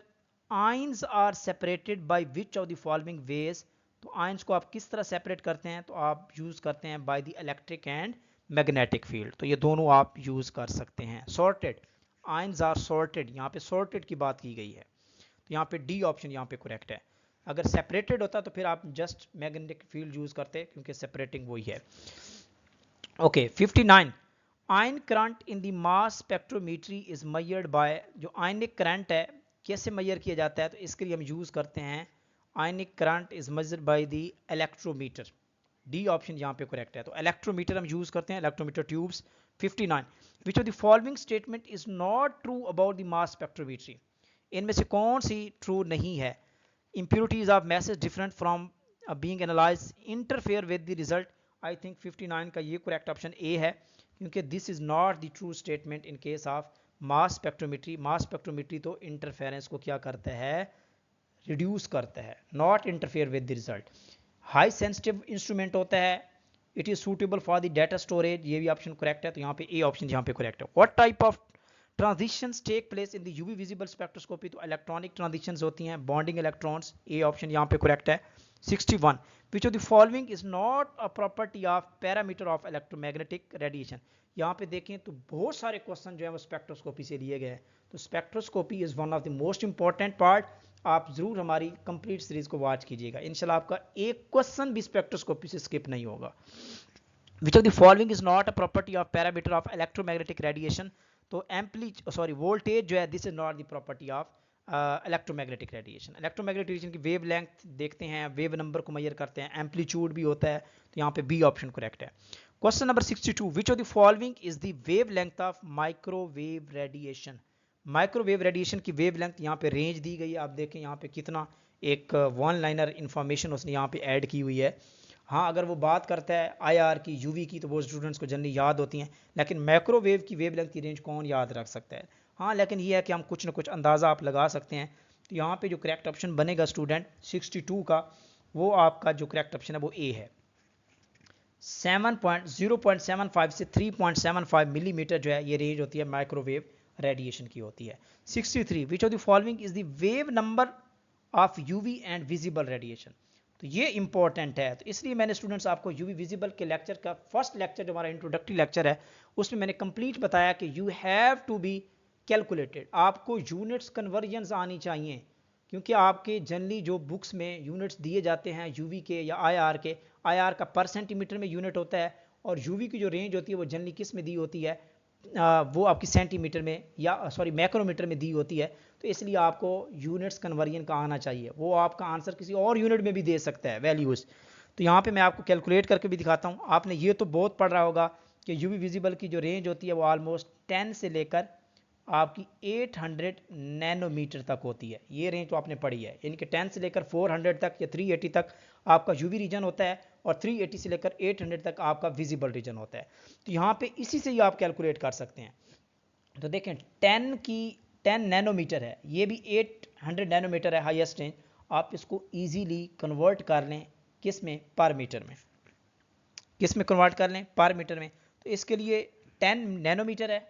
ions are separated by which of the following ways. तो आयंस को आप किस तरह सेपरेट करते हैं, तो आप यूज करते हैं by the electric and magnetic field. तो ये दोनों आप यूज कर सकते हैं। सॉर्टेड, आयंस आर सॉर्टेड, यहाँ पे सॉर्टेड की बात की गई है, तो यहाँ पे डी ऑप्शन यहाँ पे करेक्ट है। अगर सेपरेटेड होता तो फिर आप जस्ट मैग्नेटिक फील्ड यूज करते, क्योंकि सेपरेटिंग वही है। Okay 59, ion current in the mass spectrometry is measured bye. जो आयनिक करंट है कैसे मेजर किया जाता है, तो इसके लिए हम यूज करते हैं ionic current is measured by the electrometer. D option यहाँ पे करेक्ट है। तो इलेक्ट्रोमीटर हम यूज करते हैं, electrometer tubes. 59, which of the following statement is not true about the mass spectrometry. इनमें से कौन सी ट्रू नहीं है। impurities of masses different from being analyzed interfere with the result। I think 59 का ये correct option A है, क्योंकि this is not the true statement in case of mass spectrometry। mass spectrometry तो interference को क्या करता है, reduce करता है, not interfere with the result। high sensitive instrument होता है, it is suitable for the data storage, ये भी option correct है। तो यहाँ पे A option यहाँ पे correct है। what type of transitions take place in the UV visible spectroscopy. तो इलेक्ट्रॉनिक ट्रांजिशंस होती हैं, बॉन्डिंग इलेक्ट्रॉन्स। ए ऑप्शन यहाँ पे करेक्ट है। 61, विच of the following is not a property of parameter of electromagnetic radiation. यहाँ पे देखें तो बहुत सारे क्वेश्चन जो है वो स्पेक्ट्रोस्कोपी से लिए गए हैं। तो spectroscopy is one of the most important part. आप जरूर हमारी कंप्लीट सीरीज को वॉच कीजिएगा, इंशाल्लाह आपका एक क्वेश्चन भी स्पेक्ट्रोस्कोपी से स्किप नहीं होगा। विच of the following is not a property of parameter of electromagnetic radiation. तो वोल्टेज जो है this is not the property of electromagnetic radiation. Electromagnetic radiation की वेव लेंथ देखते हैं, वेव नंबर को मेजर करते हैं, एम्पलीट्यूड भी होता है। तो यहाँ पे बी ऑप्शन करेक्ट है। Question number 62, which of the following is the wave length of microwave radiation. Microwave radiation की वेव लेंथ यहाँ पे रेंज दी गई है, आप देखें यहाँ पे कितना एक वन लाइनर इंफॉर्मेशन उसने यहाँ पे ऐड की हुई है। हाँ, अगर वो बात करता है आईआर की, यूवी की, तो वो स्टूडेंट्स को जनरली याद होती हैं, लेकिन माइक्रोवेव की वेवलेंथ की रेंज कौन याद रख सकता है। हाँ, लेकिन ये है कि हम कुछ ना कुछ अंदाज़ा आप लगा सकते हैं। तो यहाँ पे जो करेक्ट ऑप्शन बनेगा स्टूडेंट 62 का, वो आपका जो करेक्ट ऑप्शन है वो ए है। 0.75 से 3.75 मिलीमीटर जो है ये रेंज होती है, माइक्रोवेव रेडिएशन की होती है। 63, विच of the following is the wave number of UV and visible radiation. तो ये इंपॉर्टेंट है, तो इसलिए मैंने स्टूडेंट्स आपको यूवी विजिबल के लेक्चर का फर्स्ट लेक्चर जो हमारा इंट्रोडक्टरी लेक्चर है उसमें मैंने कंप्लीट बताया कि you have to be calculated, आपको यूनिट्स कन्वर्जन्स आनी चाहिए, क्योंकि आपके जनरली जो बुक्स में यूनिट्स दिए जाते हैं यूवी के या आईआर के, आईआर का पर सेंटीमीटर में यूनिट होता है और यूवी की जो रेंज होती है वो जनरली किस में दी होती है, वो आपकी सेंटीमीटर में या मैक्रोमीटर में दी होती है। तो इसलिए आपको यूनिट्स कन्वर्जन का आना चाहिए, वो आपका आंसर किसी और यूनिट में भी दे सकता है वैल्यूज़। तो यहाँ पे मैं आपको कैलकुलेट करके भी दिखाता हूँ। आपने ये तो बहुत पढ़ रहा होगा कि यूवी विजिबल की जो रेंज होती है वो ऑलमोस्ट 10 से लेकर आपकी 800 नैनोमीटर तक होती है, ये रेंज तो आपने पढ़ी है, यानी कि 10 से लेकर 400 तक या 380 तक आपका यूवी रीजन होता है और 380 से लेकर 800 तक आपका विजिबल रीजन होता है। तो यहाँ पे इसी से ही आप कैलकुलेट कर सकते हैं। तो देखें 10 नैनोमीटर है, ये भी 800 नैनोमीटर है हाईएस्ट रेंज। आप इसको इजीली कन्वर्ट कर लें किस में, पर मीटर में, किस में कन्वर्ट कर लें, पर मीटर में। तो इसके लिए 10 नैनोमीटर है,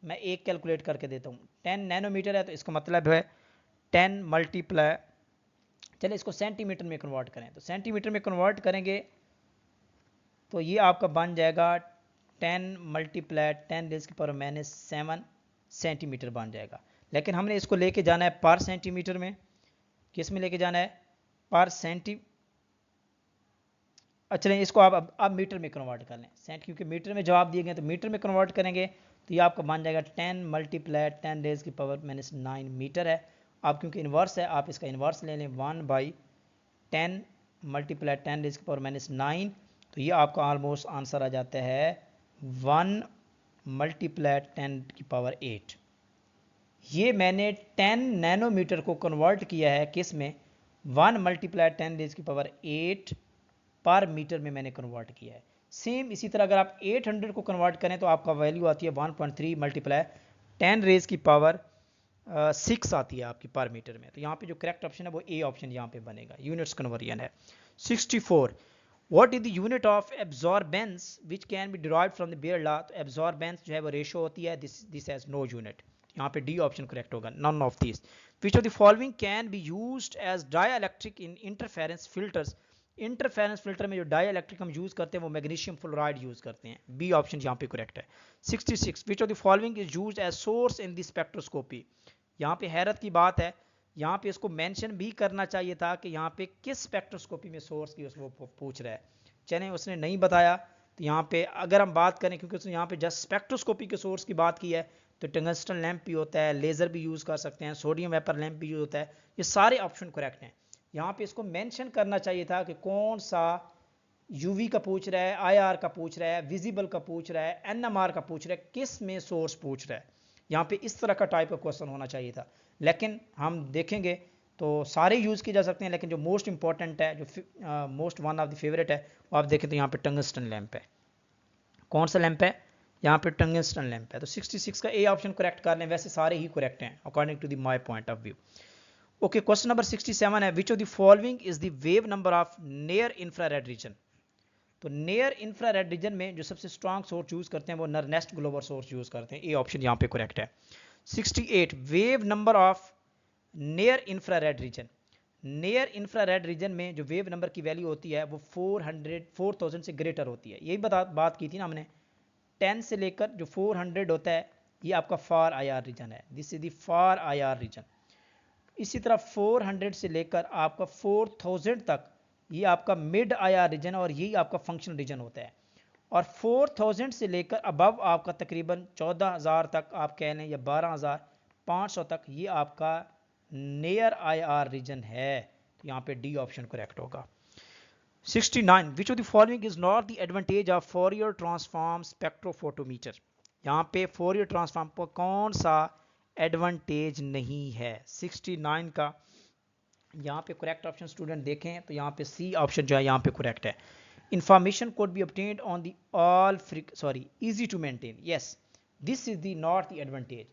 मैं एक कैलकुलेट करके देता हूँ। 10 नैनोमीटर है तो इसका मतलब है 10 मल्टीप्लाई, चले इसको सेंटीमीटर में कन्वर्ट करें, तो सेंटीमीटर में कन्वर्ट करेंगे तो ये आपका बन जाएगा 10 मल्टीप्लाई 10 रेज़ की पावर -7 सेंटीमीटर बन जाएगा। लेकिन हमने इसको लेके जाना है पर सेंटीमीटर में, किस में लेके जाना है, पर सेंटी, अच्छा इसको आप अब मीटर में कन्वर्ट कर लें, क्योंकि मीटर में जवाब दिए गए तो मीटर में कन्वर्ट करेंगे तो ये आपका बन जाएगा 10 मल्टीप्लाई 10 रेज़ की पावर -9 मीटर है। आप क्योंकि इन्वर्स है आप इसका इन्वर्स ले लें, 1/10 मल्टीप्लाई 10 रेज़ की पावर -9, तो ये आपका ऑलमोस्ट आंसर आ जाता है 1 मल्टीप्लाई 10 की पावर 8। ये मैंने 10 नैनोमीटर को कन्वर्ट किया है किस में, 1 मल्टीप्लाई 10 रेज़ की पावर 8 पर मीटर में मैंने कन्वर्ट किया है। सेम इसी तरह अगर आप 800 को कन्वर्ट करें तो आपका वैल्यू आती है 1.3 मल्टीप्लाई 10 रेज की पावर 6 आती है आपकी पर मीटर में। तो यहाँ पे जो करेक्ट ऑप्शन है वो ए ऑप्शन यहाँ पे बनेगा, यूनिट्स कन्वर्जन है। 64 what is the unit of absorbance which can be derived from the Beer law. तो एब्जॉर्बेंस जो है वो रेशो होती है, दिस हैज नो यूनिट। यहाँ पे डी ऑप्शन करेक्ट होगा, none of this. Which of the following can be used as dielectric in interference filters. Interference filter में जो डाइइलेक्ट्रिक हम यूज करते हैं वो मैग्नीशियम फ्लोराइड यूज करते हैं, बी ऑप्शन यहाँ पे करेक्ट है। 66 which of the following is used as source in the spectroscopy. यहाँ पे हैरत की बात है, यहाँ पे इसको मेंशन भी करना चाहिए था कि यहाँ पे किस स्पेक्ट्रोस्कोपी में सोर्स की उसको पूछ रहा है, चले उसने नहीं बताया। तो यहाँ पे अगर हम बात करें, क्योंकि उसने यहाँ पे जस्ट स्पेक्ट्रोस्कोपी के सोर्स की बात की है, तो टंगस्टन लैंप भी होता है, लेजर भी यूज कर सकते हैं, सोडियम वेपर लैंप भी यूज होता है, ये सारे ऑप्शन करेक्ट हैं। यहाँ पे इसको मेंशन करना चाहिए था कि कौन सा यूवी का पूछ रहा है, आईआर का पूछ रहा है, विजिबल का पूछ रहा है, एनएमआर का पूछ रहा है, किस में सोर्स पूछ रहा है। यहाँ पे इस तरह का टाइप का क्वेश्चन होना चाहिए था, लेकिन हम देखेंगे तो सारे यूज़ किए जा सकते हैं, लेकिन जो मोस्ट इंपॉर्टेंट है, जो most one of the favourite है, वो आप देखें तो यहाँ पे टंगस्टन लैंप है। कौन सा लैंप है? यहाँ पे टंगस्टन लैंप है। तो 66 का ए ऑप्शन करेक्ट कर लें, वैसे सारे ही करेक्ट हैं according to the my point of view. Okay, question number 67 है, which of the following is the wave number of near infrared region. तो नियर इंफ्रारेड रीजन में जो सबसे स्ट्रॉन्ग सोर्स यूज करते हैं वो नरनेस्ट ग्लोबल सोर्स यूज करते हैं, ए ऑप्शन यहाँ पे करेक्ट है। 68 wave number of near infrared reason. Near infrared region में जो वेव नंबर की वैल्यू होती है वो 4000 से ग्रेटर होती है। यही बात की थी ना हमने, 10 से लेकर जो 400 होता है ये आपका फार आईआर रीजन है, this is the far IR region. इसी तरह 400 से लेकर आपका 4000 तक ये आपका मिड आईआर रीजन और यही आपका फंक्शनल रीजन होता है। और 4000 से लेकर अबव आपका तकरीबन 14000 तक आप कह लें या 12500 तक ये आपका नियर आईआर रीजन है। तो यहाँ पे डी ऑप्शन करेक्ट होगा। 69 विच of the following is not the advantage of Fourier transform spectrophotometer. यहाँ पे फोरियर ट्रांसफॉर्म पर कौन सा एडवांटेज नहीं है? 69 का यहाँ पे करेक्ट ऑप्शन स्टूडेंट देखें तो यहाँ पे सी ऑप्शन जो है यहाँ पे करेक्ट है। Information could be obtained on the easy to maintain, yes this is the not the advantage।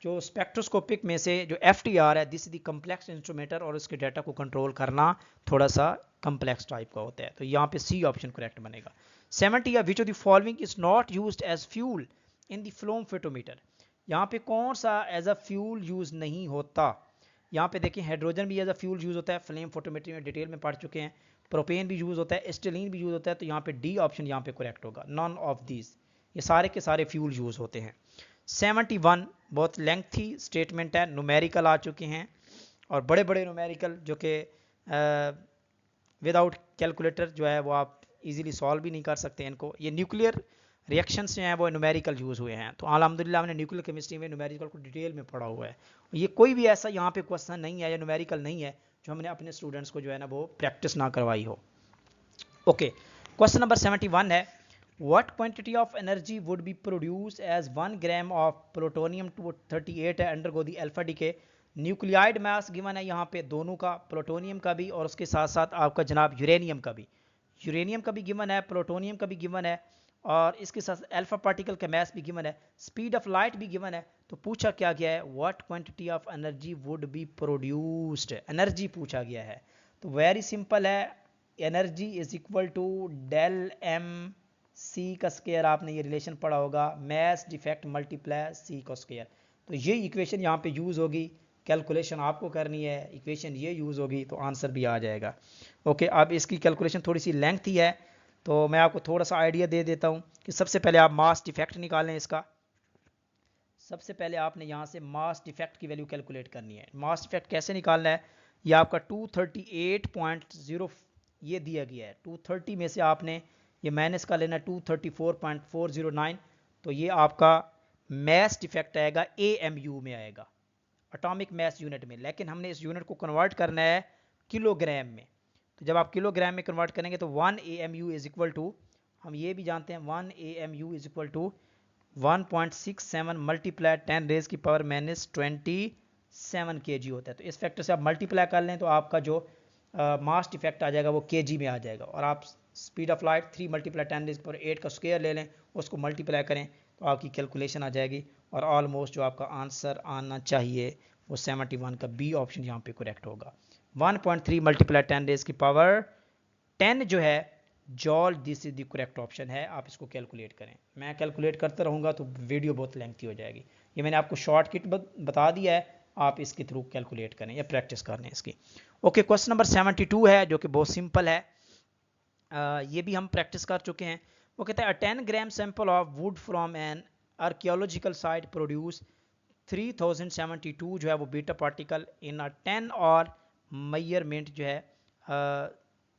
जो स्पेक्ट्रोस्कोपिक में से जो FTR है, दिस इज द कम्प्लेक्स इंस्ट्रूमेंटर और उसके डाटा को कंट्रोल करना थोड़ा सा कम्प्लेक्स टाइप का होता है। तो यहाँ पे सी ऑप्शन करेक्ट बनेगा। 70 या which of the following is not used as fuel in the flame photometer. यहाँ पे कौन सा एज अ फ्यूल यूज नहीं होता? यहाँ पे देखिए हाइड्रोजन भी एज अ फ्यूल यूज होता है, फ्लेम फोटोमेट्री में डिटेल में पढ़ चुके हैं। प्रोपेन भी यूज होता है, एस्टिलीन भी यूज होता है। तो यहाँ पे डी ऑप्शन यहाँ पे करेक्ट होगा, नॉन ऑफ दीज, ये सारे के सारे फ्यूल यूज होते हैं। 71 बहुत लेंथी स्टेटमेंट है, न्यूमेरिकल आ चुके हैं और बड़े बड़े न्यूमेरिकल जो कि विदाउट कैलकुलेटर जो है वो आप इजीली सॉल्व भी नहीं कर सकते इनको। ये न्यूक्लियर रिएक्शंस जो हैं वो न्यूमेरिकल यूज़ हुए हैं। तो अल्हम्दुलिल्लाह हमने न्यूक्लियर केमिस्ट्री में न्यूमेरिकल को डिटेल में पढ़ा हुआ है। ये कोई भी ऐसा यहाँ पे क्वेश्चन नहीं है या न्यूमेरिकल नहीं है जो हमने अपने स्टूडेंट्स को जो है ना वो प्रैक्टिस ना करवाई हो। ओके, क्वेश्चन नंबर 71 है, what quantity of energy would be produce as 1 gram of plutonium 238 है undergo the alpha decay. Nuclide mass given है यहाँ पे दोनों का, प्लूटोनियम का भी और उसके साथ साथ आपका जनाब यूरेनियम का भी। यूरेनियम का भी गिवन है, प्लूटोनियम का भी गिवन है और इसके साथ अल्फा पार्टिकल का मास भी गिवन है, स्पीड ऑफ लाइट भी गिवन है। तो पूछा क्या गया है, what quantity of energy would be produced, energy पूछा गया है। तो वेरी सिंपल है, energy is equal to del M C का स्क्वायर, आपने ये रिलेशन पढ़ा होगा, मैस डिफेक्ट मल्टीप्लाई सी का स्क्वायर। तो ये इक्वेशन यहाँ पे यूज होगी, कैलकुलेशन आपको करनी है, इक्वेशन ये यूज होगी तो आंसर भी आ जाएगा। ओके, अब इसकी कैलकुलेशन थोड़ी सी लेंथी है तो मैं आपको थोड़ा सा आइडिया दे देता हूँ कि सबसे पहले आप मास डिफेक्ट निकालें इसका। सबसे पहले आपने यहाँ से मास डिफेक्ट की वैल्यू कैलकुलेट करनी है। मास डिफेक्ट कैसे निकालना है, ये आपका 238.0 ये दिया गया है, 230 में से आपने ये माइनस का लेना 234.409। तो ये आपका मैस डिफेक्ट आएगा AMU में आएगा, एटॉमिक मैस यूनिट में, लेकिन हमने इस यूनिट को कन्वर्ट करना है किलोग्राम में। तो जब आप किलोग्राम में कन्वर्ट करेंगे तो 1 AMU इज इक्वल टू, हम ये भी जानते हैं 1 AMU is equal to 1.67 multiply 10 raise की पावर -27 kg होता है। तो इस फैक्टर से आप मल्टीप्लाई कर लें तो आपका जो मास डिफेक्ट आ जाएगा वो kg में आ जाएगा। और आप स्पीड ऑफ लाइट 3 मल्टीप्लाई 10⁸ का स्क्वायर ले लें, उसको मल्टीप्लाई करें तो आपकी कैलकुलेशन आ जाएगी और ऑलमोस्ट जो आपका आंसर आना चाहिए वो 71 का बी ऑप्शन यहाँ पे करेक्ट होगा। 1.3 मल्टीप्लाई 10⁻10 जो है जॉल, this is the correct option है। आप इसको कैलकुलेट करें, मैं कैलकुलेट करता रहूँगा तो वीडियो बहुत लेंथी हो जाएगी। ये मैंने आपको शॉर्टकट बता दिया है, आप इसके थ्रू कैलकुलेट करें या प्रैक्टिस कर लें इसकी। ओके, क्वेश्चन नंबर 72 है जो कि बहुत सिंपल है। ये भी हम प्रैक्टिस कर चुके हैं। वो कहता है 10 gram sample of wood from N archaeological site produce 3072 जो है वो बीटा पार्टिकल इन अ 10 और मेजरमेंट जो है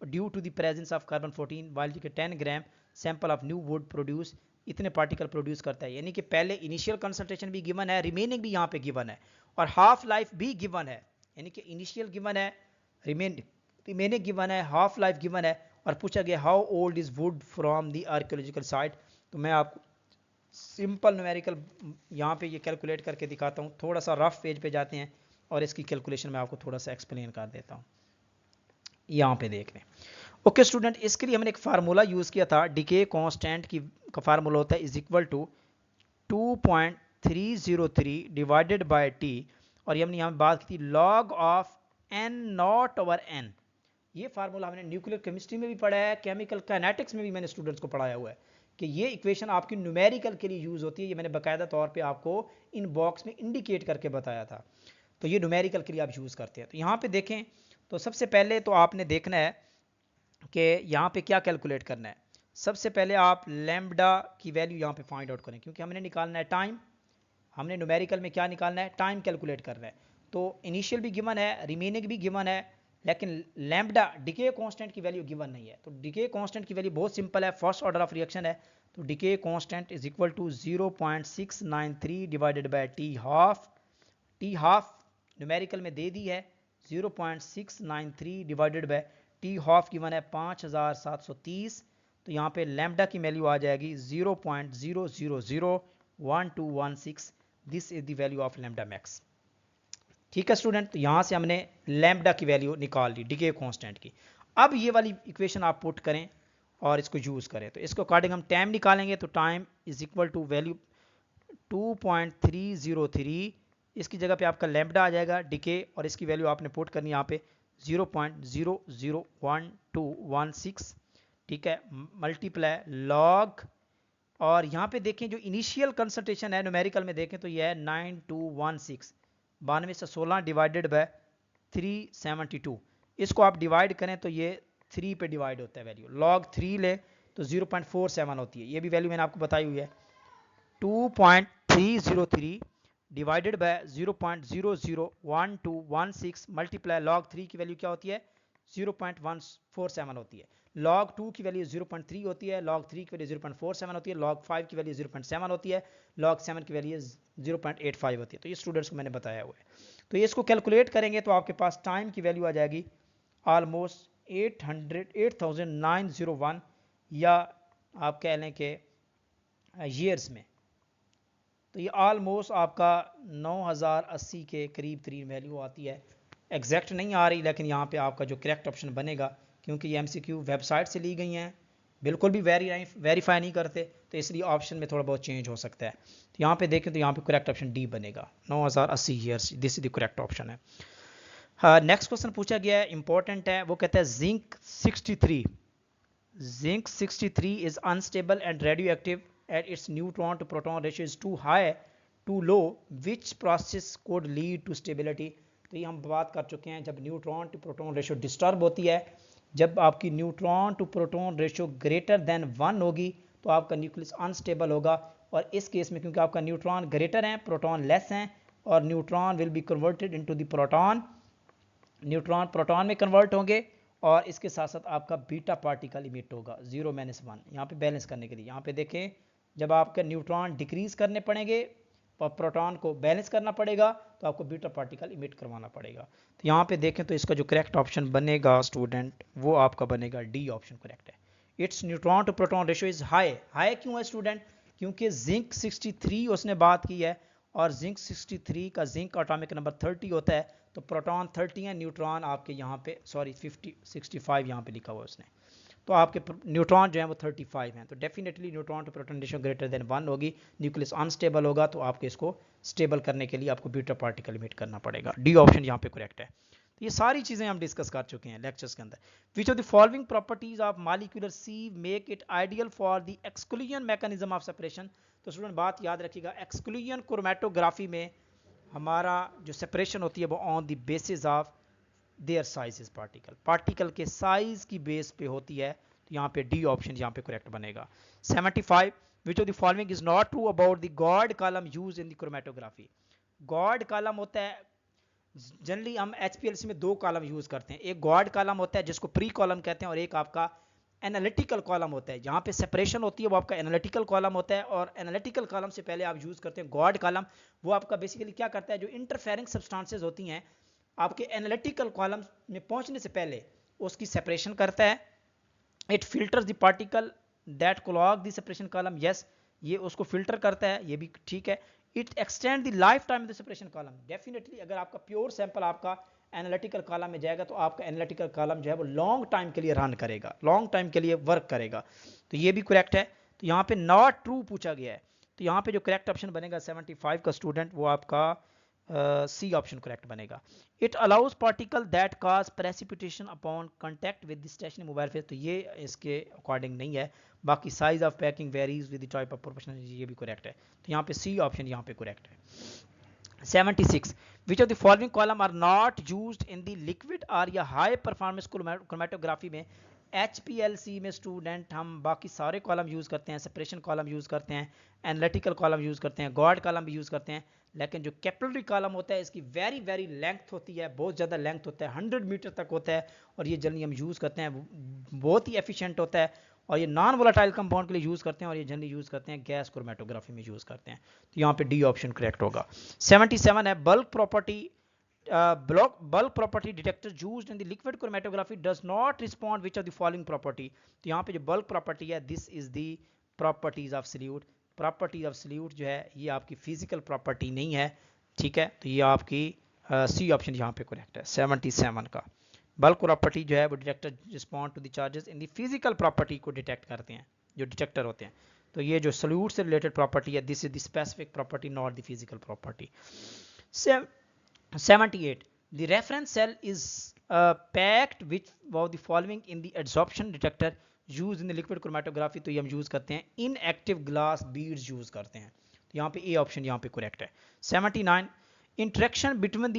due to the presence of carbon 14 while के 10 gram sample of new wood produce इतने पार्टिकल प्रोड्यूस करता है। यानी कि पहले इनिशियल कंसंट्रेशन भी गिवन है, रिमेनिंग भी यहाँ पे गिवन है और हाफ लाइफ भी गिवन है। यानी कि इनिशियल गिवन है, रिमेनिंग गिवन है, हाफ लाइफ गिवन है और पूछा गया how old is wood from the archaeological site. तो मैं आपको सिंपल न्यूमेरिकल यहाँ पे ये कैलकुलेट करके दिखाता हूँ। थोड़ा सा रफ पेज पे जाते हैं और इसकी कैलकुलेशन मैं आपको थोड़ा सा एक्सप्लेन कर देता हूँ। यहाँ पे देख लें। ओके स्टूडेंट, इसके लिए हमने एक फार्मूला यूज़ किया था, डीके कांस्टेंट की का फार्मूला होता है is equal to 2.303 divided by T और ये हमने यहाँ बात की थी log of n naught over n। ये फार्मूला हमने न्यूक्लियर केमिस्ट्री में भी पढ़ा है, केमिकल काइनेटिक्स में भी मैंने स्टूडेंट्स को पढ़ाया हुआ है कि ये इक्वेशन आपकी न्यूमेरिकल के लिए यूज़ होती है। ये मैंने बाकायदा तौर पे आपको इन बॉक्स में इंडिकेट करके बताया था। तो ये न्यूमेरिकल के लिए आप यूज़ करते हैं। तो यहाँ पे देखें तो सबसे पहले तो आपने देखना है कि यहाँ पे क्या कैलकुलेट करना है। सबसे पहले आप लैम्बडा की वैल्यू यहाँ पे फाइंड आउट करें, क्योंकि हमने निकालना है टाइम। हमने न्यूमेरिकल में क्या निकालना है, टाइम कैलकुलेट करना है। तो इनिशियल भी गिवन है, रिमेनिंग भी गिवन है, लेकिन लैम्बडा डिके कांस्टेंट की वैल्यू गिवन नहीं है। तो डिके कांस्टेंट की वैल्यू बहुत सिंपल है, फर्स्ट ऑर्डर ऑफ रिएक्शन है। तो decay constant is equal to 0.693 divided by T half. T half numerical में दे दी है 0.693 divided by T half given है 5730। तो यहाँ पे लैम्बडा की वैल्यू आ जाएगी 0.0001216। This is the value of lambda max. ठीक है स्टूडेंट, तो यहाँ से हमने लैम्बडा की वैल्यू निकाल ली डिके कांस्टेंट की। अब ये वाली इक्वेशन आप पुट करें और इसको यूज़ करें। तो इसको अकॉर्डिंग हम टाइम निकालेंगे। तो time is equal to value 2.303, इसकी जगह पे आपका लैम्बडा आ जाएगा डिके और इसकी वैल्यू आपने पुट करनी यहाँ पे 0.001216। ठीक है, मल्टीप्लाई लॉग और यहाँ पे देखें जो इनिशियल कंसंट्रेशन है न्यूमेरिकल में देखें तो ये है 9216, 92 से 16 डिवाइडेड बाय 372। इसको आप डिवाइड करें तो ये 3 पे डिवाइड होता है वैल्यू। लॉग 3 ले तो 0.47 होती है। ये भी वैल्यू मैंने आपको बताई हुई है। 2.303 डिवाइडेड बाय 0.001216 मल्टीप्लाई लॉग 3 की वैल्यू क्या होती है 0.147 होती है। लॉग 2 की वैल्यू 0.3 होती है, लॉग 3 की वैल्यू 0.47 होती है, लॉग 5 की वैल्यू 0.7 होती है, लॉग 7 की वैल्यू 0.85 होती है। तो ये स्टूडेंट्स को मैंने बताया हुआ है। तो ये इसको कैलकुलेट करेंगे तो आपके पास टाइम की वैल्यू आ जाएगी ऑलमोस्ट 8901 या आप कह लें कि ईयर्स में। तो ये ऑलमोस्ट आपका 9080 के करीब तरीन वैल्यू आती है। एग्जैक्ट नहीं आ रही, लेकिन यहाँ पे आपका जो करेक्ट ऑप्शन बनेगा, क्योंकि ये MCQ वेबसाइट से ली गई हैं, बिल्कुल भी वेरीफाई नहीं करते, तो इसलिए ऑप्शन में थोड़ा बहुत चेंज हो सकता है। तो यहाँ पे देखें तो यहाँ पे करेक्ट ऑप्शन डी बनेगा, 9080 years, this is the correct option है। नेक्स्ट क्वेश्चन पूछा गया है, इंपॉर्टेंट है। वो कहता है zinc 63 is unstable and radio active at its neutron to proton ratio is too high too low, which process could lead to stability। तो ये हम बात कर चुके हैं, जब neutron to proton ratio disturb होती है, जब आपकी neutron to proton ratio greater than 1 होगी तो आपका न्यूक्लियस अनस्टेबल होगा। और इस केस में क्योंकि आपका न्यूट्रॉन ग्रेटर है, प्रोटॉन लेस हैं, और neutron will be converted into the proton, neutron proton में कन्वर्ट होंगे और इसके साथ साथ आपका बीटा पार्टिकल इमिट होगा 0-1। यहाँ पे बैलेंस करने के लिए यहाँ पे देखें, जब आपके न्यूट्रॉन डिक्रीज करने पड़ेंगे और प्रोटॉन को बैलेंस करना पड़ेगा तो आपको बीटा पार्टिकल इमिट करवाना पड़ेगा। तो यहाँ पे देखें तो इसका जो करेक्ट ऑप्शन बनेगा स्टूडेंट वो आपका बनेगा डी ऑप्शन करेक्ट है। It's neutron to proton ratio is high. High क्यों है स्टूडेंट? क्योंकि जिंक 63 उसने बात की है और जिंक 63 का जिंक एटॉमिक नंबर 30 होता है, तो प्रोटॉन 30 है, न्यूट्रॉन आपके यहाँ पे 65 यहाँ पे लिखा हुआ है उसने। तो आपके न्यूट्रॉन जो है वो 35 हैं, तो definitely neutron to proton ratio greater than 1 होगी। न्यूक्लियस अनस्टेबल होगा तो आपके इसको स्टेबल करने के लिए आपको बीटा पार्टिकल इमिट करना पड़ेगा। डी ऑप्शन यहाँ पे करेक्ट है। तो ये सारी चीज़ें हम डिस्कस कर चुके हैं लेक्चर्स के अंदर। Which of the following properties of molecular sieve make it ideal for the exclusion mechanism of separation. तो स्टूडेंट बात याद रखिएगा, एक्सक्लूजन क्रोमेटोग्राफी में हमारा जो सेपरेशन होती है वो on the basis of their size particle, particle के साइज की बेस पे होती है। तो यहाँ पे डी ऑप्शन यहाँ पे करेक्ट बनेगा। 75 विच of the following is not true about the God column use in the chromatography. God column होता है, जनरली हम HPLC में दो कॉलम यूज करते हैं, एक गॉड कॉलम होता है जिसको प्री कॉलम कहते हैं और एक आपका एनालिटिकल कॉलम होता है। जहाँ पे सेपरेशन होती है वो आपका एनालिटिकल कॉलम होता है, और एनालिटिकल कॉलम से पहले आप यूज करते हैं गॉड कॉलम। वो आपका बेसिकली क्या करता है, जो इंटरफेरेंस सब्सटेंसेस होती हैं आपके एनालिटिकल कॉलम में पहुंचने से पहले उसकी सेपरेशन करता है। It filters the particle that clog the separation column, yes ये उसको फिल्टर करता है, ये भी ठीक है। It extend the life time of the separation column, definitely अगर आपका प्योर सैंपल आपका एनालिटिकल कॉलम में जाएगा तो आपका एनालिटिकल कॉलम जो है वो लॉन्ग टाइम के लिए रन करेगा, लॉन्ग टाइम के लिए वर्क करेगा। तो ये भी करेक्ट है। तो यहाँ पे नॉट ट्रू पूछा गया है, तो यहाँ पे जो करेक्ट ऑप्शन बनेगा 75 का स्टूडेंट वो आपका सी ऑप्शन करेक्ट बनेगा। It allows particle that cause precipitation upon contact with the stationary mobile phase, तो ये इसके अकॉर्डिंग नहीं है। बाकी size of packing varies with the type of proportion, ये भी करेक्ट है। तो यहाँ पे सी ऑप्शन यहाँ पे करेक्ट है। 76 which of the following column are not used in the liquid or या हाई परफॉर्मेंस क्रोमेटोग्राफी में। HPLC में स्टूडेंट हम बाकी सारे कॉलम यूज करते हैं, सेपरेशन कॉलम यूज करते हैं, एनालिटिकल कॉलम यूज करते हैं, गॉड कॉलम भी यूज करते हैं, लेकिन जो कैपिलरी कॉलम होता है इसकी वेरी वेरी लेंथ होती है, बहुत ज़्यादा लेंथ होता है, 100 मीटर तक होता है, और ये जनरली हम यूज़ करते हैं, बहुत ही एफिशिएंट होता है, और ये नॉन वोलेटाइल कंपाउंड के लिए यूज़ करते हैं, और ये जनरली यूज़ करते हैं गैस क्रोमेटोग्राफी में यूज़ करते हैं। तो यहाँ पे डी ऑप्शन करेक्ट होगा। 77 है bulk property, bulk property detector used in the liquid chromatography does not respond which of the following property। तो यहाँ पे जो bulk property है, this is the properties of solute। properties of solute जो है ये आपकी physical property नहीं है, ठीक है। तो ये आपकी सी ऑप्शन यहाँ पे करेक्ट है 77 का। बल्क प्रॉपर्टी जो है वो detector respond to the charges in the physical property को डिटेक्ट करते हैं, जो डिटेक्टर होते हैं। तो ये जो सोल्यूट से रिलेटेड प्रॉपर्टी है, this is the specific property not the physical property. 78 the reference cell is packed which of the following in the adsorption detector used in the liquid chromatography। तो ये हम यूज करते हैं inactive glass beads use करते हैं। तो यहाँ पे ए ऑप्शन यहाँ पे करेक्ट है। 79 interaction between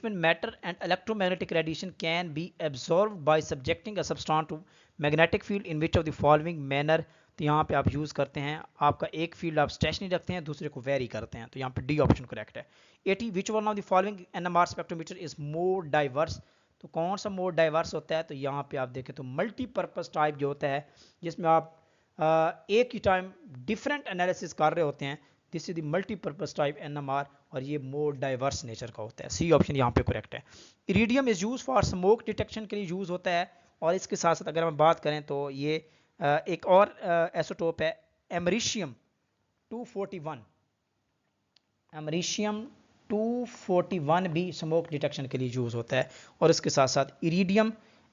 the matter and electromagnetic radiation can be absorbed by subjecting a substance to magnetic field in which of the following manner। तो यहाँ पे आप यूज करते हैं, आपका एक फील्ड आप स्टेशनरी रखते हैं, दूसरे को वेरी करते हैं। तो यहाँ पे डी ऑप्शन करेक्ट है। 80 विच one of the following NMR spectrometer is more diverse. तो कौन सा मोर डाइवर्स होता है, तो यहाँ पे आप देखें तो मल्टीपर्पज टाइप जो होता है जिसमें आप एक ही टाइम डिफरेंट एनालिसिस कर रहे होते हैं, this is the multipurpose type NMR, और ये मोर डाइवर्स नेचर का होता है। सी ऑप्शन यहाँ पे करेक्ट है। Iridium is use for smoke detection के लिए यूज होता है, और इसके साथ साथ अगर हम बात करें तो ये एक और एसोटोप है एमरीशियम 241। एमरीशियम 241 भी स्मोक डिटेक्शन के लिए यूज होता है, और इसके साथ साथ इरिडियम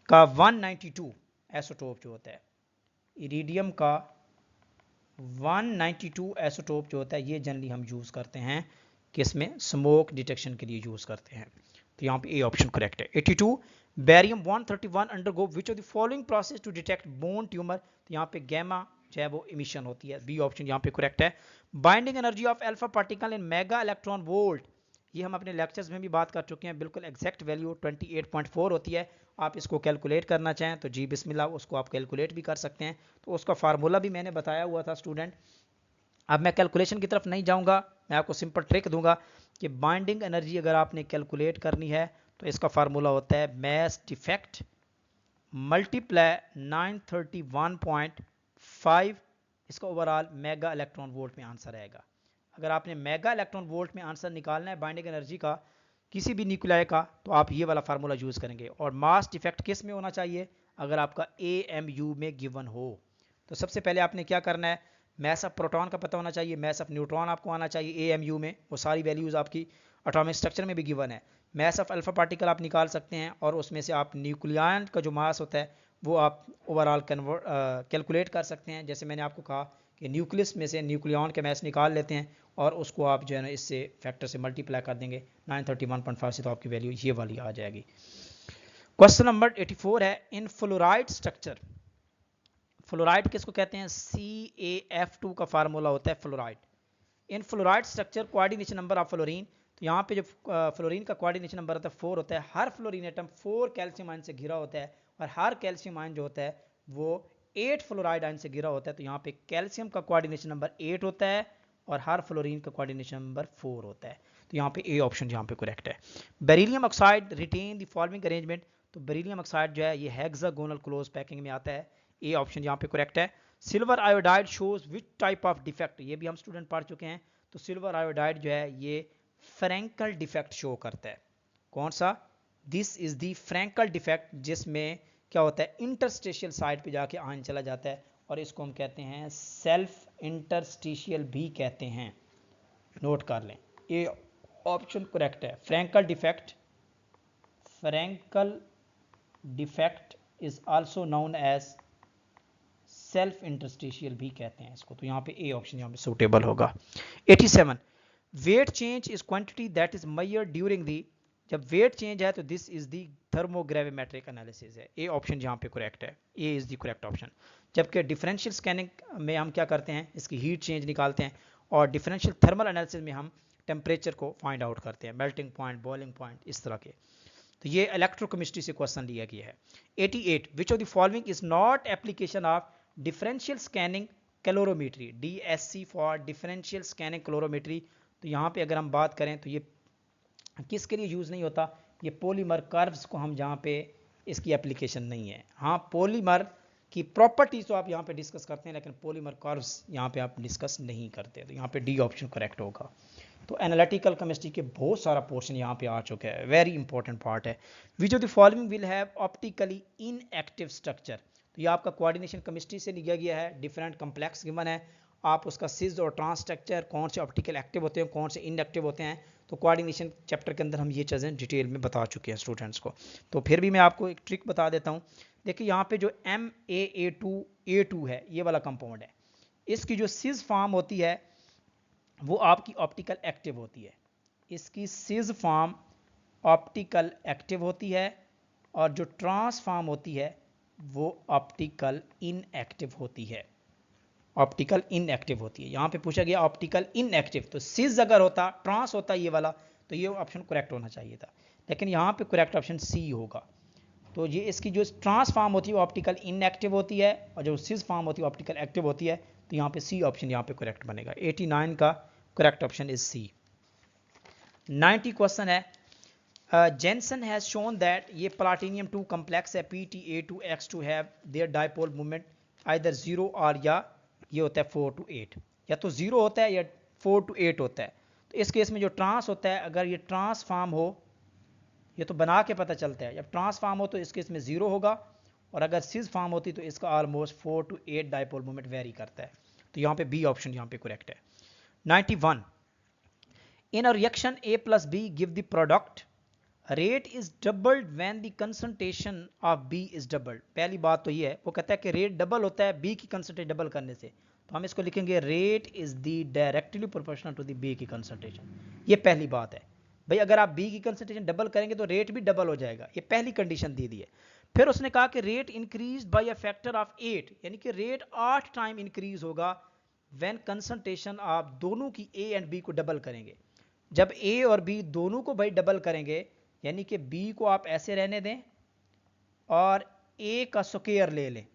का 192 एसोटोप जो होता है, इरिडियम का 192 एसोटोप जो होता है ये जनरली हम यूज करते हैं किसमें, स्मोक डिटेक्शन के लिए यूज करते हैं। तो यहाँ पे ए ऑप्शन करेक्ट है। 82 barium 131 undergo which of the following process to detect bone tumour. तो यहाँ पे गैमा जो है वो इमिशन होती है, बी ऑप्शन यहाँ पे करेक्ट है। Binding energy of alpha particle in mega electron volt, ये हम अपने लेक्चर्स में भी बात कर चुके हैं, बिल्कुल एग्जैक्ट वैल्यू 28.4 होती है। आप इसको कैलकुलेट करना चाहें तो जी बिस्मिल्लाह, उसको आप कैलकुलेट भी कर सकते हैं। तो उसका फार्मूला भी मैंने बताया हुआ था स्टूडेंट। अब मैं कैलकुलेशन की तरफ नहीं जाऊंगा, मैं आपको सिंपल ट्रिक दूंगा कि बाइंडिंग एनर्जी अगर आपने कैलकुलेट करनी है तो इसका फार्मूला होता है मैस डिफेक्ट मल्टीप्लाई 931.5, इसका ओवरऑल मेगा इलेक्ट्रॉन वोल्ट में आंसर आएगा। अगर आपने मेगा इलेक्ट्रॉन वोल्ट में आंसर निकालना है बाइंडिंग एनर्जी का किसी भी न्यूक्लियाई का, तो आप ये वाला फार्मूला यूज करेंगे। और मास डिफेक्ट किस में होना चाहिए, अगर आपका AMU में गिवन हो। तो सबसे पहले आपने क्या करना है, मैस ऑफ प्रोटॉन का पता होना चाहिए, मैस ऑफ न्यूट्रॉन आपको आना चाहिए AMU में, वो सारी वैल्यूज आपकी एटॉमिक स्ट्रक्चर में भी गिवन है। मास ऑफ अल्फा पार्टिकल आप निकाल सकते हैं और उसमें से आप न्यूक्लियन का जो मास होता है वो आप ओवरऑल कैलकुलेट कर सकते हैं। जैसे मैंने आपको कहा कि न्यूक्लियस में से न्यूक्लियन के मास निकाल लेते हैं और उसको आप जो है ना इससे फैक्टर से मल्टीप्लाई कर देंगे 931.5 से, तो आपकी वैल्यू ये वाली आ जाएगी। क्वेश्चन नंबर 84 है, इन फ्लोराइड स्ट्रक्चर, फ्लोराइड किसको कहते हैं, CaF2 का फार्मूला होता है fluoride. In fluoride structure coordination number of fluorine, तो यहाँ पे जो फ्लोरीन का कोऑर्डिनेशन नंबर होता है 4 होता है। हर फ्लोरीन एटम 4 कैल्शियम आयन से घिरा होता है और हर कैल्शियम आयन जो होता है वो 8 फ्लोराइड आयन से घिरा होता है। तो यहाँ पे कैल्शियम का कोऑर्डिनेशन नंबर 8 होता है और हर फ्लोरीन का कोऑर्डिनेशन नंबर 4 होता है। तो यहाँ पे ए ऑप्शन यहाँ पे करेक्ट है। Beryllium oxide retain the following arrangement, तो बेरिलियम ऑक्साइड जो है ये हेक्सागोनल क्लोज पैकिंग में आता है। ए ऑप्शन यहाँ पे करेक्ट है। Silver iodide shows which type of defect, ये भी हम स्टूडेंट पढ़ चुके हैं। तो सिल्वर आयोडाइड जो है ये फ्रैंकल डिफेक्ट शो करता है। कौन सा, this is the Frenkel defect, जिसमें क्या होता है इंटरस्टिशियल साइड पे जाके आयन चला जाता है और इसको हम कहते हैं सेल्फ इंटरस्टिशियल भी कहते हैं। नोट कर लें, ये ऑप्शन करेक्ट है। Frenkel defect, Frenkel defect is also known as self interstitial भी कहते हैं इसको। तो यहाँ पे ए ऑप्शन यहाँ पे सूटेबल होगा। 87, wait change is quantity that is measured during the, जब वेट चेंज है तो दिस इज दी थर्मोग्रेविमेट्रिक एनालिसिस है। ए ऑप्शन यहाँ पे करेक्ट है, ए इज द करेक्ट ऑप्शन। जबकि डिफरेंशियल स्कैनिंग में हम क्या करते हैं, इसकी हीट चेंज निकालते हैं और डिफरेंशियल थर्मल एनालिसिस में हम टेम्परेचर को फाइंड आउट करते हैं, मेल्टिंग पॉइंट, बॉइलिंग पॉइंट, इस तरह के। तो ये इलेक्ट्रोकेमिस्ट्री से क्वेश्चन लिया गया है। 88, which of the following is not application of differential scanning calorimetry, DSC for differential scanning calorimetry. तो यहाँ पे अगर हम बात करें तो ये किसके लिए यूज़ नहीं होता, ये पॉलीमर कर्व्स को हम जहाँ पे इसकी एप्लीकेशन नहीं है। हाँ, पॉलीमर की प्रॉपर्टीज तो आप यहाँ पे डिस्कस करते हैं लेकिन पॉलीमर कर्व्स यहाँ पे आप डिस्कस नहीं करते। तो यहाँ पे डी ऑप्शन करेक्ट होगा। तो एनालिटिकल केमिस्ट्री के बहुत सारा पोर्शन यहाँ पे आ चुका है, वेरी इंपॉर्टेंट पार्ट है। Which of the following will have optically inactive structure, तो ये आपका कोऑर्डिनेशन केमिस्ट्री से लिया गया है। डिफरेंट कम्प्लेक्स गिवन है, आप उसका सिज और ट्रांस स्ट्रक्चर, कौन से ऑप्टिकल एक्टिव होते हैं कौन से इनएक्टिव होते हैं, तो कोऑर्डिनेशन चैप्टर के अंदर हम ये चीज़ें डिटेल में बता चुके हैं स्टूडेंट्स को। तो फिर भी मैं आपको एक ट्रिक बता देता हूँ। देखिए यहाँ पे जो MAA2A2 है, ये वाला कंपाउंड है, इसकी जो सिज फॉर्म होती है वो आपकी ऑप्टिकल एक्टिव होती है। इसकी सिज फॉर्म ऑप्टिकल एक्टिव होती है और जो ट्रांस फॉर्म होती है वो ऑप्टिकल इनएक्टिव होती है। ऑप्टिकल इनएक्टिव होती है। यहाँ पे पूछा गया ऑप्टिकल इनएक्टिव, तो सिज अगर होता, ट्रांस होता ये वाला, तो ये ऑप्शन करेक्ट होना चाहिए था, लेकिन यहाँ पे करेक्ट ऑप्शन सी होगा। तो ये इसकी जो ट्रांस फॉर्म होती है वो ऑप्टिकल इनएक्टिव होती है और जो सिज फॉर्म होती है ऑप्टिकल एक्टिव होती है। तो यहाँ पे सी ऑप्शन यहाँ पे करेक्ट बनेगा। 89 का correct option is C. 90 question है, जेंसन हैज शोन दैट, ये प्लाटिनियम 2 कम्प्लेक्स है PTA2X2 have their dipole movement either 0 और या ये होता है 4 to 8, या तो 0 होता है या 4 to 8 होता है। तो इस केस में जो ट्रांस होता है, अगर ये ट्रांस फॉर्म हो, ये तो बना के पता चलता है, जब ट्रांस फॉर्म हो तो इसके इसमें 0 होगा और अगर सिज फॉर्म होती तो इसका almost 4 to 8 dipole moment very करता है। तो यहाँ पे बी ऑप्शन यहाँ पे करेक्ट है। 91, in a reaction A plus B give the product, rate is doubled when the concentration of B is doubled. पहली बात तो ये है, वो कहता है कि रेट डबल होता है B की कंसंट्रेशन डबल करने से, तो हम इसको लिखेंगे rate is the directly proportional to the B की कंसंट्रेशन। ये पहली बात है भाई, अगर आप B की कंसंट्रेशन डबल करेंगे तो रेट भी डबल हो जाएगा, ये पहली कंडीशन दे दी है। फिर उसने कहा कि rate increase by a factor of 8, यानी कि रेट 8 टाइम इंक्रीज होगा व्हेन कंसंट्रेशन आप दोनों की A एंड B को डबल करेंगे। जब A और B दोनों को भाई डबल करेंगे, यानी कि B को आप ऐसे रहने दें और A का स्क्वायर ले लें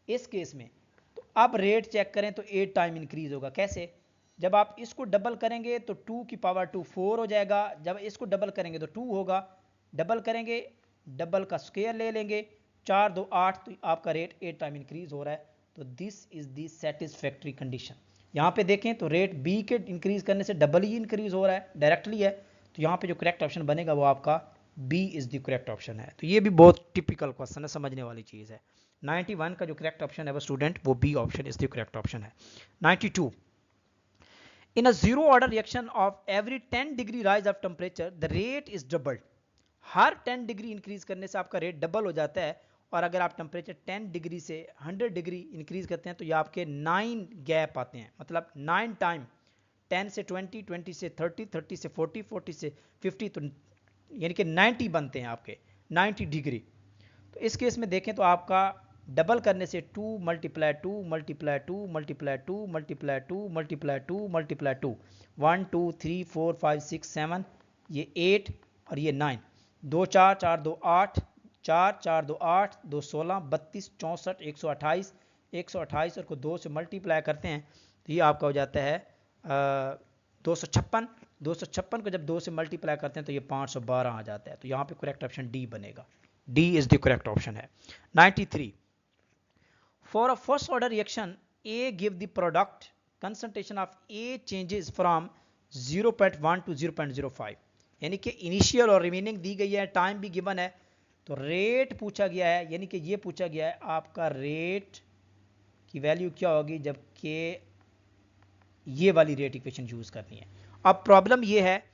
इस केस में, तो अब रेट चेक करें तो 8 टाइम इंक्रीज होगा। कैसे, जब आप इसको डबल करेंगे तो 2 की पावर 2 4 हो जाएगा, जब इसको डबल करेंगे तो 2 होगा, डबल करेंगे डबल का स्क्वायर ले लेंगे, 4 2 8, तो आपका रेट 8 टाइम इंक्रीज हो रहा है। तो this is the satisfactory condition. यहाँ पे देखें तो रेट बी के इंक्रीज करने से डबल ही इंक्रीज हो रहा है, डायरेक्टली है। तो यहाँ पे जो करेक्ट ऑप्शन बनेगा वो आपका B is the correct option है। तो ये भी बहुत टिपिकल क्वेश्चन है, समझने वाली चीज़ है। 91 का जो करेक्ट ऑप्शन है वो स्टूडेंट वो B option is the correct option है। 92, in a zero order reaction of every 10 degree rise of temperature the rate is doubled. हर 10 डिग्री इंक्रीज करने से आपका रेट डबल हो जाता है। और अगर आप टेम्परेचर 10 डिग्री से 100 डिग्री इंक्रीज करते हैं तो ये आपके 9 गैप आते हैं, मतलब 9 टाइम, 10 से 20, 20 से 30, 30 से 40, 40 से 50, तो यानी कि 90 बनते हैं आपके 90 डिग्री। तो इस केस में देखें तो आपका डबल करने से 2 multiply 2 multiply 2 multiply 2 multiply 2 multiply 2 multiply 2, 1 2 3 4 5 6 7, ये 8 और ये 9, 2 4 4 2 8, 4 4 2 8, 2 16, 32 64, 128, 128 और को 2 से मल्टीप्लाई करते हैं तो ये आपका हो जाता है 256। 256 को जब 2 से मल्टीप्लाई करते हैं तो ये 512 आ जाता है। तो यहाँ पे करेक्ट ऑप्शन डी बनेगा। D is the correct option है। 93, for a first order reaction A give the product concentration of A changes from 0.1 to 0.05, यानी कि इनिशियल और रिमेनिंग दी गई है, टाइम भी गिवन है, तो रेट पूछा गया है, यानी कि ये पूछा गया है आपका रेट की वैल्यू क्या होगी जब के ये वाली रेट इक्वेशन यूज करनी है। अब प्रॉब्लम ये है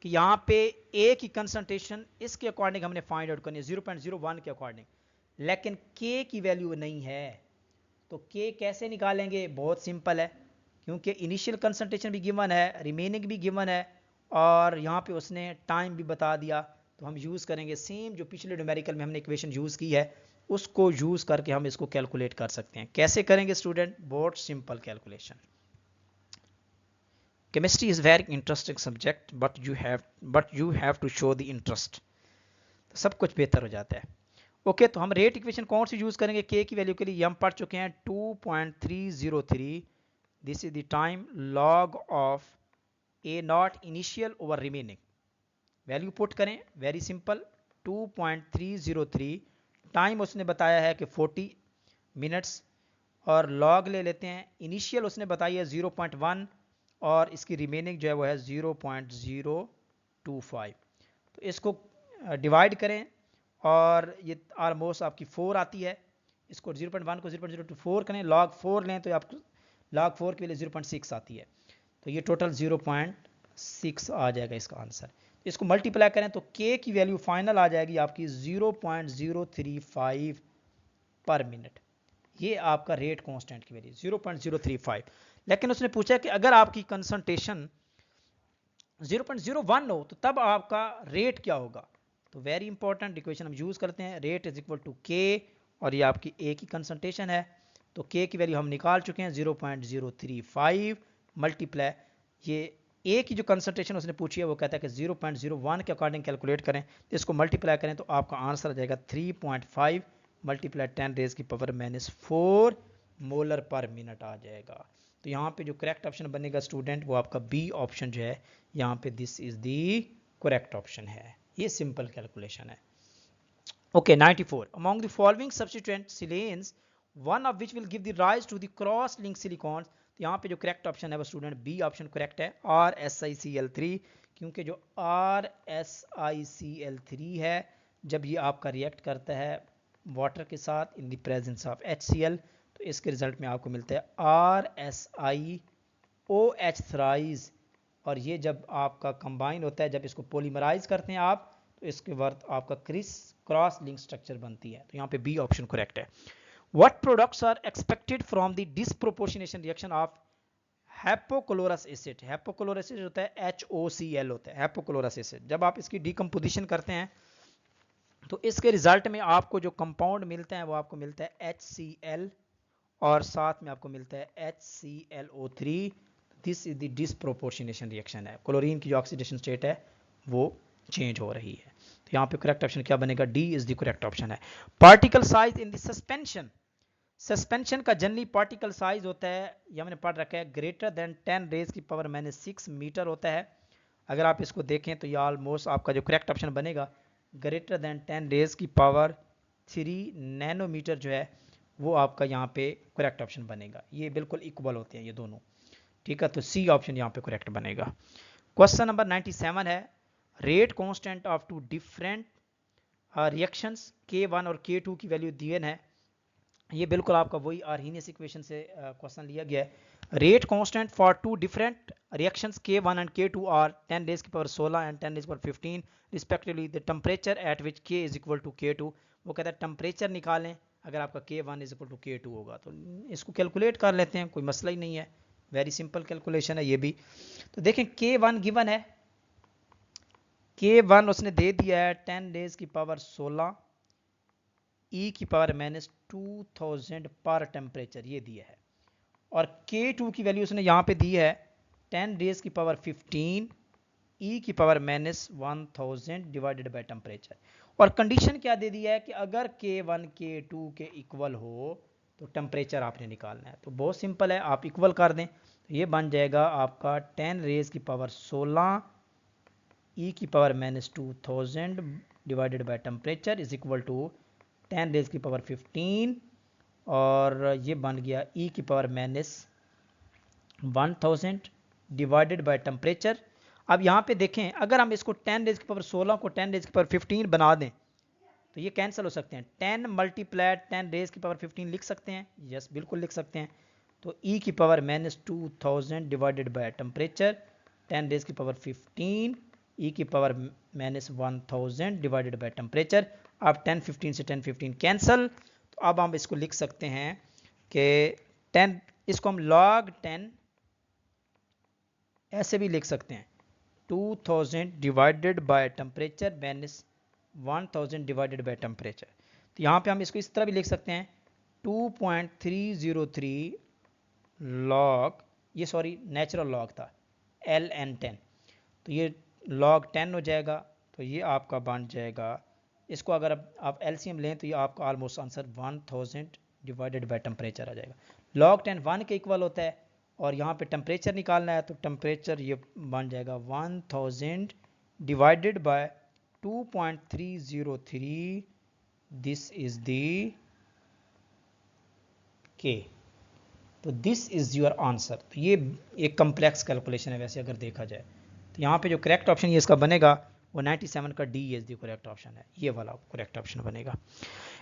कि यहाँ पे ए की कंसंट्रेशन इसके अकॉर्डिंग हमने फाइंड आउट करनी है 0.01 के अकॉर्डिंग, लेकिन के की वैल्यू नहीं है। तो के कैसे निकालेंगे? बहुत सिंपल है, क्योंकि इनिशियल कंसंट्रेशन भी गिवन है, रिमेनिंग भी गिवन है और यहाँ पे उसने टाइम भी बता दिया। तो हम यूज़ करेंगे सेम जो पिछले न्यूमेरिकल में हमने इक्वेशन यूज़ की है उसको यूज़ करके हम इसको कैलकुलेट कर सकते हैं। कैसे करेंगे स्टूडेंट? बहुत simple calculation. Chemistry is very interesting subject but you have to show the interest, तो सब कुछ बेहतर हो जाता है। ओके, तो हम रेट इक्वेशन कौन सी यूज़ करेंगे के की वैल्यू के लिए? हम पढ़ चुके हैं 2.303, this is the time log of A not initial over remaining. Value put करें, वेरी सिंपल, 2.303, टाइम उसने बताया है कि 40 मिनट्स और लॉग ले लेते हैं, इनिशियल उसने बताई है 0.1 और इसकी रिमेनिंग जो है वो है 0.025। तो इसको डिवाइड करें और ये ऑलमोस्ट आपकी 4 आती है। इसको 0.1 को 0.024 करें, लॉग 4 लें तो आपको लॉग 4 के लिए 0.6 आती है, तो ये टोटल 0.6 आ जाएगा इसका आंसर। इसको मल्टीप्लाई करें तो के की वैल्यू फाइनल आ जाएगी आपकी 0.035 पर मिनट। ये आपका रेट कांस्टेंट की वैल्यू 0.035। लेकिन उसने पूछा कि अगर आपकी कंसंट्रेशन 0.01 हो तो तब आपका रेट क्या होगा? तो वेरी इंपॉर्टेंट इक्वेशन हम यूज करते हैं, रेट इज इक्वल टू के और ये आपकी ए की कंसंट्रेशन है, तो के की वैल्यू हम निकाल चुके हैं 0.035 मल्टीप्लाई ये ए की जो कंसंट्रेशन उसने पूछी है वो कहता है कि 0.01 के अकॉर्डिंग कैलकुलेट करें, तो इसको मल्टीप्लाई करें तो आपका आंसर आ जाएगा 3.5 मल्टीप्लाई 10 रेज की पावर -4 मोलर पर मिनट आ जाएगा। तो यहाँ पे जो करेक्ट ऑप्शन बनेगा स्टूडेंट वो आपका बी ऑप्शन जो है यहाँ पे this is the correct option है। ये सिंपल कैलकुलेशन है। Okay, 94, among the following substituent silanes one of which will give the rise to the cross link silicones, तो यहाँ पे जो करेक्ट ऑप्शन है वो स्टूडेंट बी ऑप्शन करेक्ट है, RSiCl3, क्योंकि जो RSiCl3 है जब ये आपका रिएक्ट करता है वाटर के साथ in the presence of HCl तो इसके रिजल्ट में आपको मिलता है RSiOH थ्राइज, और ये जब आपका कंबाइन होता है, जब इसको पॉलीमराइज करते हैं आप तो इसके बाद आपका क्रॉस लिंक स्ट्रक्चर बनती है। तो यहाँ पे बी ऑप्शन करेक्ट है। What products are expected from the disproportionation reaction of hypochlorous acid? Hypochlorous acid होता है HOCl होता है hypochlorous acid। जब आप इसकी डिकम्पोजिशन करते हैं तो इसके रिजल्ट में आपको जो कंपाउंड मिलता है वो आपको मिलता है HCl और साथ में आपको मिलता है HClO3। This is the disproportionation reaction है, क्लोरीन की जो ऑक्सीडेशन स्टेट है वो चेंज हो रही है। तो यहाँ पे करेक्ट ऑप्शन क्या बनेगा? D is the correct option है। Particle size in the suspension, suspension का जनरली पार्टिकल साइज होता है, ये हमने पढ़ रखा है, ग्रेटर देन 10 रेज की पावर -6 मीटर होता है। अगर आप इसको देखें तो ये ऑलमोस्ट आपका जो करेक्ट ऑप्शन बनेगा ग्रेटर देन 10 रेज की पावर 3 नैनोमीटर जो है वो आपका यहाँ पे करेक्ट ऑप्शन बनेगा। ये बिल्कुल इक्वल होते हैं ये दोनों, ठीक है, तो सी ऑप्शन यहाँ पे करेक्ट बनेगा। क्वेश्चन नंबर 97 है, rate constant of two different reactions K1 और K2 की वैल्यू दी है, ये बिल्कुल आपका वही आर्हीनियस इक्वेशन से क्वेश्चन लिया गया है। Rate constant for two different reactions K1 and K2 are 10 raise की पावर 16 एंड 10 रेज़ की power 15 respectively. The temperature at which K is equal to K2। वो कहता है टेम्परेचर निकालें अगर आपका K1 is equal to K2 होगा। तो इसको कैलकुलेट कर लेते हैं, कोई मसला ही नहीं है, वेरी सिंपल कैलकुलेशन है ये भी। तो देखें K1 गिवन है, K1 उसने दे दिया है 10 रेज़ की पावर 16 ई की पावर -2000 पर टेम्परेचर, ये दिया है। और K2 की वैल्यू उसने यहाँ पे दी है 10 रेज़ की पावर 15 ई की पावर -1000 डिवाइडेड बाय टेम्परेचर। और कंडीशन क्या दे दी है कि अगर K1 K2 के इक्वल हो तो टेम्परेचर आपने निकालना है। तो बहुत सिंपल है, आप इक्वल कर दें तो ये बन जाएगा आपका 10 रेज़ की पावर 16 ई की power -2000 divided by temperature is equal to 10 raise की पावर 15 और ये बन गया ई की पावर -1000 डिवाइडेड बाय टेम्परेचर। अब यहाँ पे देखें अगर हम इसको 10 रेज़ की पावर 16 को 10 रेज़ की पावर 15 बना दें तो ये कैंसिल हो सकते हैं। 10 मल्टीप्लाइड 10 रेज़ की पावर 15 लिख सकते हैं, यस बिल्कुल लिख सकते हैं। तो ई की power -2000 divided by temperature 10 raise की पावर 15 ई की पावर -1000 डिवाइडेड बाय टेम्परेचर। अब 10 15 से 10 15 कैंसिल। तो अब हम इसको लिख सकते हैं कि 10, इसको हम log 10 ऐसे भी लिख सकते हैं 2000 divided by temperature minus 1000 divided by temperature. तो यहाँ पे हम इसको इस तरह भी लिख सकते हैं 2.303 लॉग, ये सॉरी नेचुरल लॉग था ln10, तो ये log 10 हो जाएगा। तो ये आपका बन जाएगा, इसको अगर आप एलसीएम लें तो ये आपका almost answer 1000 divided by temperature आ जाएगा। log 10 1 के इक्वल होता है और यहाँ पे टेम्परेचर निकालना है तो टेम्परेचर ये बन जाएगा 1000 divided bye 2.303, this is the के। तो दिस इज योर आंसर। तो ये एक कम्प्लेक्स कैलकुलेशन है वैसे अगर देखा जाए। तो यहाँ पे जो करेक्ट ऑप्शन ये इसका बनेगा वो 97 का D is the correct option है, ये वाला करेक्ट ऑप्शन बनेगा।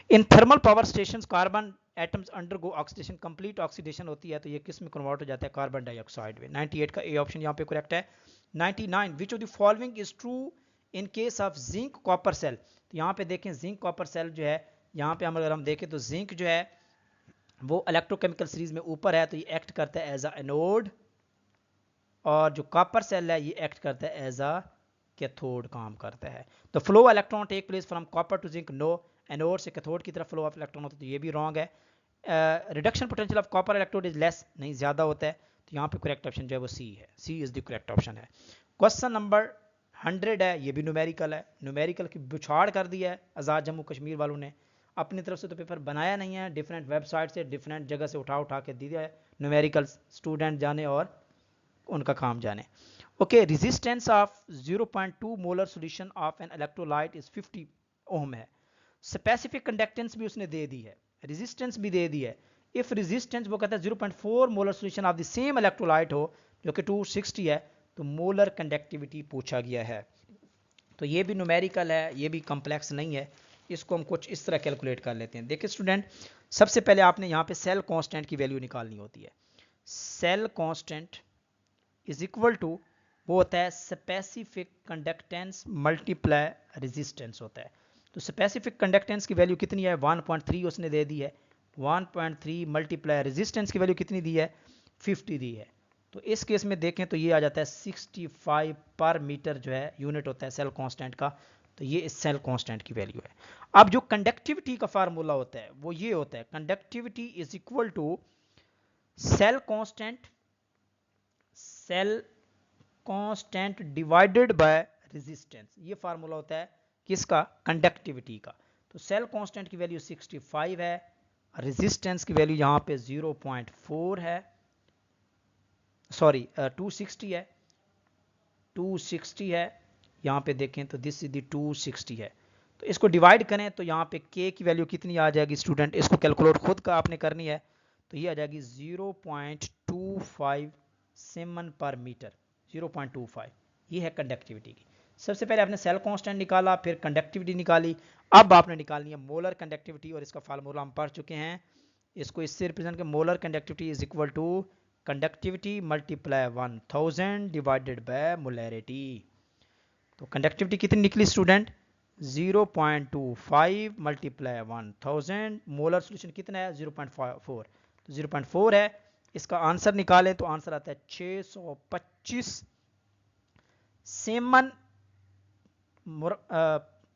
In thermal power station carbon atoms undergo oxidation, complete oxidation होती है तो ये किस में कन्वर्ट हो जाता है, कार्बन डाइऑक्साइड में। 98 का ए ऑप्शन यहाँ पे करेक्ट है। 99 which of the following is true in case of zinc copper cell. तो यहाँ पे देखें जिंक कॉपर सेल जो है, यहाँ पे हम अगर हम देखें तो जिंक जो है वो इलेक्ट्रोकेमिकल सीरीज में ऊपर है तो ये एक्ट करता है एज अ एनोड, और जो कॉपर सेल है ये एक्ट करता है एज अ कैथोड काम करता है। तो flow electron take place from copper to zinc, no, anode से कैथोड की तरफ फ्लो ऑफ इलेक्ट्रॉन होता है तो ये भी रॉन्ग है। Reduction potential of copper electrode is less, नहीं ज्यादा होता है। तो यहाँ पे करेक्ट ऑप्शन जो है वो सी है, सी इज द करेक्ट ऑप्शन है। क्वेश्चन नंबर 100 है, ये भी न्यूमेरिकल है, न्यूमेरिकल की बुछाड़ कर दिया है आज़ाद जम्मू कश्मीर वालों ने। अपनी तरफ से तो पेपर बनाया नहीं है, डिफरेंट वेबसाइट से डिफरेंट जगह से उठा उठा के दिया है। न्यूमेरिकल स्टूडेंट जाने और उनका काम जाने। Okay, resistance of 0.2 molar solution of an electrolyte is 50 ओम है। स्पेसिफिक कंडक्टेंस भी उसने दे दी है, रेजिस्टेंस भी दे दी है। इफ रेजिस्टेंस वो कहता है 0.4 molar solution of the same electrolyte हो जो कि 260 है तो मोलर कंडक्टिविटी पूछा गया है। तो ये भी न्यूमेरिकल है, ये भी कॉम्प्लेक्स नहीं है, इसको हम कुछ इस तरह कैलकुलेट कर लेते हैं। देखिए स्टूडेंट, सबसे पहले आपने यहाँ पे सेल कांस्टेंट की वैल्यू निकालनी होती है। Cell constant is equal to वो होता है स्पेसिफिक कंडक्टेंस मल्टीप्लाई रेजिस्टेंस होता है। तो स्पेसिफिक कंडक्टेंस की वैल्यू कितनी है 1.3 उसने दे दी है, 1.3 मल्टीप्लाई रेजिस्टेंस की वैल्यू कितनी दी है 50 दी है। तो इस केस में देखें तो ये आ जाता है 65 पर मीटर जो है यूनिट होता है सेल कांस्टेंट का। तो ये इस सेल कांस्टेंट की वैल्यू है। अब जो कंडक्टिविटी का फार्मूला होता है वो ये होता है, conductivity is equal to cell constant, cell constant divided by resistance. ये फार्मूला होता है किसका, कंडक्टिविटी का। तो सेल कांस्टेंट की वैल्यू 65 है, रेजिस्टेंस की वैल्यू यहां पे 0.4 है, सॉरी 260 है, 260 है। यहां पे देखें तो दिस इज द 260 है। तो इसको डिवाइड करें तो यहाँ पे k की वैल्यू कितनी आ जाएगी स्टूडेंट, इसको कैलकुलेट खुद का आपने करनी है। तो ये आ जाएगी 0.25 सीमन पर मीटर, 0.25। ये है कंडक्टिविटी की। सबसे पहले आपने सेल कांस्टेंट निकाला, फिर कंडक्टिविटी निकाली, अब आपने निकालनी है मोलर कंडक्टिविटी और इसका फार्मूला हम पढ़ चुके हैं इसको इससे रिप्रेजेंट कर, molar conductivity is equal to conductivity multiply 1000 divided by molarity. तो कंडक्टिविटी कितनी निकली स्टूडेंट? 0.25 मल्टीप्लाई 1000, मोलर सोल्यूशन कितना है? 0.4, तो 0.4 है। इसका आंसर निकालें तो आंसर आता है 625 सेमन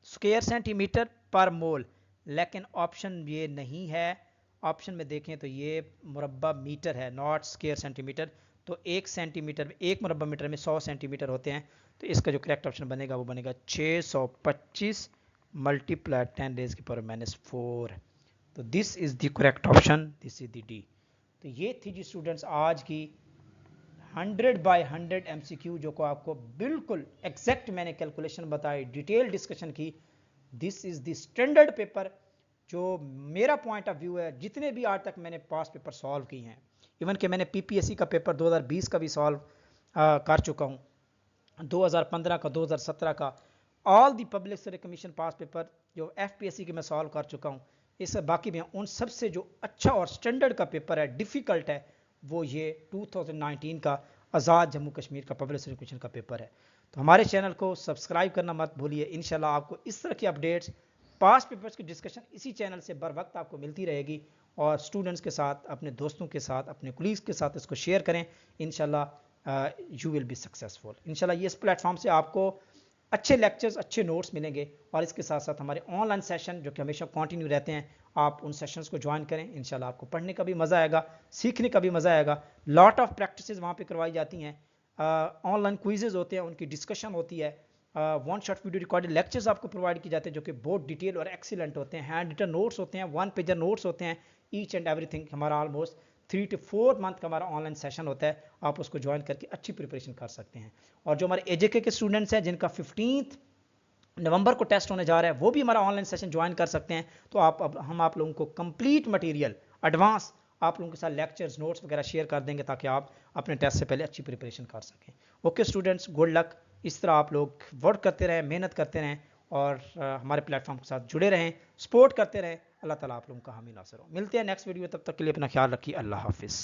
स्क्वायर सेंटीमीटर पर मोल। लेकिन ऑप्शन ये नहीं है, ऑप्शन में देखें तो ये मुरब्बा मीटर है, नॉट स्क्वायर सेंटीमीटर। तो 1 सेंटीमीटर में, 1 मुरब्बा मीटर में 100 सेंटीमीटर होते हैं। तो इसका जो करेक्ट ऑप्शन बनेगा वो बनेगा 625 मल्टीप्लाई 10⁻⁻⁴। तो this is the correct option, this is the D. तो ये थी जी स्टूडेंट्स आज की 100 बाय 100 MCQ, जो को आपको बिल्कुल एग्जैक्ट मैंने कैलकुलेशन बताई, डिटेल डिस्कशन की। This is the standard paper जो मेरा पॉइंट ऑफ व्यू है। जितने भी आज तक मैंने पास पेपर सॉल्व किए हैं, इवन कि मैंने PPSC का पेपर 2020 का भी सॉल्व कर चुका हूँ, 2015 का, 2017 का, all the public service commission pass paper जो FPSC के मैं सॉल्व कर चुका हूँ। इससे बाकी भी उन सबसे जो अच्छा और स्टैंडर्ड का पेपर है, डिफ़िकल्ट है, वो ये 2019 का आज़ाद जम्मू कश्मीर का पब्लिक सर्विस कमीशन का पेपर है। तो हमारे चैनल को सब्सक्राइब करना मत भूलिए। इंशाल्लाह आपको इस तरह की अपडेट्स, पास पेपर्स की डिस्कशन इसी चैनल से बर वक्त आपको मिलती रहेगी। और स्टूडेंट्स के साथ, अपने दोस्तों के साथ, अपने कुलीग्स के साथ इसको शेयर करें। इंशाल्लाह यू विल बी सक्सेसफुल। इंशाल्लाह ये इस प्लेटफॉर्म से आपको अच्छे लेक्चर्स, अच्छे नोट्स मिलेंगे। और इसके साथ साथ हमारे ऑनलाइन सेशन जो कि हमेशा कंटिन्यू रहते हैं, आप उन सेशंस को ज्वाइन करें। इंशाल्लाह आपको पढ़ने का भी मज़ा आएगा, सीखने का भी मज़ा आएगा। लॉट ऑफ प्रैक्टिसेस वहाँ पे करवाई जाती हैं, ऑनलाइन क्विजेज होते हैं, उनकी डिस्कशन होती है, 1 शॉट वीडियो रिकॉर्डेड लेक्चर्स आपको प्रोवाइड किए जाते हैं जो कि बहुत डिटेल और एक्सीलेंट होते हैं। हैंड रिटन नोट्स होते हैं, 1 पेजर नोट्स होते हैं, ईच एंड एवरीथिंग। हमारा ऑलमोस्ट 3 to 4 मंथ का हमारा ऑनलाइन सेशन होता है। आप उसको ज्वाइन करके अच्छी प्रिपरेशन कर सकते हैं। और जो हमारे AJK के स्टूडेंट्स हैं जिनका 15 नवंबर को टेस्ट होने जा रहा है, वो भी हमारा ऑनलाइन सेशन ज्वाइन कर सकते हैं। तो हम आप लोगों को कंप्लीट मटेरियल एडवांस आप लोगों के साथ लेक्चर्स, नोट्स वगैरह शेयर कर देंगे ताकि आप अपने टेस्ट से पहले अच्छी प्रिपरेशन कर सकें। Okay students, good luck. इस तरह आप लोग वर्क करते रहें, मेहनत करते रहें और हमारे प्लेटफॉर्म के साथ जुड़े रहें, सपोर्ट करते रहें। अल्लाह ताला आप लोगों का हामी नासिर हो। मिलते हैं नेक्स्ट वीडियो, तब तक के लिए अपना ख्याल रखिए। अल्लाह हाफिज़।